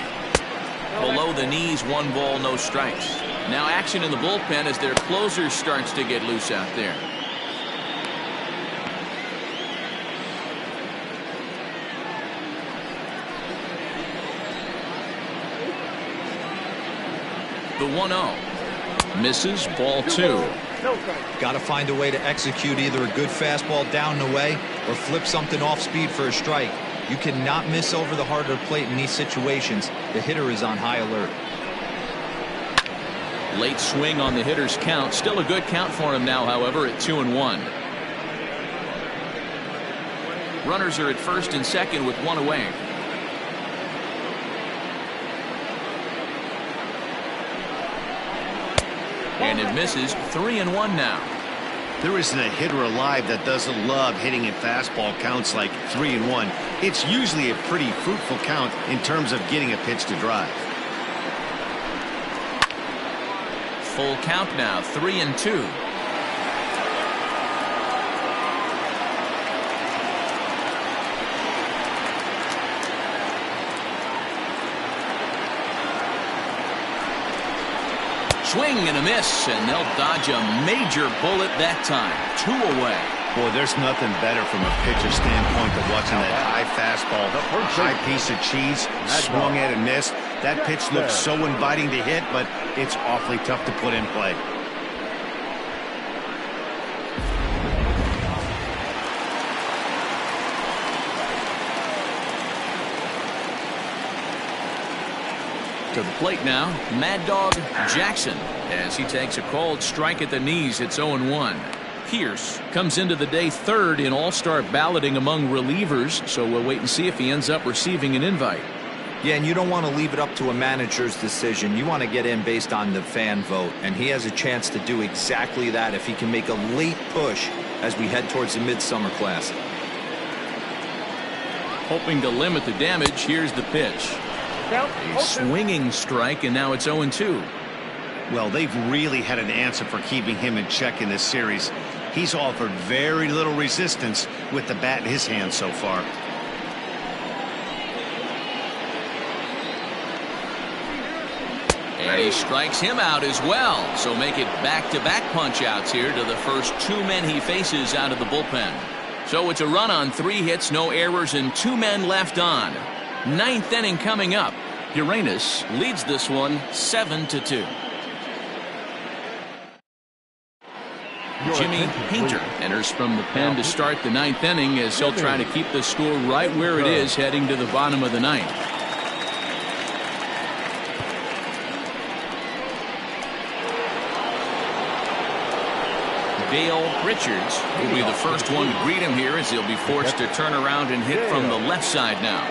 Below the knees, 1 ball, no strikes. Now action in the bullpen as their closer starts to get loose out there. The 1-0. Misses, ball 2. Got to find a way to execute either a good fastball down and away or flip something off speed for a strike. You cannot miss over the harder plate in these situations. The hitter is on high alert. Late swing on the hitter's count. Still a good count for him now, however, at 2-1. Runners are at first and second with 1 away. And it misses. 3-1 now. There isn't a hitter alive that doesn't love hitting at fastball counts like 3-1. It's usually a pretty fruitful count in terms of getting a pitch to drive. Full count now, 3-2. Swing and a miss, and they'll dodge a major bullet that time. 2 away. Boy, there's nothing better from a pitcher standpoint than watching that high fastball, a high piece of cheese, swung at and missed. That pitch looks so inviting to hit, but it's awfully tough to put in play. To the plate now, Mad Dog Jackson, as he takes a called strike at the knees. It's 0-1. Pierce comes into the day 3rd in all-star balloting among relievers, so we'll wait and see if he ends up receiving an invite. Yeah, and you don't want to leave it up to a manager's decision. You want to get in based on the fan vote, and he has a chance to do exactly that if he can make a late push as we head towards the midsummer class. Hoping to limit the damage, here's the pitch. A swinging strike, and now it's 0-2. Well, they've really had an answer for keeping him in check in this series. He's offered very little resistance with the bat in his hand so far. And he strikes him out as well. So make it back-to-back punch-outs here to the first 2 men he faces out of the bullpen. So it's a run on 3 hits, no errors, and 2 men left on. 9th inning coming up. Uranus leads this one 7-2. Jimmy Painter enters from the pen to start the 9th inning as he'll try to keep the score right where it is heading to the bottom of the 9th. Dale Richards will be the first one to greet him here as he'll be forced to turn around and hit from the left side now.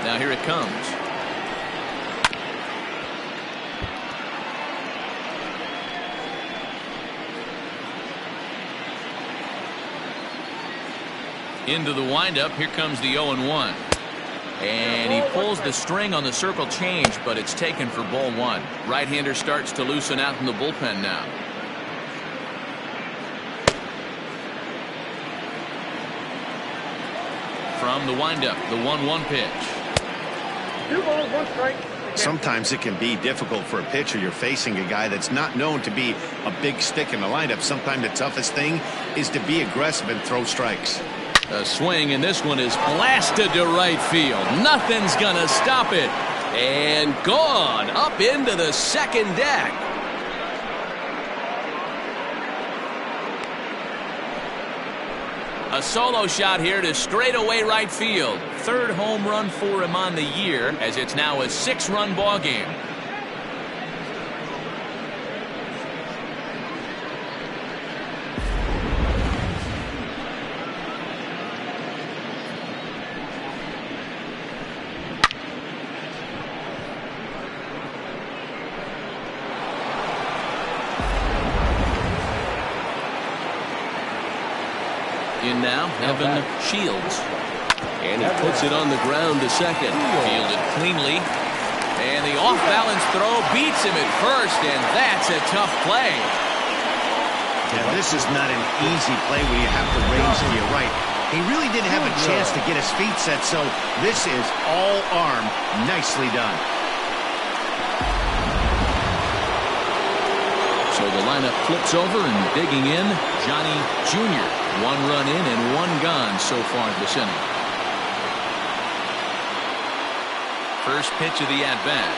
Now here it comes. Into the windup. Here comes the 0-1. And he pulls the string on the circle change, but it's taken for ball 1. Right-hander starts to loosen out in the bullpen now. From the windup, the 1-1 pitch. 2 balls, 1 strike. Sometimes it can be difficult for a pitcher. You're facing a guy that's not known to be a big stick in the lineup. Sometimes the toughest thing is to be aggressive and throw strikes. A swing, and this one is blasted to right field. Nothing's gonna stop it. And gone up into the second deck. A solo shot here to straightaway right field. Third home run for him on the year, as it's now a 6-run ball game. In now, Evan Shields. And he puts it on the ground to second. Fielded cleanly. And the off-balance throw beats him at first, and that's a tough play. Yeah, this is not an easy play when you have to range to your right. He really didn't have a chance to get his feet set, so this is all arm. Nicely done. So the lineup flips over, and digging in, Johnny Jr. 1 run in and 1 gone so far this inning. First pitch of the at-bat.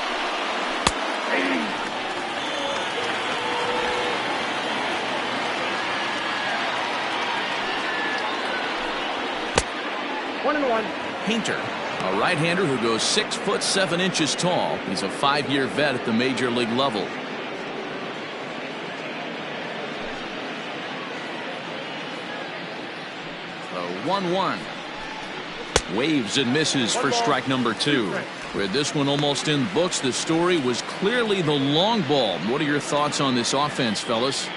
1-1. Painter, a right-hander who goes 6'7" tall. He's a 5-year vet at the major league level. A 1-1. Waves and misses for strike number 2. With this one almost in the books, the story was clearly the long ball. What are your thoughts on this offense, fellas?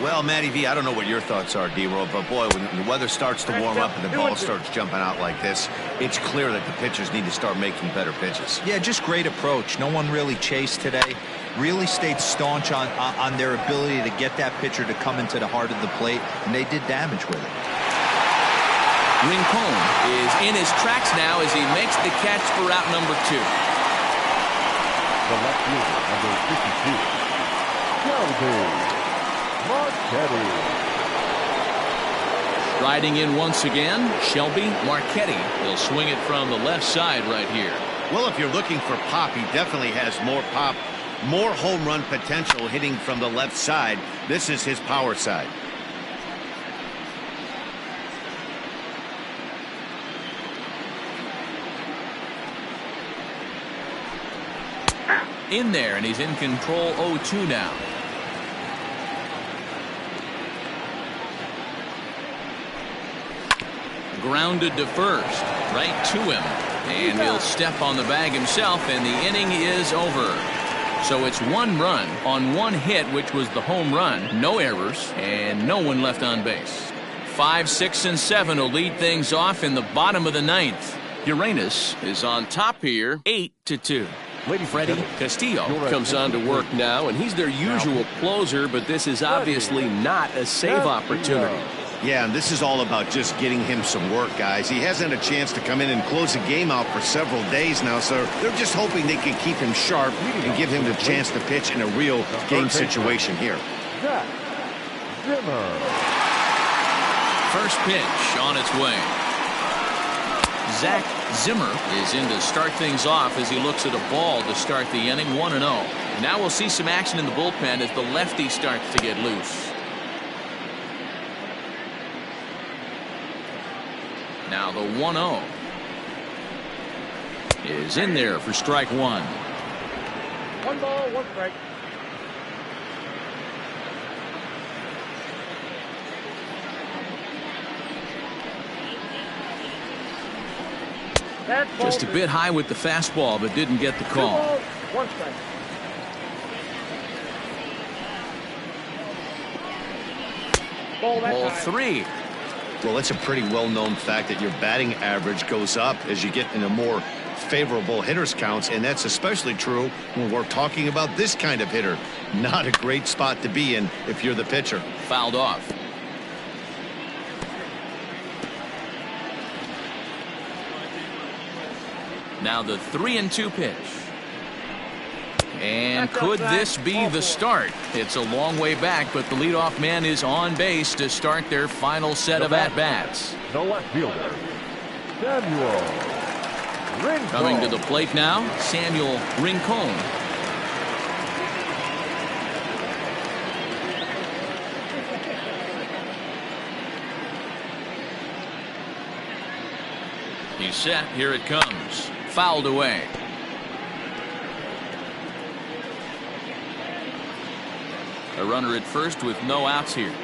Well, Matty V, I don't know what your thoughts are, D-Roll, but boy, when the weather starts to warm up and the ball starts jumping out like this, it's clear that the pitchers need to start making better pitches. Yeah, just great approach. No one really chased today. Really stayed staunch on their ability to get that pitcher to come into the heart of the plate, and they did damage with it. Rincon is in his tracks now as he makes the catch for out number 2. The left fielder, number 52, Shelby Marchetti. Riding in once again, Shelby Marchetti. He'll swing it from the left side right here. Well, if you're looking for pop, he definitely has more pop, more home run potential hitting from the left side. This is his power side. In there, and he's in control 0-2 now. Grounded to first, right to him. And he'll step on the bag himself, and the inning is over. So it's 1 run on 1 hit, which was the home run. No errors, and no one left on base. 5, 6, and 7 will lead things off in the bottom of the 9th. Uranus is on top here, 8-2. Freddie Castillo comes on to work now, and he's their usual closer, but this is obviously not a save opportunity. Yeah, and this is all about just getting him some work, guys. He hasn't had a chance to come in and close the game out for several days now, so they're just hoping they can keep him sharp and give him the chance to pitch in a real game situation here. First pitch on its way. Zach Zimmer is in to start things off as he looks at a ball to start the inning, 1-0. Now we'll see some action in the bullpen as the lefty starts to get loose. Now the 1-0 is in there for strike 1. 1 ball, 1 strike. Just a bit high with the fastball, but didn't get the call. 2 balls, 1 strike. Ball 3. Well, it's a pretty well-known fact that your batting average goes up as you get into more favorable hitters counts, and that's especially true when we're talking about this kind of hitter. Not a great spot to be in if you're the pitcher. Fouled off. Now the 3-2 pitch. And could this be the start? It's a long way back, but the leadoff man is on base to start their final set of at-bats. The left fielder, Samuel Rincon. Coming to the plate now, Samuel Rincon. He's set. Here it comes. Fouled away. A runner at first with no outs here.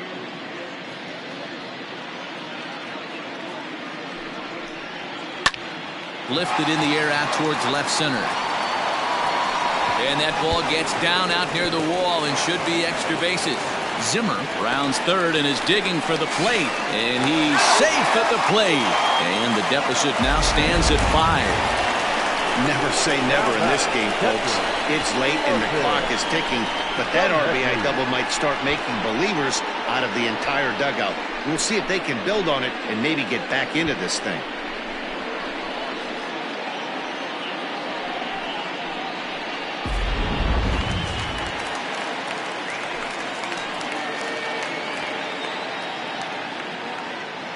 Lifted in the air out towards left center. And that ball gets down out near the wall and should be extra bases. Zimmer rounds third and is digging for the plate. And he's safe at the plate. And the deficit now stands at 5. Never say never in this game, folks. It's late and the clock is ticking, but that RBI double might start making believers out of the entire dugout. We'll see if they can build on it and maybe get back into this thing.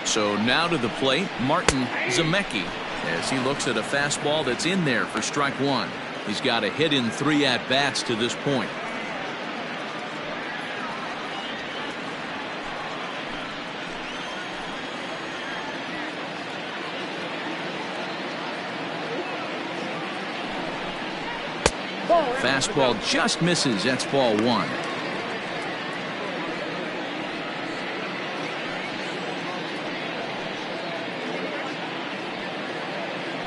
So now to the plate, Martin Zemecki, as he looks at a fastball that's in there for strike one. He's got a hit in 3 at-bats to this point. Fastball just misses. That's ball 1.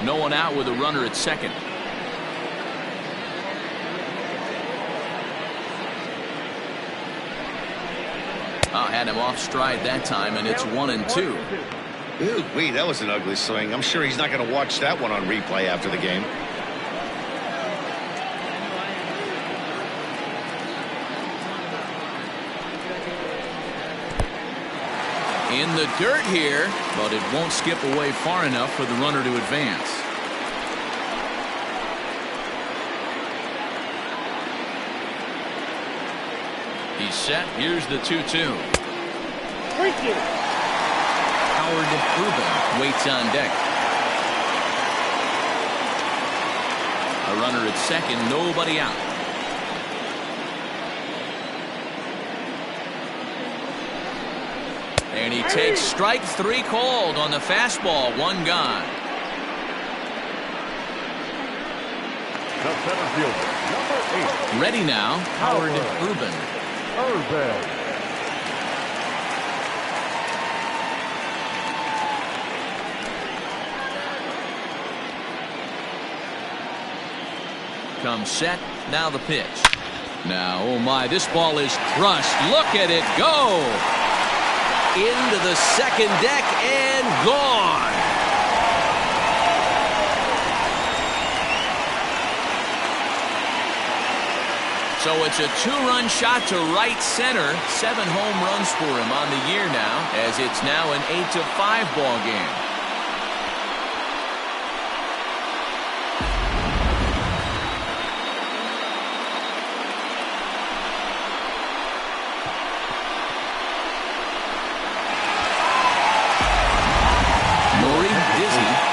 No one out with a runner at second. Oh, had him off stride that time, and it's 1-2. Ooh-wee, that was an ugly swing. I'm sure he's not going to watch that one on replay after the game. In the dirt here, but it won't skip away far enough for the runner to advance. He's set. Here's the 2-2. Thank you. Howard Rubin waits on deck. A runner at second, nobody out. And he takes strike 3 called on the fastball. 1 gone. The center fielder, number 8. Ready now, Howard Rubin. Comes set. Now the pitch. Now, oh my, this ball is crushed. Look at it go. Into the second deck and gone. So it's a 2-run shot to right center. 7 home runs for him on the year now, as it's now an 8-5 ball game.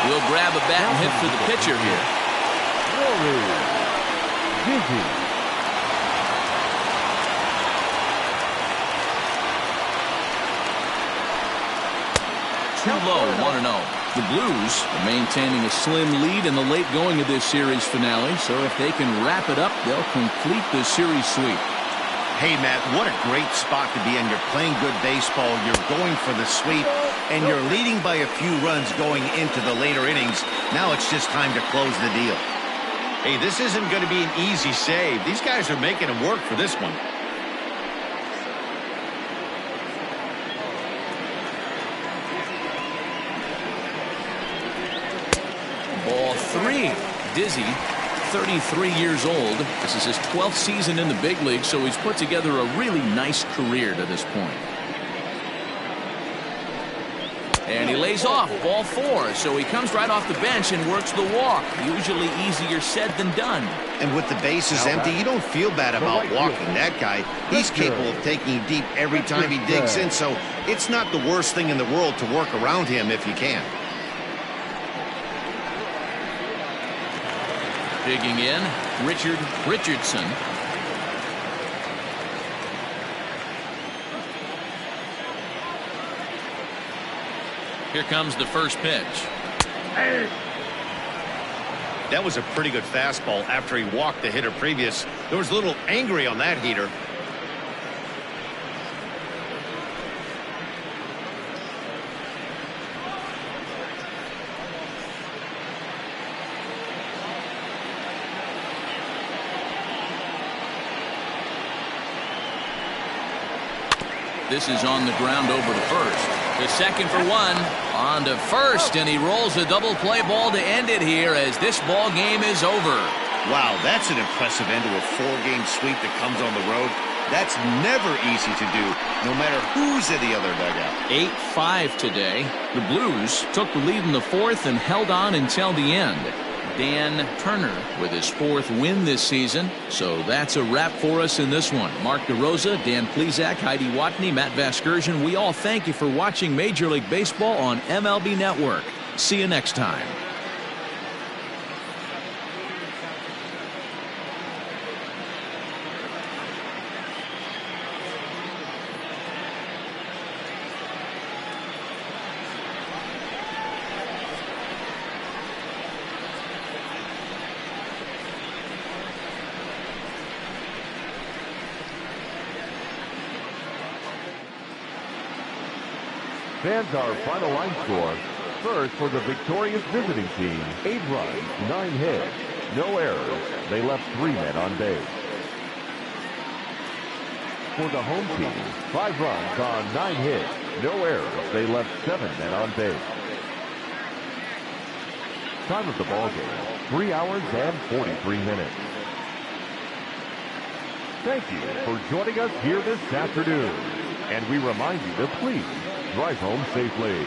Will grab a bat and hit for the pitcher here. Too low, 1-0. The Blues are maintaining a slim lead in the late going of this series finale, so if they can wrap it up, they'll complete the series sweep. Hey, Matt, what a great spot to be in. You're playing good baseball. You're going for the sweep, and you're leading by a few runs going into the later innings. Now it's just time to close the deal. Hey, this isn't going to be an easy save. These guys are making them work for this one. Ball 3. Dizzy, 33 years old. This is his 12th season in the big league, so he's put together a really nice career to this point. And he lays off, ball 4. So he comes right off the bench and works the walk. Usually easier said than done. And with the bases empty, you don't feel bad about walking that guy. He's capable of taking you deep every time he digs in, so it's not the worst thing in the world to work around him if you can. Digging in, Richardson. Here comes the first pitch. That was a pretty good fastball after he walked the hitter previous. There was a little angry on that heater. This is on the ground over to first. The second for 1. On to first, and he rolls a double play ball to end it here as this ball game is over. Wow, that's an impressive end to a 4-game sweep that comes on the road. That's never easy to do, no matter who's in the other dugout. 8-5 today. The Blues took the lead in the 4th and held on until the end. Dan Turner with his 4th win this season. So that's a wrap for us in this one. Mark DeRosa, Dan Plesac, Heidi Watney, Matt Vasgersian. We all thank you for watching Major League Baseball on MLB Network. See you next time. Fans, our final line score. First, for the victorious visiting team, 8 runs, 9 hits, no errors. They left 3 men on base. For the home team, 5 runs on 9 hits, no errors. They left 7 men on base. Time of the ball game, 3 hours and 43 minutes. Thank you for joining us here this afternoon. And we remind you to please drive home safely.